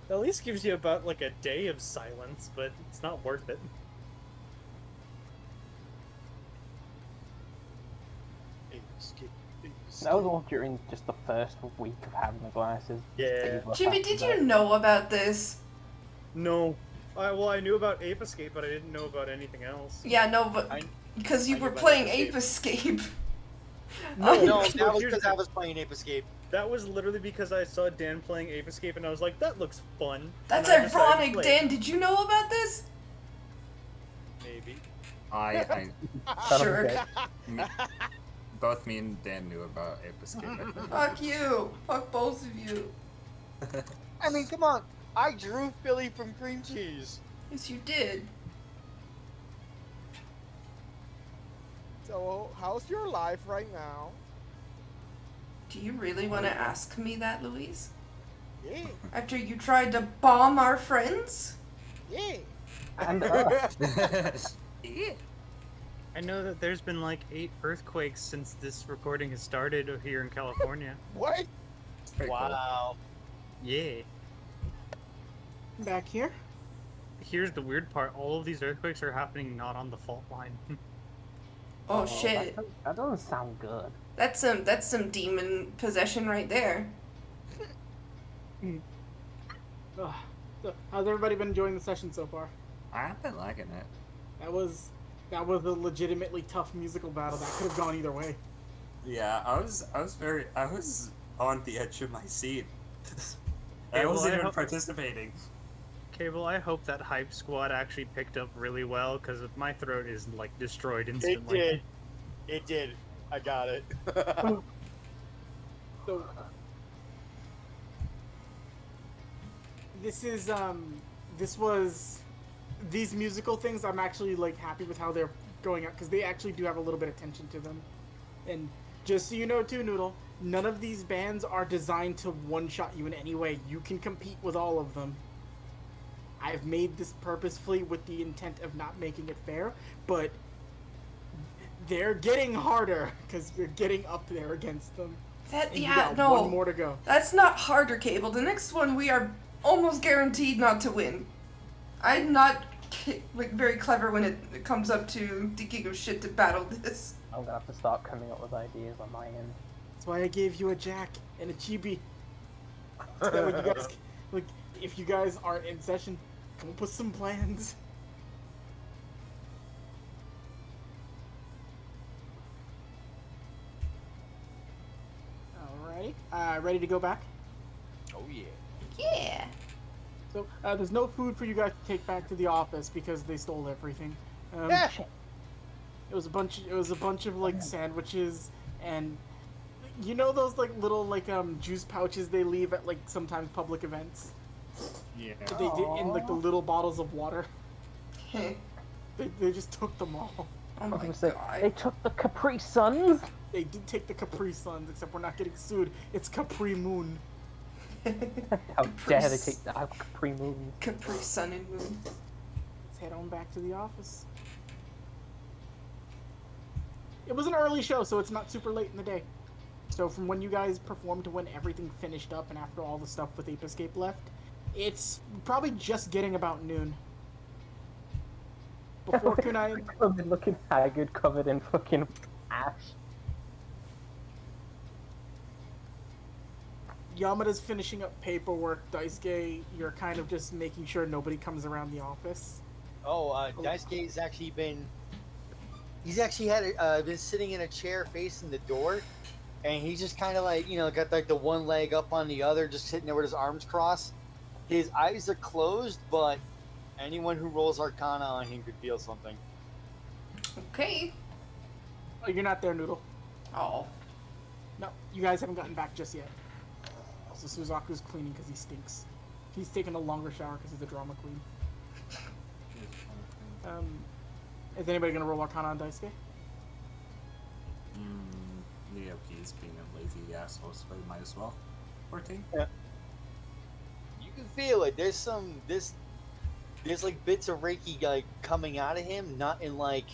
At least gives you about a day of silence, but it's not worth it. That was all during just the first week of having the glasses. Yeah. These were Jimmy, fast did as you know about this? No. Well, I knew about Ape Escape, but I didn't know about anything else. Yeah, no, but I- because you I were knew about playing Ape Ape Escape. No, No, so that was here's because the- I was playing Ape Escape. That was literally because I saw Dan playing Ape Escape, and I was like, that looks fun. That's and I decided to ironic, play. Dan. Did you know about this? Maybe. Sure. Both me and Dan knew about Ape Escape. I think. Fuck you. Fuck both of you. I mean, come on. I drew Philly from cream cheese. Yes, you did. So, how's your life right now? Do you really want to ask me that, Louise? Yeah, After you tried to bomb our friends? yeah. And I know that there's been like 8 earthquakes since this recording has started here in California. What? Very cool. Wow. Yeah. Back here. Here's the weird part: all of these earthquakes are happening not on the fault line. Oh shit. That doesn't sound good. That's some demon possession right there. Ugh. So, how's everybody been enjoying the session so far? I've been liking it. That was a legitimately tough musical battle that could have gone either way. Yeah, I was on the edge of my seat. I Yeah, well, wasn't I even hope- participating. Cable, I hope that Hype Squad actually picked up really well, because my throat is like destroyed It instantly. did. It did. I got it. So these musical things, I'm actually like happy with how they're going out because they actually do have a little bit of attention to them. And just so you know too, Noodle, none of these bands are designed to one-shot you in any way. You can compete with all of them. I've made this purposefully with the intent of not making it fair, but they're getting harder because you're getting up there against them. And you got one more to go. That's not harder, Cable. The next one we are almost guaranteed not to win. I'm not very clever when it comes up to thinking of shit to battle this. I'm gonna have to start coming up with ideas on my end. That's why I gave you a Jack and a Chibi. So that when you guys, like, if you guys aren't in session, come up with some plans. Alrighty, ready to go back? Oh yeah. Yeah. So there's no food for you guys to take back to the office because they stole everything. It was a bunch of like sandwiches and you know those like little like juice pouches they leave at like sometimes public events. Yeah. They did in like the little bottles of water. Oh They just took them all. I my was gonna say, god. they took the Capri Suns. They did take the Capri Suns, except we're not getting sued. It's Capri Moon. How dare they take the Capri Moon? Capri Sun and Moon. Let's head on back to the office. It was an early show, so it's not super late in the day. So from when you guys performed to when everything finished up and after all the stuff with Ape Escape left, it's probably just getting about noon. Before Kunai... I've been looking haggard, covered in fucking ash. Yamada's finishing up paperwork. Daisuke, you're kind of just making sure nobody comes around the office. Daisuke's actually been... He's actually been sitting in a chair facing the door, and he's just kind of like, got like the one leg up on the other, just sitting there with his arms crossed. His eyes are closed, but anyone who rolls Arcana on him could feel something. Okay. Oh, you're not there, Noodle. Oh. No, you guys haven't gotten back just yet. Also, Suzaku's cleaning because he stinks. He's taking a longer shower because he's a drama queen. Is anybody gonna roll Arcana on Daisuke? Nyoki's being a lazy asshole, so he might as well. 14? Yeah. You can feel it. There's like bits of Reiki like coming out of him, not in like,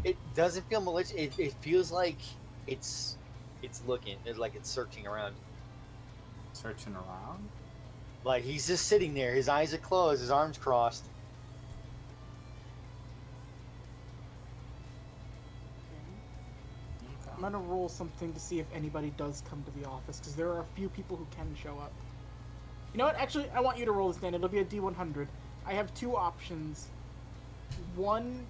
it doesn't feel malicious. It feels like it's looking. It's like it's searching around. Searching around? Like he's just sitting there. His eyes are closed. His arms crossed. I'm gonna roll something to see if anybody does come to the office, because there are a few people who can show up. You know what? Actually, I want you to roll this then. It'll be a D100. I have two options. One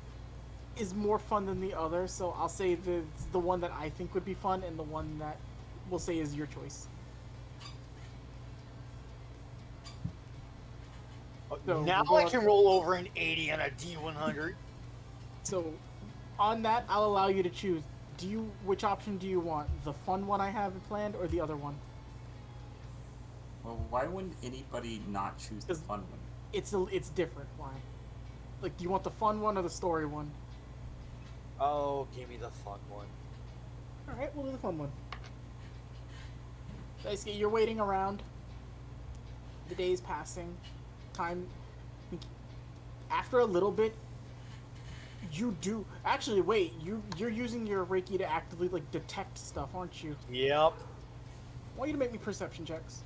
is more fun than the other, so I'll say the one that I think would be fun, and the one that we'll say is your choice. So now we'll I go can roll over an 80 on a D100. So, on that, I'll allow you to choose. Which option do you want? The fun one I have planned, or the other one? Well, why wouldn't anybody not choose the 'Cause fun one? It's different. Why? Like, do you want the fun one or the story one? Oh, give me the fun one. All right, we'll do the fun one. Daisuke, you're waiting around. The day's passing. Time. After a little bit, you do actually wait. You're using your Reiki to actively like detect stuff, aren't you? Yep. I want you to make me perception checks.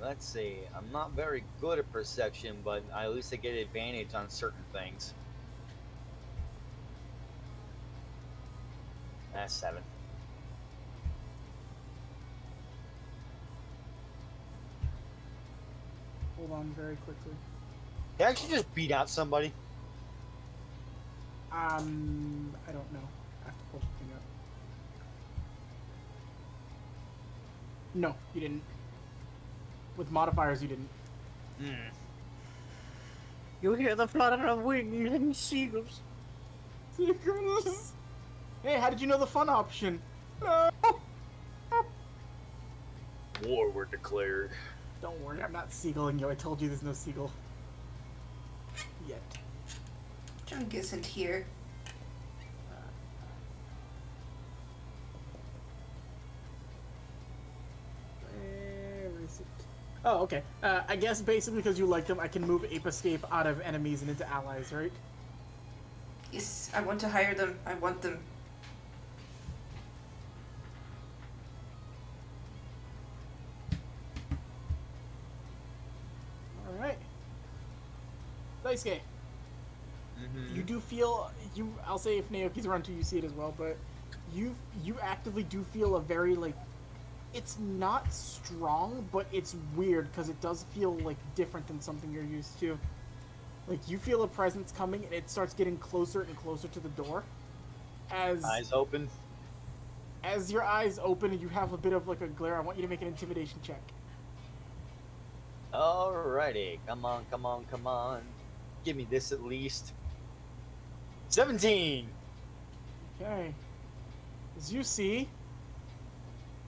Let's see. I'm not very good at perception, but at least I get advantage on certain things. That's 7. Hold on, very quickly. Did I actually just beat out somebody? I don't know. I have to pull something up. No, you didn't. With modifiers, you didn't. Hmm. You hear the flutter of wings and seagulls. Seagulls. Hey, how did you know the fun option? War were declared. Don't worry, I'm not seagulling you. I told you there's no seagull. Yet. Junk isn't here. Where is it? Oh, okay. I guess basically because you like them, I can move Ape Escape out of enemies and into allies, right? Yes, I want to hire them. I want them. Alright. Daisuke, Mm-hmm. you do feel I'll say if Naoki's around too, you see it as well, but you actively do feel a very like it's not strong, but it's weird because it does feel like different than something you're used to. Like you feel a presence coming and it starts getting closer and closer to the door. Eyes open. As your eyes open and you have a bit of like a glare, I want you to make an intimidation check. Alrighty. Come on, come on, come on. Give me this at least. 17! Okay. As you see,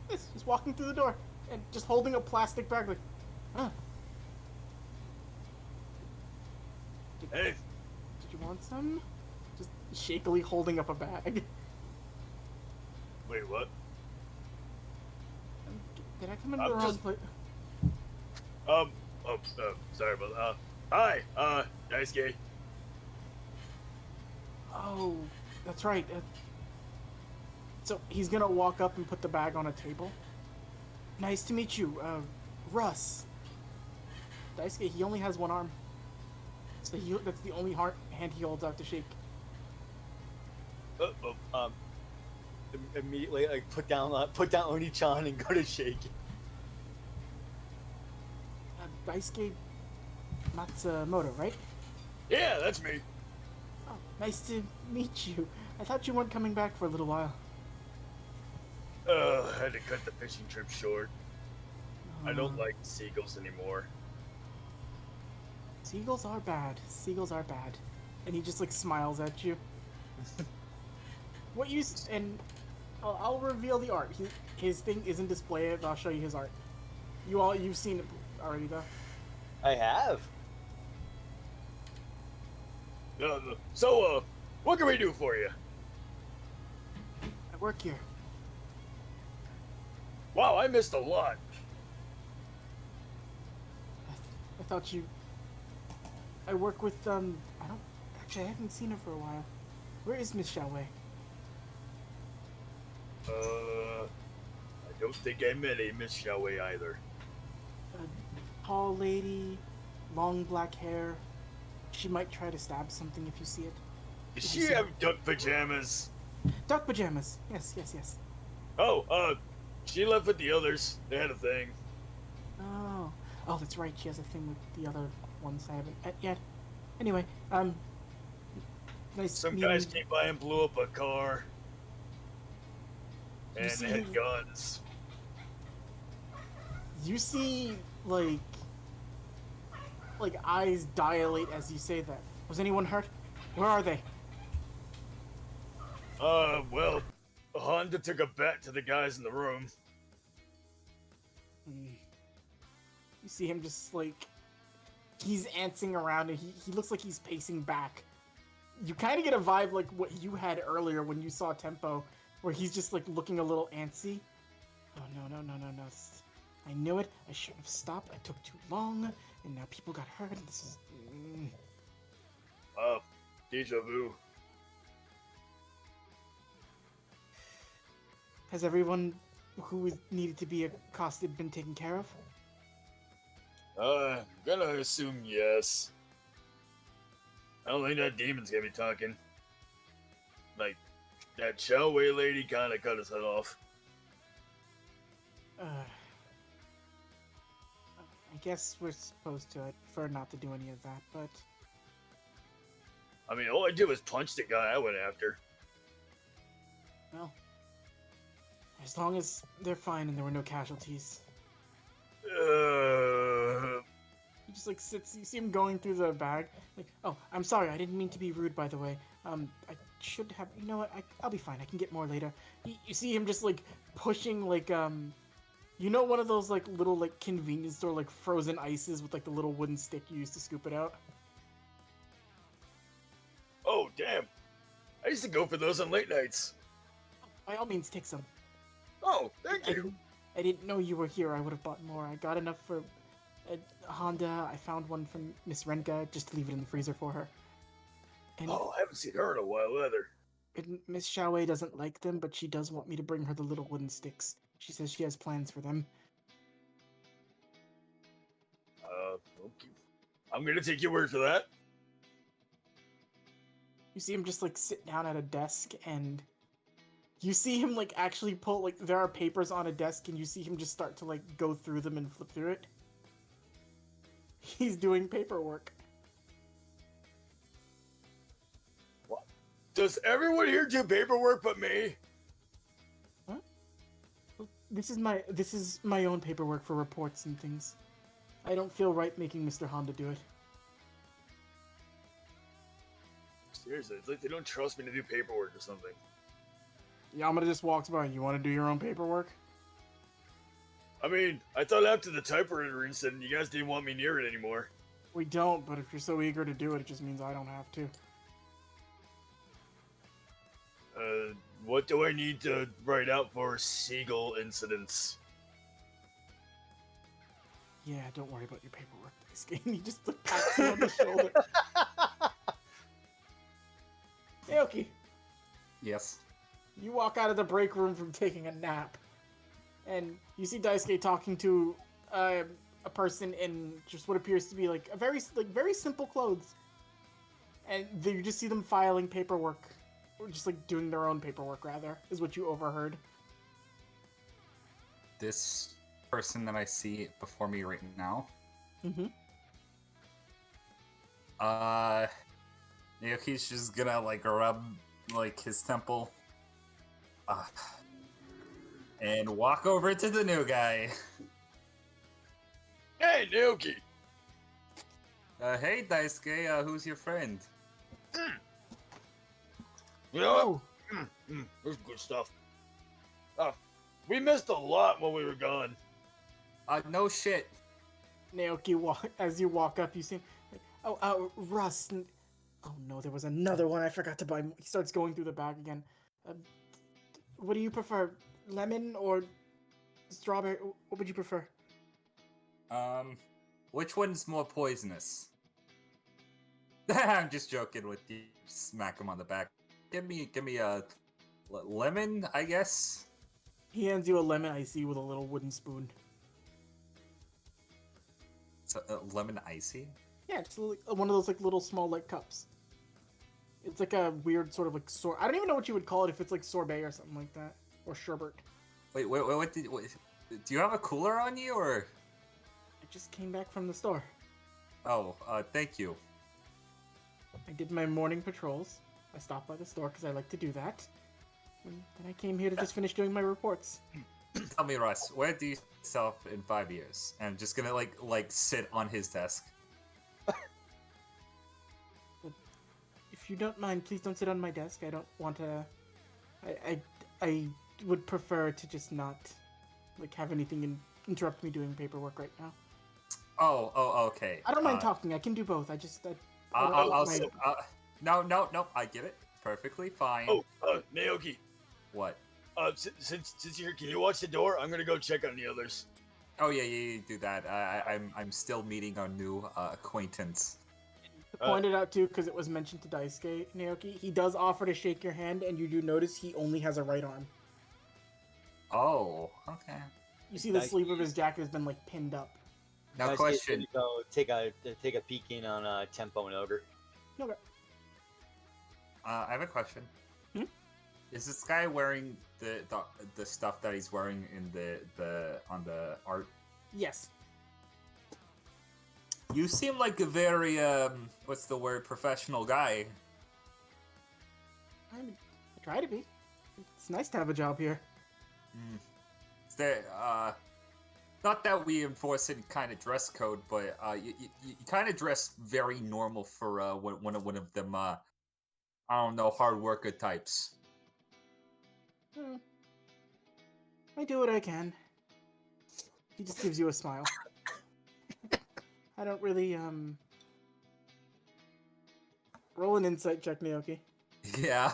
it's just walking through the door and just holding a plastic bag like, huh. Hey, Did you want some? Just shakily holding up a bag. wait, what? Did I come in the I'm wrong just- place? Sorry about hi, Daisuke. Oh, that's right. So he's gonna walk up and put the bag on a table. Nice to meet you, Russ. Daisuke, he only has one arm. So that's the only hand he holds out to shake. Immediately, like, put down Oni-chan and go to shake. Daisuke Matsumoto, right? Yeah, that's me. Oh, nice to meet you. I thought you weren't coming back for a little while. Had to cut the fishing trip short. I don't like seagulls anymore. Seagulls are bad. Seagulls are bad. And he just like smiles at you. I'll reveal the art. His thing isn't displayed, but I'll show you his art. You've seen it already though. I have. So, what can we do for you? I work here. Wow, I missed a lot. I thought you. I work with I haven't seen her for a while. Where is Miss Xiaowei? I don't think I met a Miss Xiaowei either. A tall lady, long black hair. She might try to stab something if you see it. Does Did she you see- have duck pajamas? Duck pajamas. Yes, yes, yes. Oh, she left with the others. They had a thing. Oh, oh, that's right. She has a thing with the other ones I haven't met yet. Anyway, nice Some meeting guys you. came by and blew up a car. You And see- they had guns. You see, like eyes dilate as you say that. Was anyone hurt? Where are they? Well, Honda took a bet to the guys in the room. You see him just like he's antsing around and he looks like he's pacing back. You kind of get a vibe like what you had earlier when you saw Tempo, where he's just like looking a little antsy. Oh no. I knew it. I shouldn't have stopped. I took too long, and now people got hurt. This is. Deja vu. Has everyone who needed to be accosted been taken care of? Gonna assume yes. I don't think that demon's gonna be talking. Like, that Chowway lady kinda cut his head off. I guess we're supposed to. I prefer not to do any of that, but I mean, all I did was punch the guy I went after. well, as long as they're fine and there were no casualties. He just like sits. You see him going through the bag. Like, oh, I'm sorry. I didn't mean to be rude, by the way. I should have. You know what? I'll be fine. I can get more later. You see him just like pushing like you know, one of those like little like convenience store like frozen ices with like the little wooden stick you use to scoop it out. Oh, damn. I used to go for those on late nights. By all means, take some. Oh, thank you. I didn't know you were here. I would have bought more. I got enough for Honda. I found one from Miss Renka just to leave it in the freezer for her. And, Oh, I haven't seen her in a while either. and Miss Xiaowei doesn't like them, but she does want me to bring her the little wooden sticks. She says she has plans for them. Okay. I'm gonna take your word for that. You see him just like sit down at a desk, and you see him like actually pull like there are papers on a desk, and you see him just start to like go through them and flip through it. He's doing paperwork. What? Does everyone here do paperwork but me? This is my own paperwork for reports and things. I don't feel right making Mr. Honda do it. Seriously, it's like they don't trust me to do paperwork or something. Yamada just walks by. You want to do your own paperwork? I mean, I thought after the typewriter incident, you guys didn't want me near it anymore. We don't, but if you're so eager to do it, it just means I don't have to. What do I need to write out for Seagull incidents? Yeah, don't worry about your paperwork, this game. He just like, pats you on the shoulder. Aoki, Yes. you walk out of the break room from taking a nap, and you see Daisuke talking to a person in just what appears to be like a very simple clothes, and you just see them filing paperwork, or just like doing their own paperwork rather, is what you overheard. This person that I see before me right now. Mm-hmm. He's just gonna like rub like his temple. And walk over to the new guy. Hey, Naoki! Hey Daisuke, who's your friend? You know what? This is good stuff. We missed a lot when we were gone. No shit. Naoki, as you walk up, you see, like, Russ. Oh no, there was another one I forgot to buy. He starts going through the bag again. What do you prefer, lemon or strawberry? What would you prefer? Which one's more poisonous? I'm just joking with you. Smack him on the back. Give me a lemon, I guess. He hands you a lemon icy with a little wooden spoon. It's a lemon icy. Yeah, just one of those like little small like cups. It's like a weird sort of like I don't even know what you would call it if it's like sorbet or something like that, or sherbet. Wait, what do you have a cooler on you, or? I just came back from the store. Oh, thank you. I did my morning patrols. I stopped by the store because I like to do that. And then I came here to just finish doing my reports. Tell me, Russ, where do you see yourself in 5 years? And I'm just gonna like sit on his desk. If you don't mind, please don't sit on my desk. I don't want to. I would prefer to just not like have anything interrupt me doing paperwork right now. Oh, okay. I don't mind talking. I can do both. No, I get it. Perfectly fine. Oh, Naoki. What? Since you're here, can you watch the door? I'm gonna go check on the others. Oh yeah, do that. I'm still meeting our new acquaintance. Pointed out too, because it was mentioned to Daisuke, Naoki, he does offer to shake your hand, and you do notice he only has a right arm. Oh, okay. You see the sleeve of his jacket has been like pinned up. Now, question. Go take a peek in on Tempo and Ogre. Okay. I have a question. Hmm? Is this guy wearing the stuff that he's wearing in the on the art? Yes. You seem like a very what's the word, professional guy. I try to be. It's nice to have a job here. Is there not that we enforce any kind of dress code, but you kind of dress very normal for one of them I don't know, hard worker types. I do what I can. He just gives you a smile. I don't really roll an insight check, Naoki. Yeah.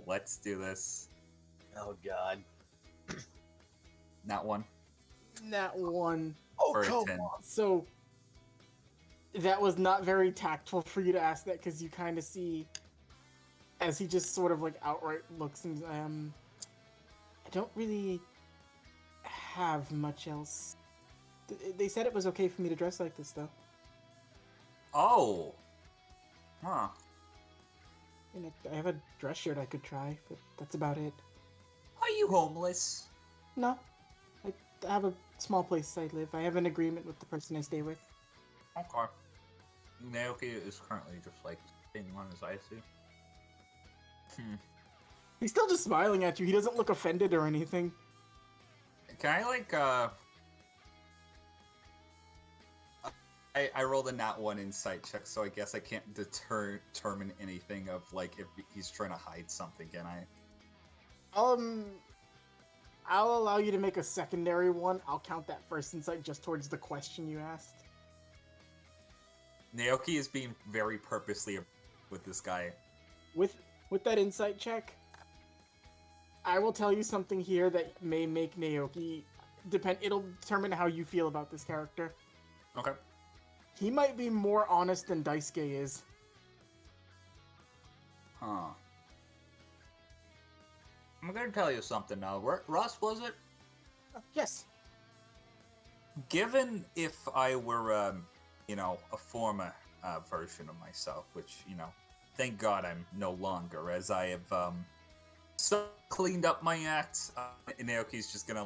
Let's do this. Oh God. Not one. Nat 1. For a 10. So that was not very tactful for you to ask that, because you kind of see as he just sort of like outright looks and I don't really have much else. They said it was okay for me to dress like this, though. Oh. Huh. And I have a dress shirt I could try, but that's about it. Are you homeless? No. I have a small place I live. I have an agreement with the person I stay with. Okay. Naoki is currently just like sitting on his IC. He's still just smiling at you. He doesn't look offended or anything. Can I like I rolled a nat 1 insight check, so I guess I can't determine anything of like if he's trying to hide something, can I? I'll allow you to make a secondary one. I'll count that first insight just towards the question you asked. Naoki is being very purposely with this guy. With that insight check, I will tell you something here that may make Naoki it'll determine how you feel about this character. Okay. He might be more honest than Daisuke is. Huh. I'm gonna tell you something now. Russ, was it? Yes. Given if I were, a former version of myself, which, thank God I'm no longer, as I have, so cleaned up my act, and Naoki's just gonna,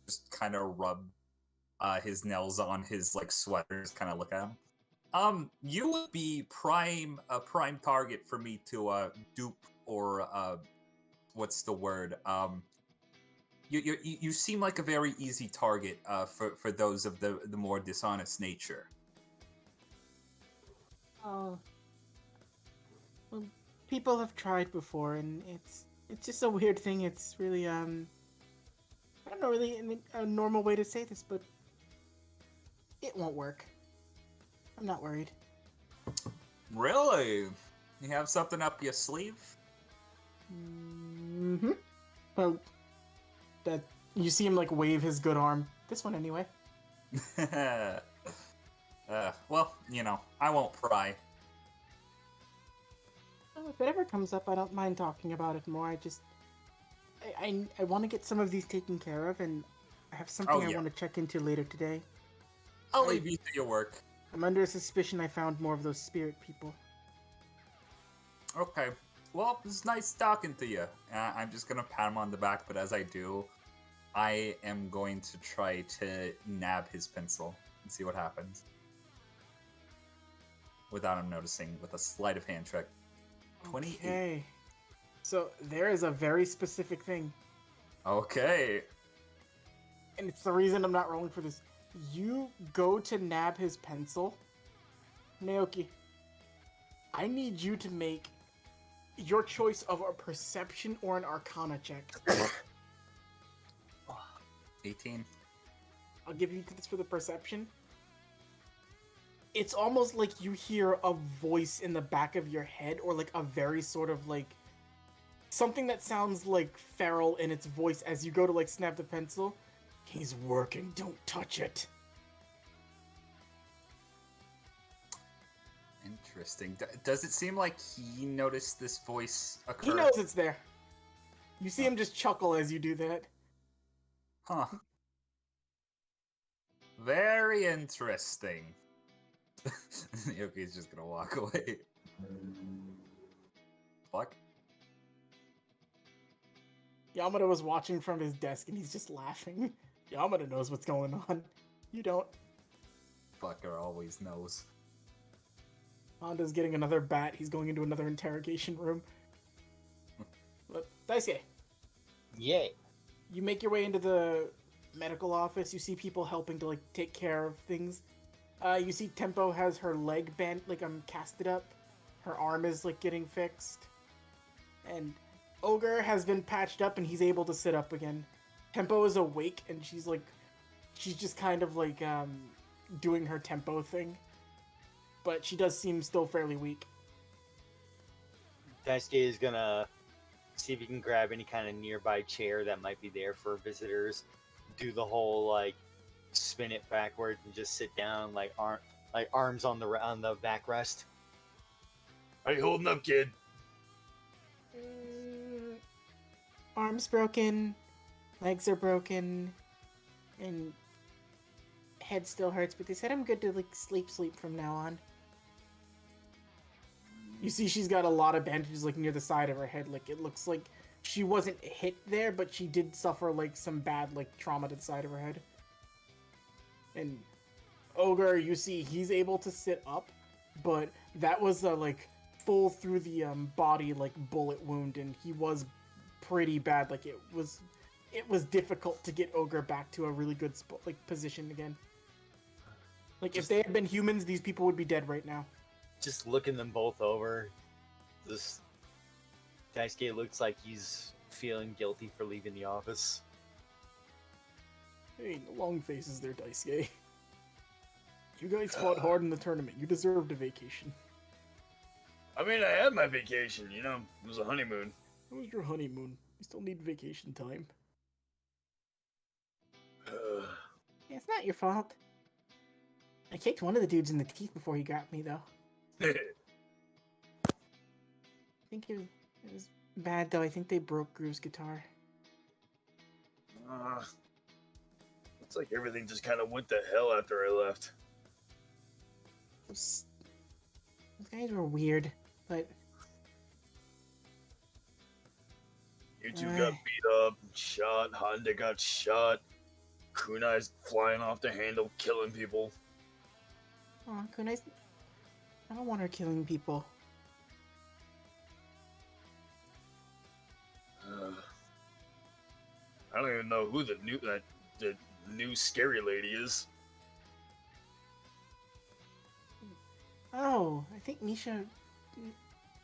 just kind of rub his nails on his, sweater, just kind of look at him. You would be a prime target for me to, dupe or, what's the word? You seem like a very easy target for those of the more dishonest nature. Oh. Well, people have tried before, and it's just a weird thing. It's really I don't know really a normal way to say this, but it won't work. I'm not worried. Really? You have something up your sleeve? Mm-hmm. Well, that you see him wave his good arm. This one anyway. Well, I won't pry. Well, if it ever comes up, I don't mind talking about it more. I want to get some of these taken care of, and I have something I want to check into later today. I'll leave you to your work. I'm under suspicion I found more of those spirit people. Okay. Well, it's nice talking to you. I'm just gonna pat him on the back, but as I do, I am going to try to nab his pencil and see what happens. Without him noticing, with a sleight of hand trick. 28. Okay. So there is a very specific thing, Okay. and it's the reason I'm not rolling for this. You go to nab his pencil. Naoki, I need you to make your choice of a perception or an arcana check. 18. I'll give you this for the perception. It's almost like you hear a voice in the back of your head, or like a very sort of like something that sounds like feral in its voice as you go to like snap the pencil. He's working, don't touch it. Interesting. Does it seem like he noticed this voice occur? He knows it's there. You see him just chuckle as you do that. Huh. Very interesting. Yoki's just gonna walk away. Fuck. Yamada was watching from his desk and he's just laughing. Yamada knows what's going on. You don't. Fucker always knows. Honda's getting another bat. He's going into another interrogation room. But, Daisuke, Yay. you make your way into the medical office. You see people helping to, like, take care of things. You see Tempo has her leg bent, like, casted up. Her arm is, like, getting fixed. And Ogre has been patched up and he's able to sit up again. Tempo is awake and she's just kind of, like, doing her tempo thing. But she does seem still fairly weak. Daisuke is gonna see if he can grab any kind of nearby chair that might be there for visitors. Do the whole like spin it backwards and just sit down, like arms on the backrest. How you holding up, kid? Arms broken, legs are broken, and head still hurts. But they said I'm good to like sleep from now on. You see she's got a lot of bandages like near the side of her head. Like it looks like she wasn't hit there, but she did suffer like some bad like trauma to the side of her head. And Ogre, you see he's able to sit up, but that was a like full through the body like bullet wound, and he was pretty bad. Like it was difficult to get Ogre back to a really good position again. Like if they had been humans, these people would be dead right now. Just looking them both over. This Daisuke looks like he's feeling guilty for leaving the office. Hey, no long faces there, Daisuke. You guys fought hard in the tournament. You deserved a vacation. I mean, I had my vacation, you know. It was a honeymoon. It was your honeymoon. You still need vacation time. Yeah, it's not your fault. I kicked one of the dudes in the teeth before he got me, though. I think it was bad, though. I think they broke Groove's guitar. It's like everything just kind of went to hell after I left. Those guys were weird, but... You two got beat up, shot, Honda got shot, Kunai's flying off the handle, killing people. Aw, Kunai's... I don't want her killing people. I don't even know who the new scary lady is. Oh, I think Misha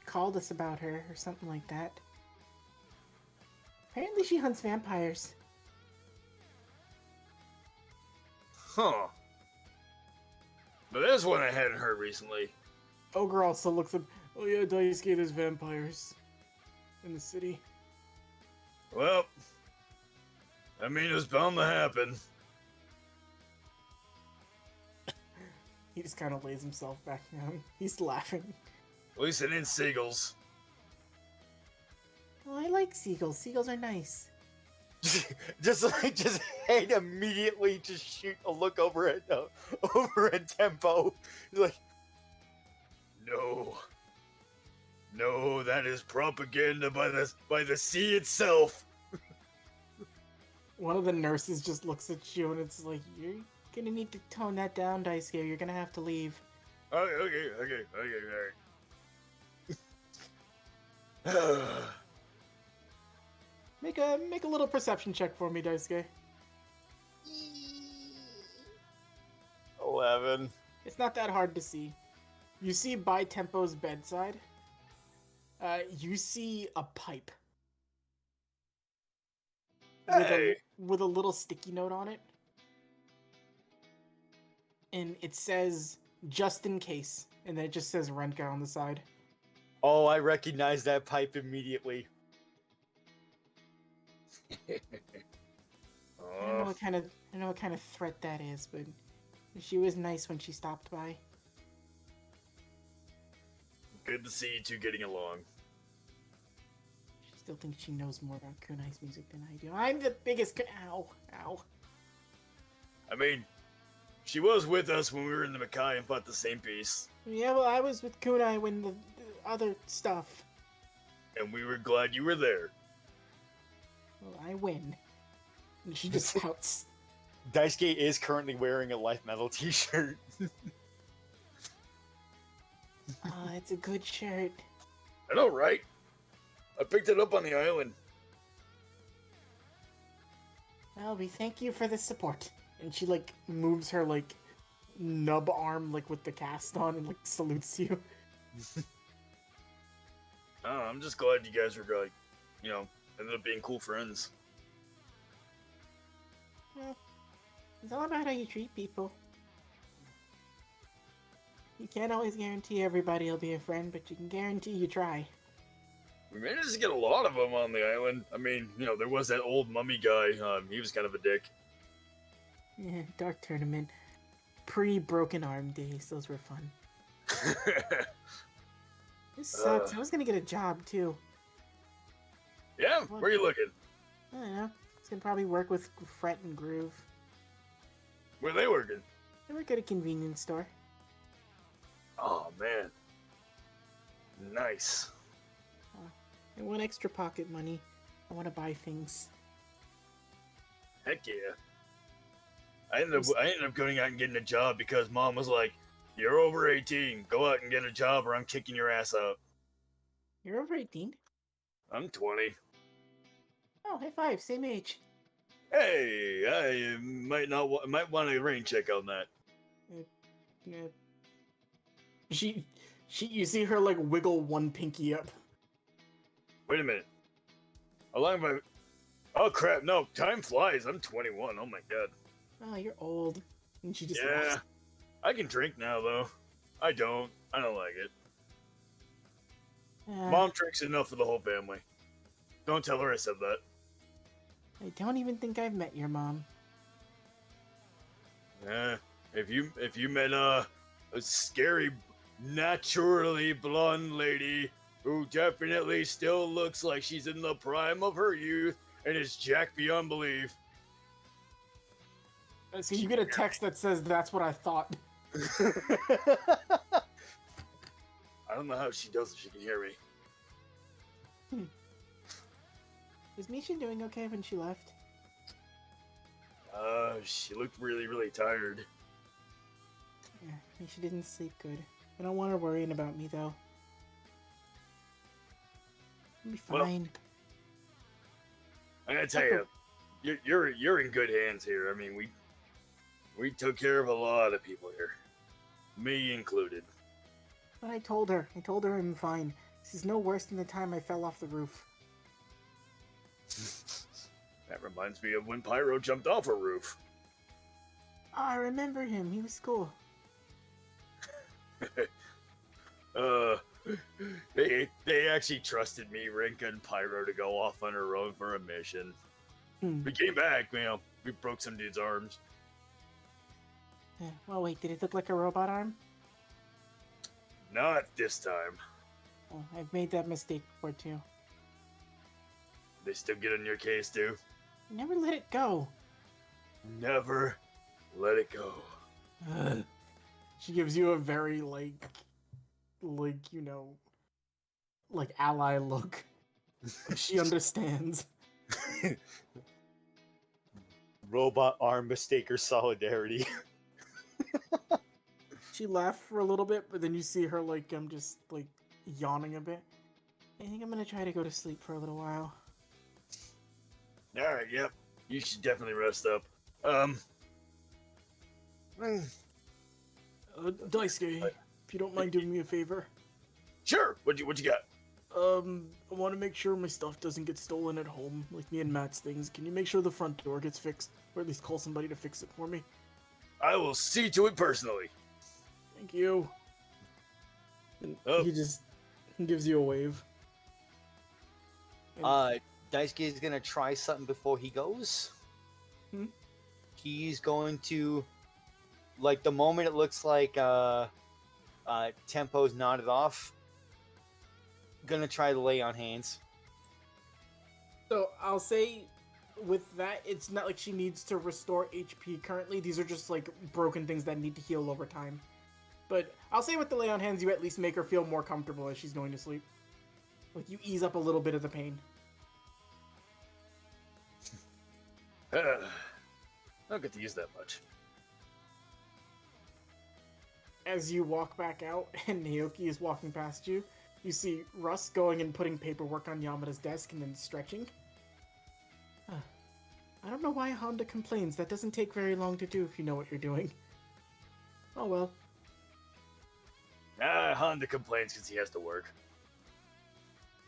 called us about her or something like that. Apparently she hunts vampires. Huh. But there's one I hadn't heard recently. Ogre also looks up. Oh yeah, Daisuke, there's vampires in the city. Well, I mean, it's bound to happen. He just kind of lays himself back down. He's laughing. At least it ain't seagulls. Oh, I like seagulls. Seagulls are nice. just hate immediately. Just shoot a look over at Tempo. He's like, no, that is propaganda by the sea itself. One of the nurses just looks at you and it's like, you're gonna need to tone that down, Daisuke. You're gonna have to leave. Okay, alright. Make a little perception check for me, Daisuke. 11. It's not that hard to see. You see by Tempo's bedside, you see a pipe. Hey. With a little sticky note on it. And it says, just in case. And then it just says Renka on the side. Oh, I recognize that pipe immediately. I don't know what kind of threat that is, but she was nice when she stopped by. Good to see you two getting along. She still thinks she knows more about kunai's music than I do. I'm the biggest ow. I mean, she was with us when we were in the Makai and fought the same piece. Yeah, well, I was with kunai when the other stuff. And we were glad you were there. Well, I win. And she just pouts. Daisuke is currently wearing a Life Metal t-shirt. Oh, it's a good shirt. I know, right? I picked it up on the island. Well, we thank you for the support. And she, like, moves her, like, nub arm, like, with the cast on and, like, salutes you. Oh, I'm just glad you guys were, like, you know, ended up being cool friends. Well, it's all about how you treat people. You can't always guarantee everybody will be a friend, but you can guarantee you try. We managed to get a lot of them on the island. I mean, you know, there was that old mummy guy. He was kind of a dick. Yeah, Dark Tournament. Pre-broken arm days, those were fun. This sucks. I was gonna get a job, too. Yeah? Where are you looking? I don't know. I was gonna probably work with Fret and Groove. Where are they working? They work at a convenience store. Oh, man. Nice. I want extra pocket money. I want to buy things. Heck yeah. I ended up going out and getting a job because Mom was like, "You're over 18. Go out and get a job or I'm kicking your ass out." You're over 18? I'm 20. Oh, high five. Same age. Hey, I might want a rain check on that. Yeah. You see her, like, wiggle one pinky up. Wait a minute. How long have I... Oh, crap. No, time flies. I'm 21. Oh, my God. Oh, you're old. And she just Yeah. laughs. I can drink now, though. I don't like it. Uh, Mom drinks enough for the whole family. Don't tell her I said that. I don't even think I've met your mom. If you met a scary, naturally blonde lady who definitely still looks like she's in the prime of her youth and is jacked beyond belief. So you get a text that says, "That's what I thought." I don't know how she does it. She can hear me. Is Misha doing okay when she left? She looked really, really tired. Yeah, Misha didn't sleep good. I don't want her worrying about me, though. I'll be fine. Well, I gotta tell you, you're in good hands here. I mean, we took care of a lot of people here, me included. But I told her I'm fine. This is no worse than the time I fell off the roof. That reminds me of when Pyro jumped off a roof. Oh, I remember him. He was cool. They actually trusted me, Rinka and Pyro, to go off on her own for a mission. We came back, we broke some dude's arms. Well, wait, did it look like a robot arm? Not this time. Oh, I've made that mistake before, too. They still get on your case, too? Never let it go. Never let it go. Ugh. She gives you a very like you know, like ally look. She understands. Robot arm mistaker solidarity. She laughed for a little bit, but then you see her like just like yawning a bit. I think I'm gonna try to go to sleep for a little while. Alright, yep. You should definitely rest up. Daisuke, if you don't mind doing me a favor. Sure. What you got? I want to make sure my stuff doesn't get stolen at home, like me and Matt's things. Can you make sure the front door gets fixed, or at least call somebody to fix it for me? I will see to it personally. Thank you. And Oh. he just gives you a wave. And Daisuke is gonna try something before he goes. He's going to, like, the moment it looks like Tempo's nodded off, gonna try to lay on hands. So I'll say, with that, it's not like she needs to restore HP currently. These are just like broken things that need to heal over time. But I'll say with the lay on hands, you at least make her feel more comfortable as she's going to sleep. Like you ease up a little bit of the pain. I don't get to use that much. As you walk back out and Naoki is walking past you, you see Russ going and putting paperwork on Yamada's desk and then stretching. I don't know why Honda complains. That doesn't take very long to do if you know what you're doing. Oh well. Honda complains because he has to work.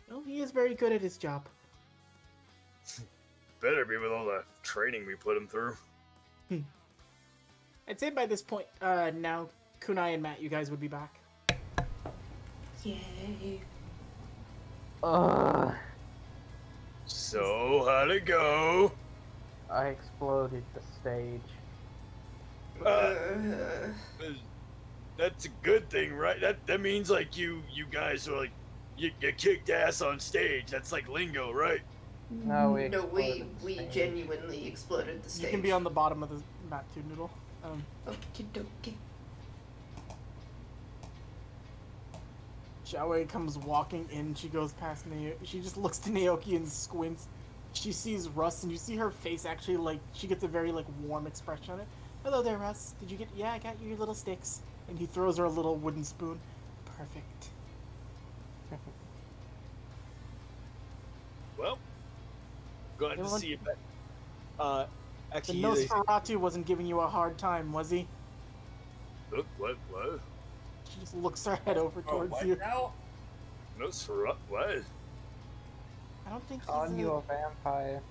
Well, he is very good at his job. Better be with all the training we put him through. I'd say by this point, now, Kunai and Matt, you guys would be back. Yay. So, how'd it go? I exploded the stage. That's a good thing, right? That means like you guys are like you kicked ass on stage. That's like lingo, right? No, we No, exploded the we stage. genuinely exploded the stage. You can be on the bottom of the map too, Noodle. Okie dokie. Xiaowei comes walking in. She goes past Naoki. She just looks to Naoki and squints. She sees Russ, and you see her face actually, like, she gets a very, like, warm expression on it. Hello there, Russ. Did you get... Yeah, I got you your little sticks. And he throws her a little wooden spoon. Perfect. Well, glad to see you back. The Actually, Nosferatu wasn't giving you a hard time, was he? Look, what? She just looks her head over towards you. Now? Nosferatu? What? I don't think he's Calling you a vampire.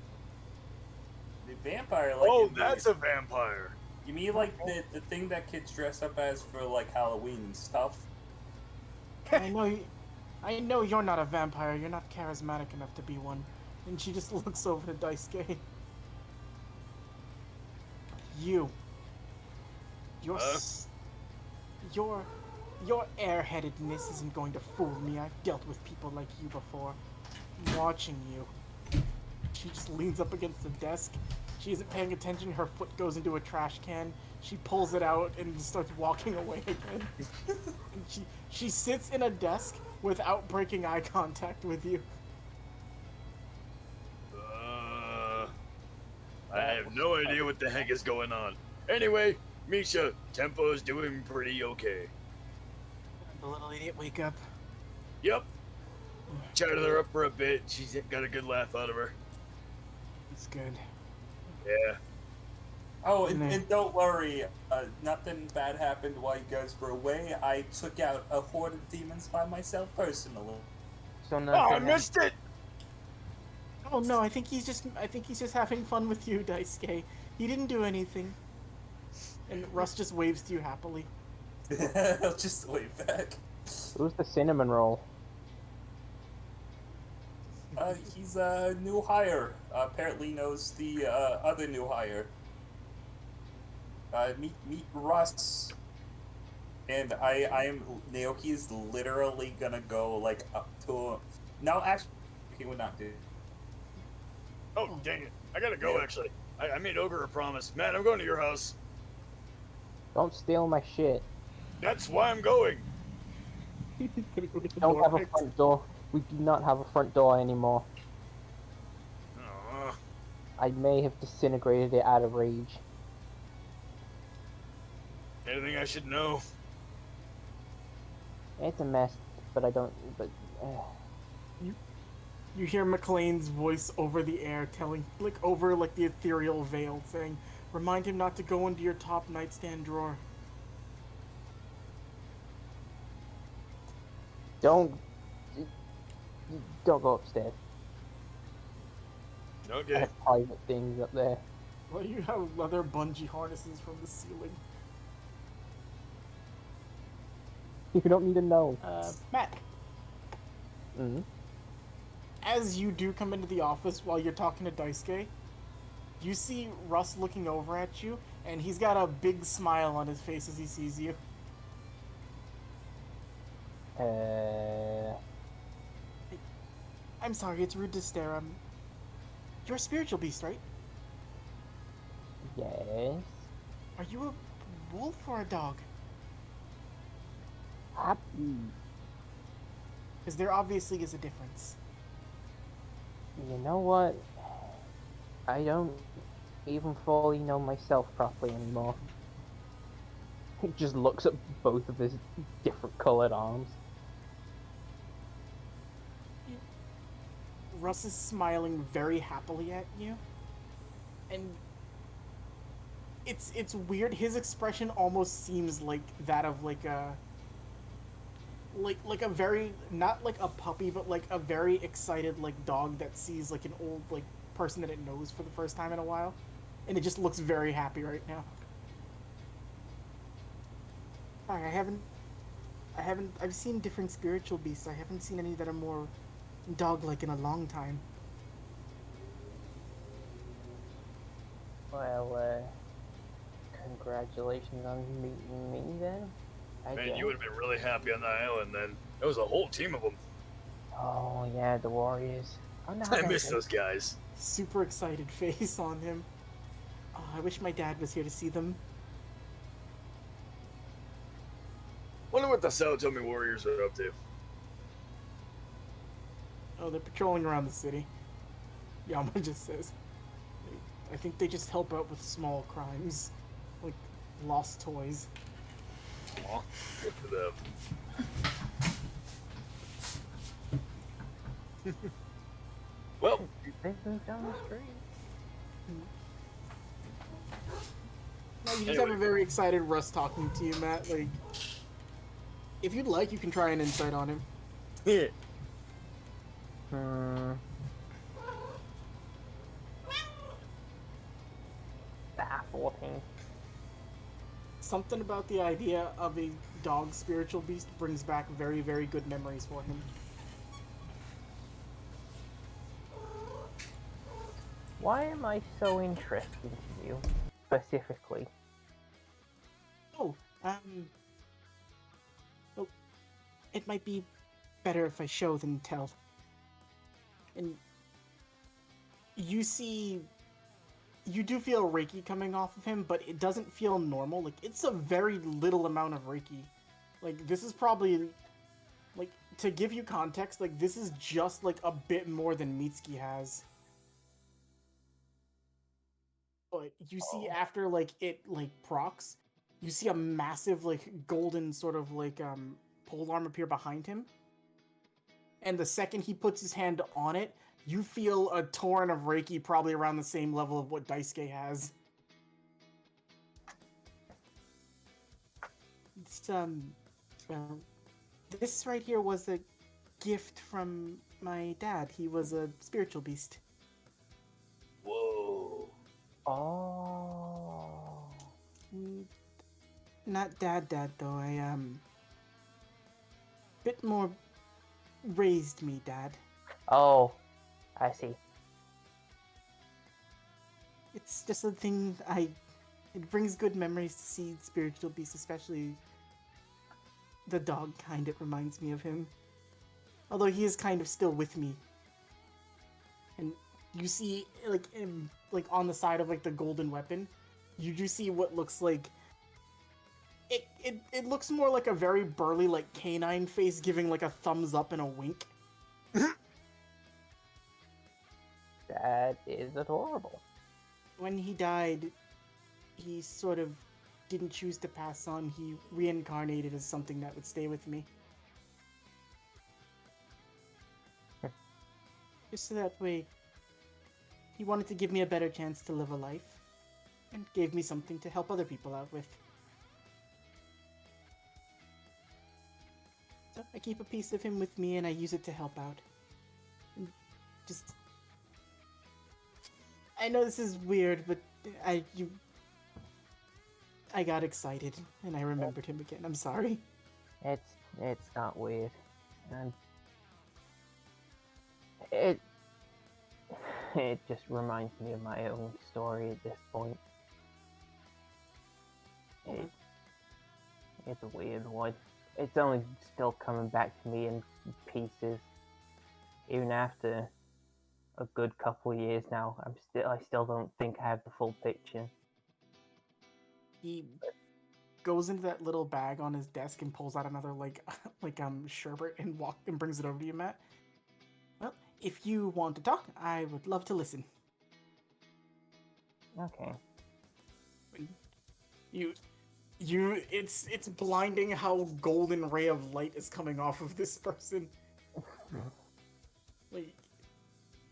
The vampire, like. Oh, in that's the, a vampire. You mean like the thing that kids dress up as for like Halloween and stuff? I know you're not a vampire. You're not charismatic enough to be one. And she just looks over to Daisuke. Your airheadedness isn't going to fool me. I've dealt with people like you before. I'm watching you. She just leans up against the desk. She isn't paying attention. Her foot goes into a trash can. She pulls it out and starts walking away again. And she sits in a desk without breaking eye contact with you. I have no idea what the heck is going on. Anyway, Misha, Tempo's doing pretty okay. The little idiot, wake up. Yep. Chatted her up for a bit. She's got a good laugh out of her. It's good. Yeah. Oh, and don't worry, nothing bad happened while you guys were away. I took out a horde of demons by myself personally. So Oh, nothing I missed it! Oh no, I think he's just having fun with you, Daisuke. He didn't do anything. And Russ just waves to you happily. I'll just wave back. Who's the cinnamon roll? He's a new hire. Apparently knows the other new hire. Meet Russ. And Naoki is literally gonna go like up to him. No, actually, he would not do. Oh, dang it. I gotta go, actually. I made Ogre a promise. Matt, I'm going to your house. Don't steal my shit. That's why I'm going. He's gonna go get the Don't door have a fixed. front door. We do not have a front door anymore. Aw. I may have disintegrated it out of rage. Anything I should know? It's a mess, but I don't. But You hear McLean's voice over the air telling, like, over, like, the ethereal veil saying, remind him not to go into your top nightstand drawer. don't go upstairs. I Okay. have private things up there. Well, you have leather bungee harnesses from the ceiling. You don't need to know. Matt, Mm-hmm. as you do come into the office while you're talking to Daisuke, you see Russ looking over at you, and he's got a big smile on his face as he sees you. I'm sorry, it's rude to stare. You're a spiritual beast, right? Yes. Are you a wolf or a dog? Happy. Because there obviously is a difference. You know what? I don't even fully know myself properly anymore. He just looks at both of his different colored arms. Russ is smiling very happily at you, and it's weird. His expression almost seems like that of like a very, not like a puppy, but like a very excited like dog that sees like an old like person that it knows for the first time in a while, and it just looks very happy right now. Sorry, I've seen different spiritual beasts. I haven't seen any that are more dog-like in a long time. Well, congratulations on meeting me then. I Man, guess. you would have been really happy on that island then. There was a whole team of them. Oh yeah, the Warriors. Oh, no, I miss those guys. Super excited face on him. Oh, I wish my dad was here to see them. Wonder what the Saotome Warriors are up to. Oh, they're patrolling around the city. Yama just says. I think they just help out with small crimes. Like lost toys. Aw, good for them. Well, They moved down the street. No, you just have a very excited Russ talking to you, Matt. Like, if you'd like, you can try an insight on him. yeah. Ah, 14. Something about the idea of a dog spiritual beast brings back very, very good memories for him. Why am I so interested in you, specifically? Oh, well, it might be better if I show than tell. And you do feel Reiki coming off of him, but it doesn't feel normal. Like, it's a very little amount of Reiki. Like, this is probably, like, to give you context, like, this is just, like, a bit more than Mitsuki has. But you see after, like, it, like, procs, you see a massive, like, golden sort of, like, pole arm appear behind him. And the second he puts his hand on it, you feel a torrent of Reiki probably around the same level of what Daisuke has. It's, well, this right here was a gift from my dad. He was a spiritual beast. Whoa. Oh. Not dad though. Bit more raised me, Dad. Oh, I see. It's just a thing it brings good memories to see spiritual beasts, especially the dog kind. It reminds me of him. Although he is kind of still with me. And you see like on the side of like the golden weapon, you do see what looks like it looks more like a very burly like canine face giving like a thumbs up and a wink. That is adorable. When he died, he sort of didn't choose to pass on. He reincarnated as something that would stay with me. Just so that way, he wanted to give me a better chance to live a life, and gave me something to help other people out with. So I keep a piece of him with me, and I use it to help out. And just, I know this is weird, but I got excited, and I remembered him again. I'm sorry. It's not weird, and it just reminds me of my own story at this point. It's a weird one. It's only still coming back to me in pieces, even after a good couple years now. I still don't think I have the full picture. He goes into that little bag on his desk and pulls out another sherbet and brings it over to you, Matt. Well, if you want to talk, I would love to listen. Okay. It's blinding how golden ray of light is coming off of this person. Like,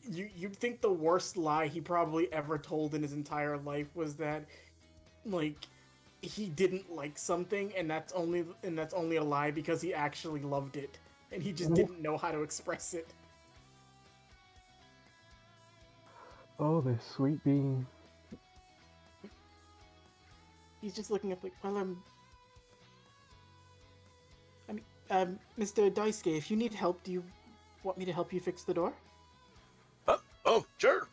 you'd think the worst lie he probably ever told in his entire life was that, like, he didn't like something, and that's only a lie because he actually loved it, and he just didn't know how to express it. Oh, the sweet bean. He's just looking up like, well, Mr. Daisuke, if you need help, do you want me to help you fix the door? Oh, sure.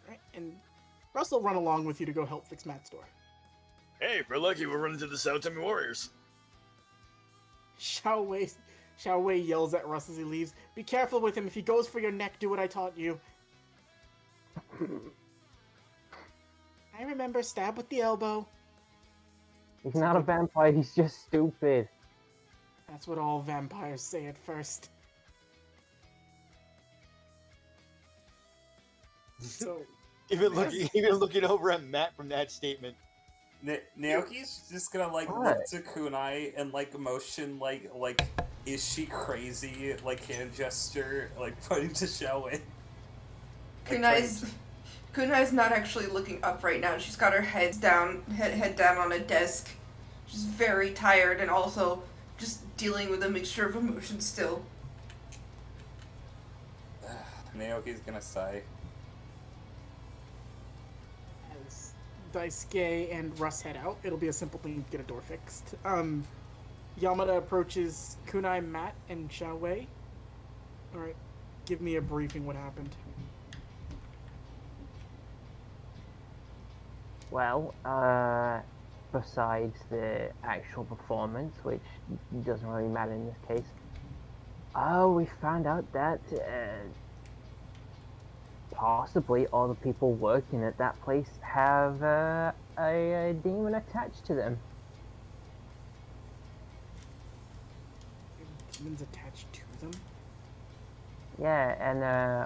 Right, and Russ will run along with you to go help fix Matt's door. Hey, we're lucky we're running to the South Timmy Warriors. Xiao Wei yells at Russ as he leaves. Be careful with him. If he goes for your neck, do what I taught you. I remember, stab with the elbow. He's not a vampire, he's just stupid. That's what all vampires say at first. So, Even looking over at Matt from that statement. Naoki's just gonna look to Kunai and motion like is she crazy hand gesture pointing to Xiaowei. Kunai's not actually looking up right now. She's got her head down on a desk. She's very tired and also just dealing with a mixture of emotions still. Naoki's gonna sigh. As Daisuke and Russ head out, it'll be a simple thing to get a door fixed. Yamada approaches Kunai, Matt, and Xiao Wei. Alright, give me a briefing what happened. Well, besides the actual performance, which doesn't really matter in this case, we found out that possibly all the people working at that place have a demon attached to them. Demons attached to them? Yeah, and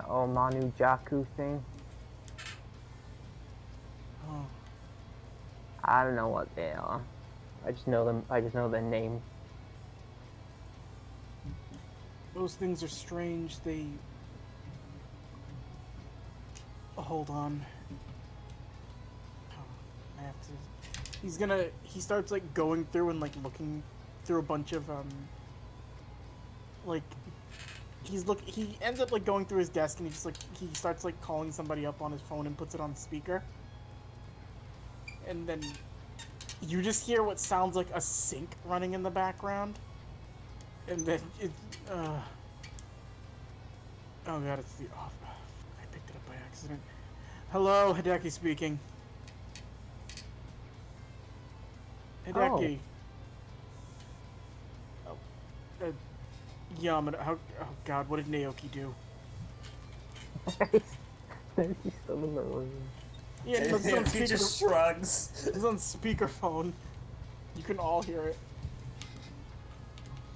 Omanu Jaku thing. Oh. I don't know what they are. I just know them. I just know their name. Those things are strange. They... Hold on. Oh, I have to... He starts, going through and, looking through a bunch of, he ends up, going through his desk and he starts, calling somebody up on his phone and puts it on speaker. And then you just hear what sounds like a sink running in the background. And then oh god, it's the off. I picked it up by accident. Hello, Hideki speaking. Hideki. Oh. Yamada. Oh god, what did Naoki do? He's still in the room. Yeah, no, this is on He just shrugs. This is on speakerphone. You can all hear it.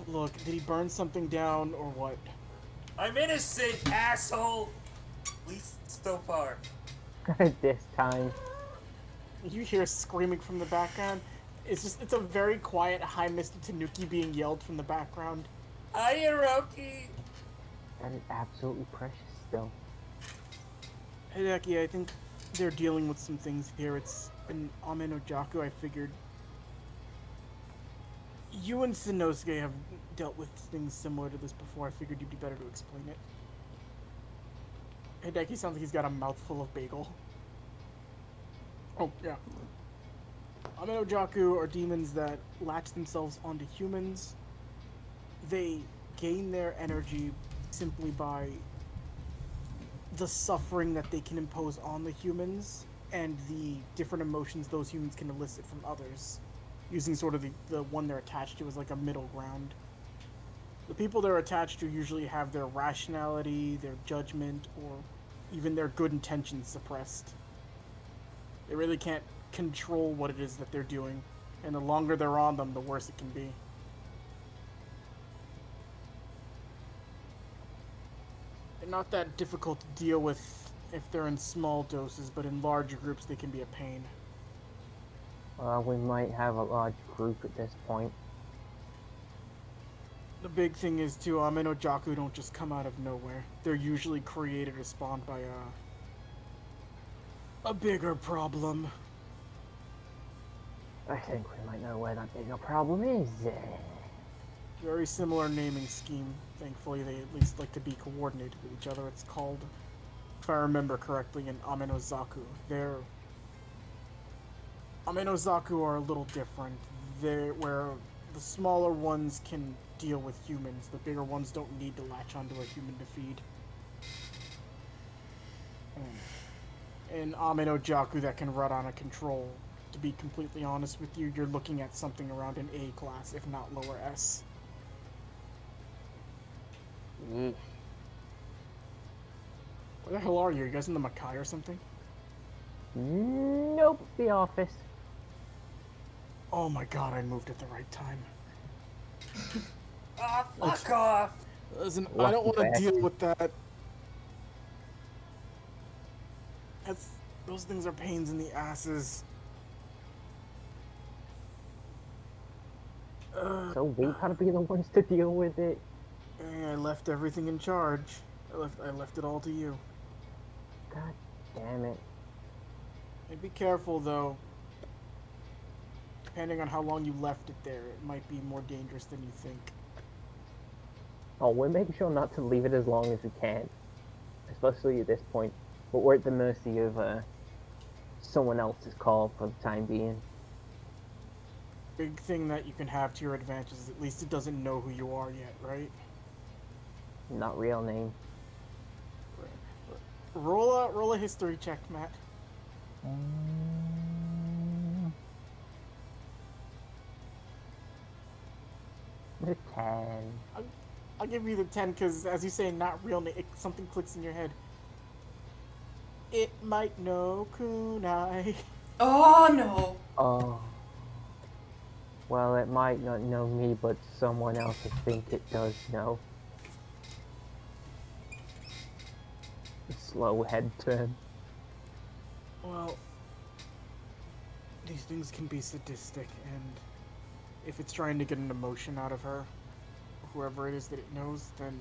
Look, did he burn something down or what? I'm innocent, asshole. At least so far. This time. You hear screaming from the background. It's a very quiet Hi Mr. Tanuki being yelled from the background. Hiya, Roki. That is absolutely precious still. Hideki, I think they're dealing with some things here. It's an Ame no Jaku, I figured. You and Sanosuke have dealt with things similar to this before. I figured you'd be better to explain it. Hideki sounds like he's got a mouthful of bagel. Oh, yeah. Ame no Jaku are demons that latch themselves onto humans. They gain their energy simply by the suffering that they can impose on the humans and the different emotions those humans can elicit from others, using sort of the one they're attached to as like a middle ground. The people they're attached to usually have their rationality, their judgment, or even their good intentions suppressed. They really can't control what it is that they're doing, and the longer they're on them, the worse it can be. They're not that difficult to deal with if they're in small doses, but in large groups they can be a pain. We might have a large group at this point. The big thing is too, Ame no Jaku don't just come out of nowhere. They're usually created or spawned by a bigger problem. I think we might know where that bigger problem is. Very similar naming scheme. Thankfully, they at least like to be coordinated with each other. It's called, if I remember correctly, an Ame no Zaku. Ame no Zaku are a little different. They're where the smaller ones can deal with humans. The bigger ones don't need to latch onto a human to feed. And Ame no Jaku that can run on a control. To be completely honest with you, you're looking at something around an A class, if not lower S. Yeesh. Where the hell are you? Are you guys in the Makai or something? Nope, the office. Oh my god, I moved at the right time. Ah, fuck off. Listen, I don't want to Lucky deal with that. Those things are pains in the asses. So we gotta be the ones to deal with it. I left everything in charge. I left it all to you. God damn it. Hey, be careful though. Depending on how long you left it there, it might be more dangerous than you think. Oh, we're making sure not to leave it as long as we can. Especially at this point. But we're at the mercy of someone else's call for the time being. Big thing that you can have to your advantage is at least it doesn't know who you are yet, right? Not real name. Roll a history check, Matt. The 10. I'll give you the 10 because, as you say, not real name. Something clicks in your head. It might know kunai. Oh no. Oh. Well, it might not know me, but someone else I think it does know. Slow head turn. Well, these things can be sadistic, and if it's trying to get an emotion out of her, whoever it is that it knows, then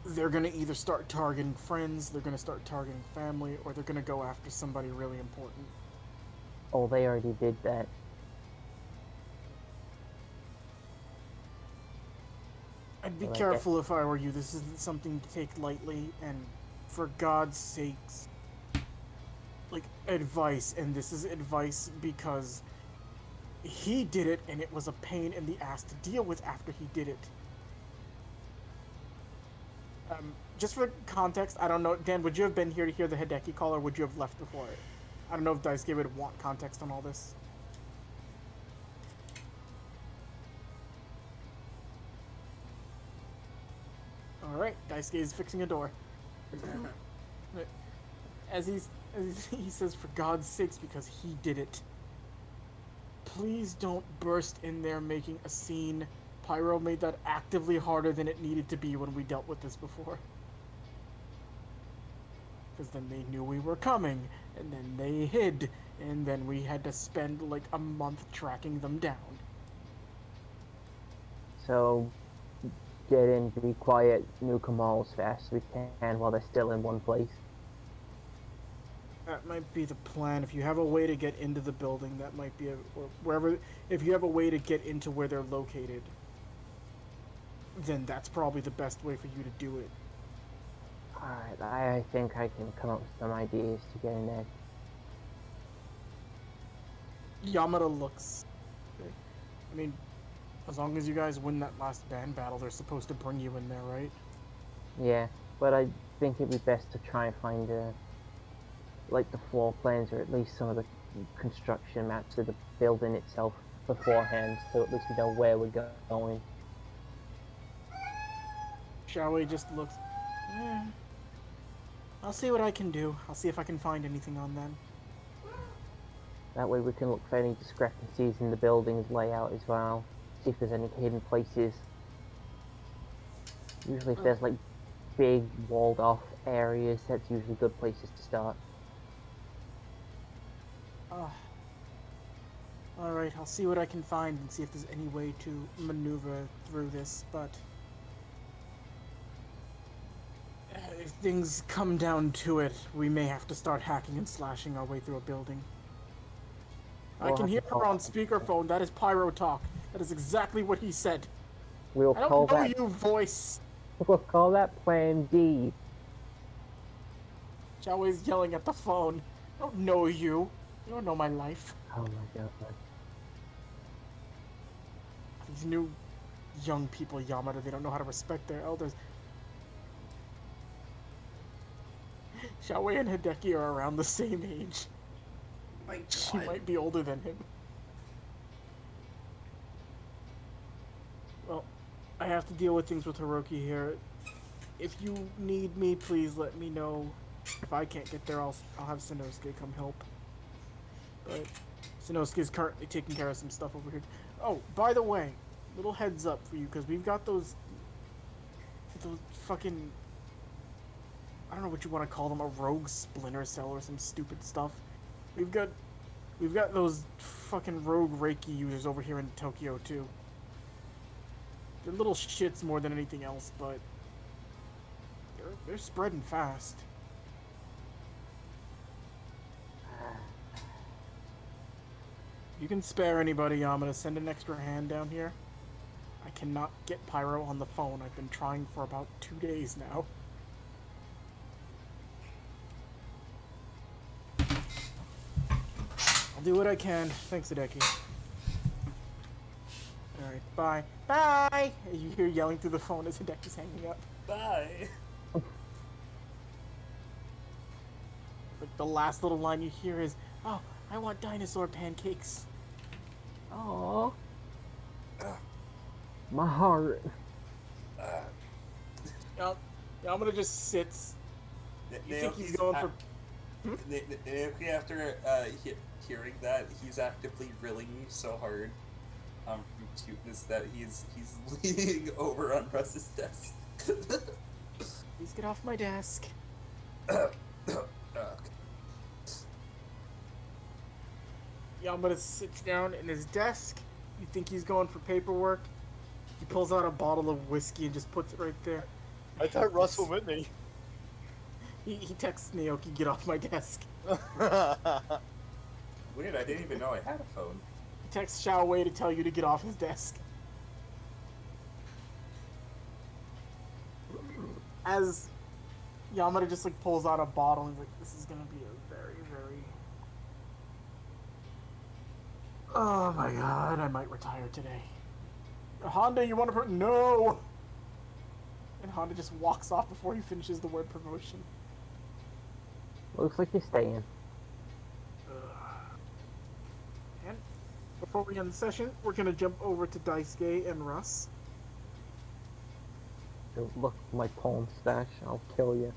they're gonna either start targeting friends, they're gonna start targeting family, or they're gonna go after somebody really important. Oh, they already did that. I'd be Well, I careful if I were you. This isn't something to take lightly, and for God's sakes, like, advice, and this is advice because he did it, and it was a pain in the ass to deal with after he did it. Just for context, I don't know, Dan, would you have been here to hear the Hideki call, or would you have left before it? I don't know if Daisuke would want context on all this. Alright, Daisuke is fixing a door. As he says, for God's sakes, because he did it. Please don't burst in there making a scene. Pyro made that actively harder than it needed to be when we dealt with this before. Because then they knew we were coming, and then they hid, and then we had to spend like a month tracking them down. So, get in, be quiet, nuke them all as fast as we can while they're still in one place. That might be the plan. If you have a way to get into the building, that might be or wherever. If you have a way to get into where they're located, then that's probably the best way for you to do it. Alright, I think I can come up with some ideas to get in there. Yamada looks. I mean, as long as you guys win that last band battle, they're supposed to bring you in there, right? Yeah, but I think it'd be best to try and find like the floor plans or at least some of the construction maps of the building itself beforehand, so at least we know where we're going. Xiaowei just looks. I'll see what I can do. I'll see if I can find anything on them. That way we can look for any discrepancies in the building's layout as well. See if there's any hidden places. Usually if there's like big walled off areas, that's usually good places to start. Alright, I'll see what I can find and see if there's any way to maneuver through this, but if things come down to it, we may have to start hacking and slashing our way through a building. I can hear her on speakerphone. That is Pyro talk. That is exactly what he said. We'll I don't call know that you, voice. We'll call that Plan D. Xiaowei's yelling at the phone. I don't know you. You don't know my life. Oh my god. These new young people, Yamada, they don't know how to respect their elders. Xiaowei and Hideki are around the same age. My God. She might be older than him. Well, I have to deal with things with Hiroki here. If you need me, please let me know. If I can't get there, I'll have Sanosuke come help. But Sanosuke's currently taking care of some stuff over here. Oh, by the way, little heads up for you, because we've got those fucking, I don't know what you want to call them, a rogue splinter cell or some stupid stuff. We've got those fucking rogue Reiki users over here in Tokyo too. They're little shits more than anything else, but they're spreading fast. You can spare anybody, Yamada. Send an extra hand down here. I cannot get Pyro on the phone. I've been trying for about 2 days now. I'll do what I can. Thanks, Hideki. Alright, bye. Bye! You hear yelling through the phone as Hideki's hanging up. Bye. Like the last little line you hear is, "Oh, I want dinosaur pancakes." Aww. My heart. Yamada just sits. You think he's going for... After hearing that, he's actively drilling me so hard from cuteness that he's leaning over on Russ's desk. Please get off my desk. Yamada sits down in his desk. You think he's going for paperwork? He pulls out a bottle of whiskey and just puts it right there. I thought Russ was with me. He texts Naoki, "Get off my desk." Weird, I didn't even know I had a phone. He texts Xiaowei to tell you to get off his desk. As Yamada just like pulls out a bottle and he's like, "This is gonna be a very, very..." Oh my god, I might retire today. Honda, you want to No! And Honda just walks off before he finishes the word promotion. Looks like you're staying. And before we end the session, we're gonna jump over to Daisuke and Russ. Don't look at my pawn stash, I'll kill you.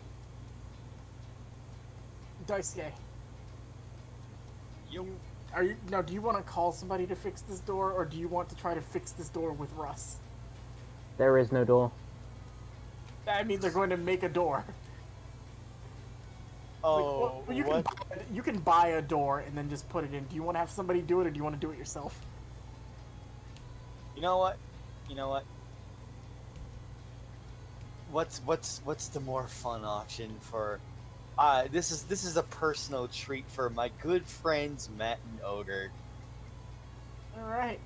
Daisuke. Yo. Do you want to call somebody to fix this door, or do you want to try to fix this door with Russ? There is no door. I mean, they're going to make a door. Oh, Well, you can buy a door and then just put it in. Do you want to have somebody do it, or do you want to do it yourself? You know what? What's the more fun option for? This is a personal treat for my good friends Matt and Ogre. All right.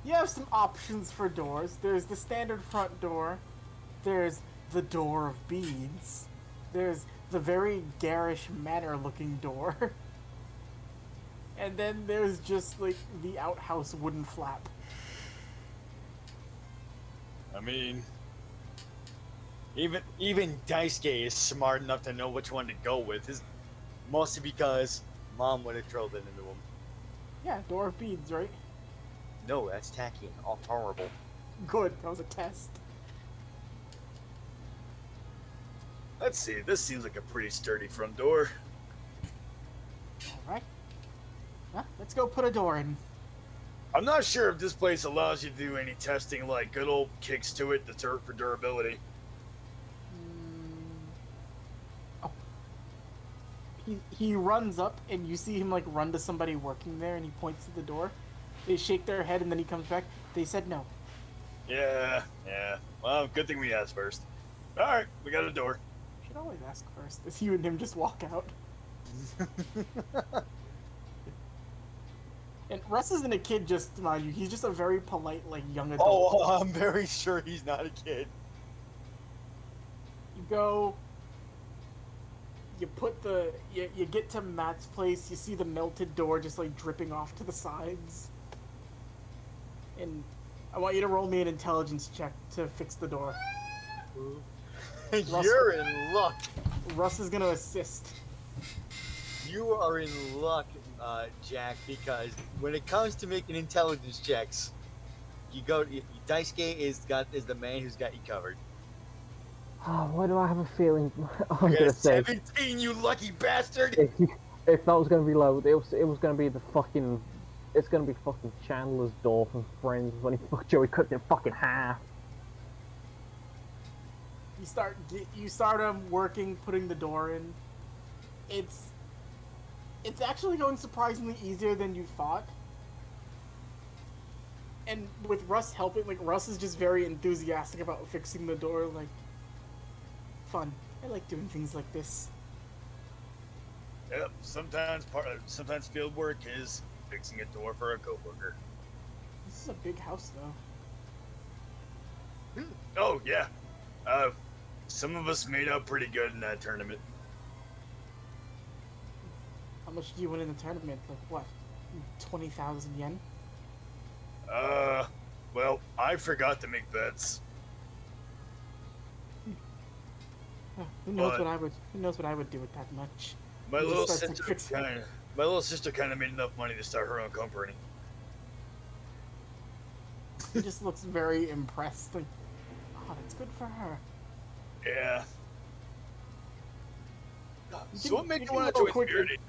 You have some options for doors. There's the standard front door. There's the door of beads. There's the very garish manor-looking door. And then there's just, like, the outhouse wooden flap. I mean, even Daisuke is smart enough to know which one to go with. Mostly because Mom would have drilled it into him. Yeah, door of beads, right? No, that's tacky and horrible. Good, that was a test. Let's see, this seems like a pretty sturdy front door. Alright. Well, let's go put a door in. I'm not sure if this place allows you to do any testing like good old kicks to it for durability. Oh. He runs up, and you see him, like, run to somebody working there, and he points to the door. They shake their head, and then he comes back. They said no. Yeah. Well, good thing we asked first. Alright, we got a door. Should always ask first, as you and him just walk out. And Russ isn't a kid, just mind you. He's just a very polite, like, young adult. Oh, I'm very sure he's not a kid. You go. You put the. You get to Matt's place. You see the melted door just, like, dripping off to the sides. And I want you to roll me an intelligence check to fix the door. You're in luck. Russ is gonna assist. You are in luck, Jack, because when it comes to making intelligence checks, Daisuke is the man who's got you covered. Oh, why do I have a feeling? I'm You gonna got say 17, you lucky bastard! if that was gonna be low, it was gonna be it's gonna be fucking Chandler's door from Friends when he fucked Joey Cooked in fucking half. You start working, putting the door in. It's actually going surprisingly easier than you thought. And with Russ helping, like, Russ is just very enthusiastic about fixing the door, like, fun. I like doing things like this. Yep, sometimes field work is fixing a door for a coworker. This is a big house, though. Oh, yeah. Some of us made out pretty good in that tournament. How much do you win in the tournament? Like, what? 20,000 yen? Well, I forgot to make bets. Who knows what I would do with that much? My He little just starts to fix sister kind of made enough money to start her own company. He just looks very impressed. Like, oh, that's good for her. Yeah. You So can- what made you you can want to roll join quick- Spirit?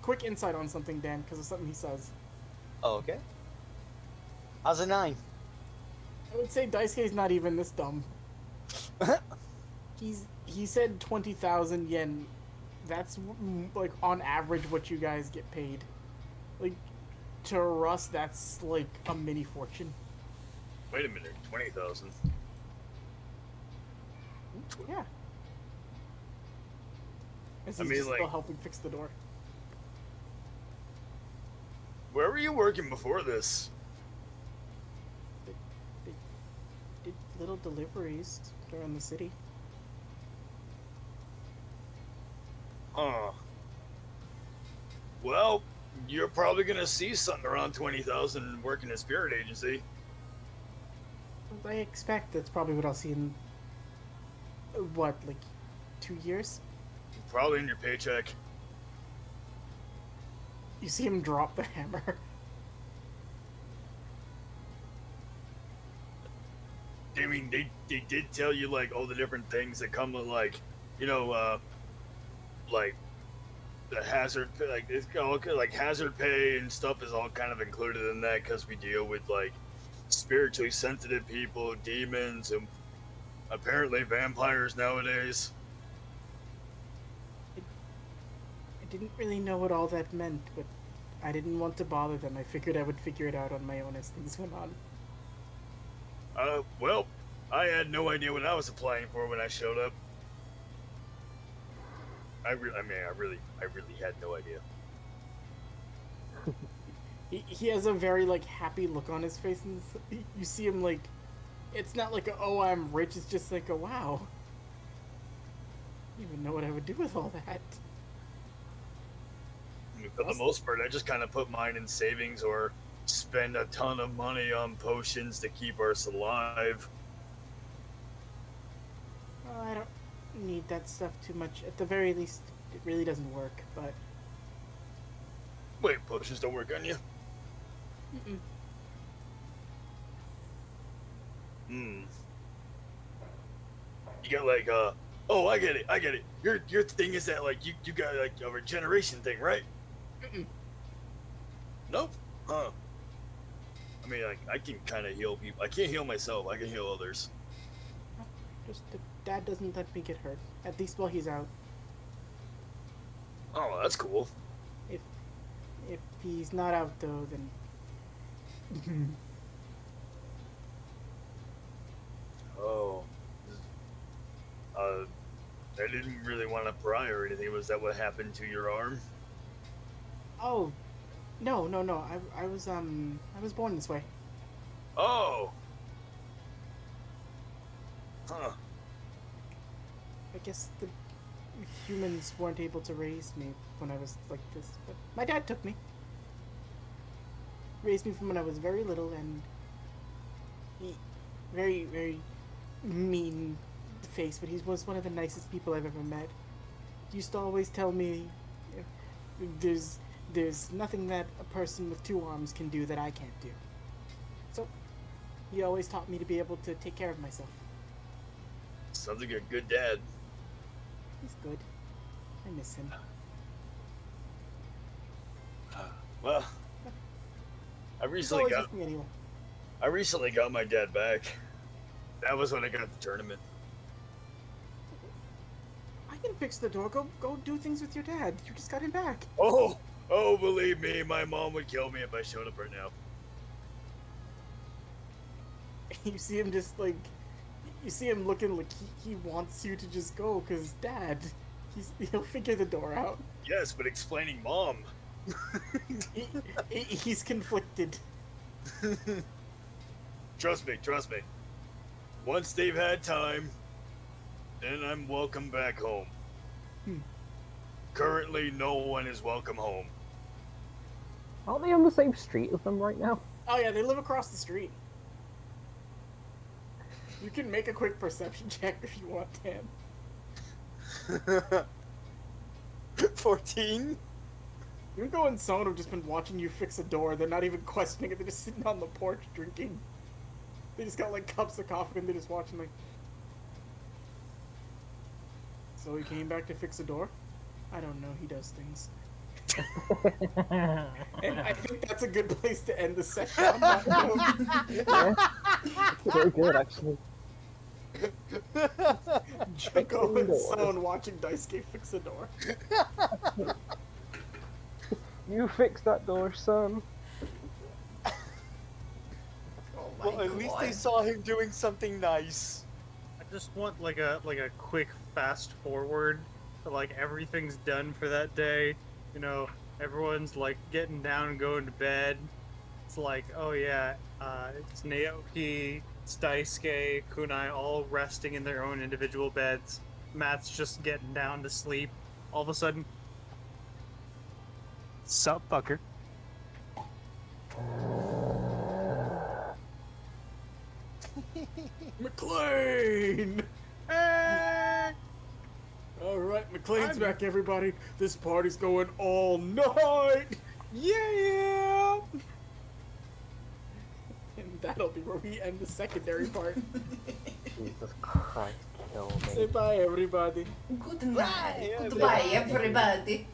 Quick insight on something, Dan, because of something he says. Oh, okay. How's a 9? I would say Daisuke's not even this dumb. He said 20,000 yen. That's like on average what you guys get paid. Like to Russ, that's like a mini fortune. Wait a minute, 20,000. Yeah. As I he's mean, just still like- helping fix the door. Where were you working before this? Did little deliveries around the city. Huh. Well, you're probably gonna see something around 20,000 working at Spirit Agency. I expect that's probably what I'll see in what, like 2 years? Probably in your paycheck. You see him drop the hammer. I mean, they did tell you like all the different things that come with like, you know, like the hazard, like it's all like hazard pay and stuff is all kind of included in that because we deal with like spiritually sensitive people, demons, and apparently vampires nowadays. I didn't really know what all that meant, but I didn't want to bother them. I figured I would figure it out on my own as things went on. Well, I had no idea what I was applying for when I showed up. I really had no idea. He has a very, like, happy look on his face, and you see him, like, it's not like a, oh, I'm rich, it's just like a, wow. I don't even know what I would do with all that. I mean, for the most part, I just kind of put mine in savings or spend a ton of money on potions to keep us alive. Well, I don't need that stuff too much. At the very least, it really doesn't work, but... Wait, potions don't work on you? Mm-mm. You got like, oh, I get it. Your thing is that, like, you got, like, a regeneration thing, right? Mm-mm. Nope. Huh. I mean, like, I can kind of heal people. I can't heal myself. I can heal others. Just that Dad doesn't let me get hurt. At least while he's out. Oh, that's cool. If he's not out, though, then... Oh. I didn't really want to pry or anything. Was that what happened to your arm? Oh, no. I was born this way. Oh. Huh. I guess the humans weren't able to raise me when I was like this, but my dad took me. Raised me from when I was very little, and he, very, very mean face, but he was one of the nicest people I've ever met. He used to always tell me, there's nothing that a person with 2 arms can do that I can't do. So, he always taught me to be able to take care of myself. Sounds like a good dad. He's good. I miss him. Well, I recently got my dad back. That was when I got the tournament. I can fix the door. Go do things with your dad. You just got him back. Oh, believe me, my mom would kill me if I showed up right now. You see him just like, you see him looking like he wants you to just go, cause Dad, he'll figure the door out. Yes, but explaining mom. He's conflicted. Trust me. Once they've had time, then I'm welcome back home. Currently, no one is welcome home. Aren't they on the same street as them right now? Oh yeah, they live across the street. You can make a quick perception check if you want, Dan. 14? Yunko and Son have just been watching you fix a door. They're not even questioning it. They're just sitting on the porch drinking. They just got like cups of coffee and they're just watching like... So he came back to fix a door? I don't know, he does things. And I think that's a good place to end the session on that note. Very good, actually. Junko and Son watching Daisuke fix a door. You fix that door, son. Oh my Well, at least they saw him doing something nice. I just want like a quick fast forward to like everything's done for that day. You know, everyone's like getting down and going to bed. It's like, oh yeah, it's Naoki, it's Daisuke, Kunai all resting in their own individual beds. Matt's just getting down to sleep. All of a sudden, sup, fucker? McLean! Hey! Alright, McLean's back, everybody. This party's going all night! Yeah! And that'll be where we end the secondary part. Jesus Christ, kill me. Say bye, everybody. Good night. Goodbye, everybody.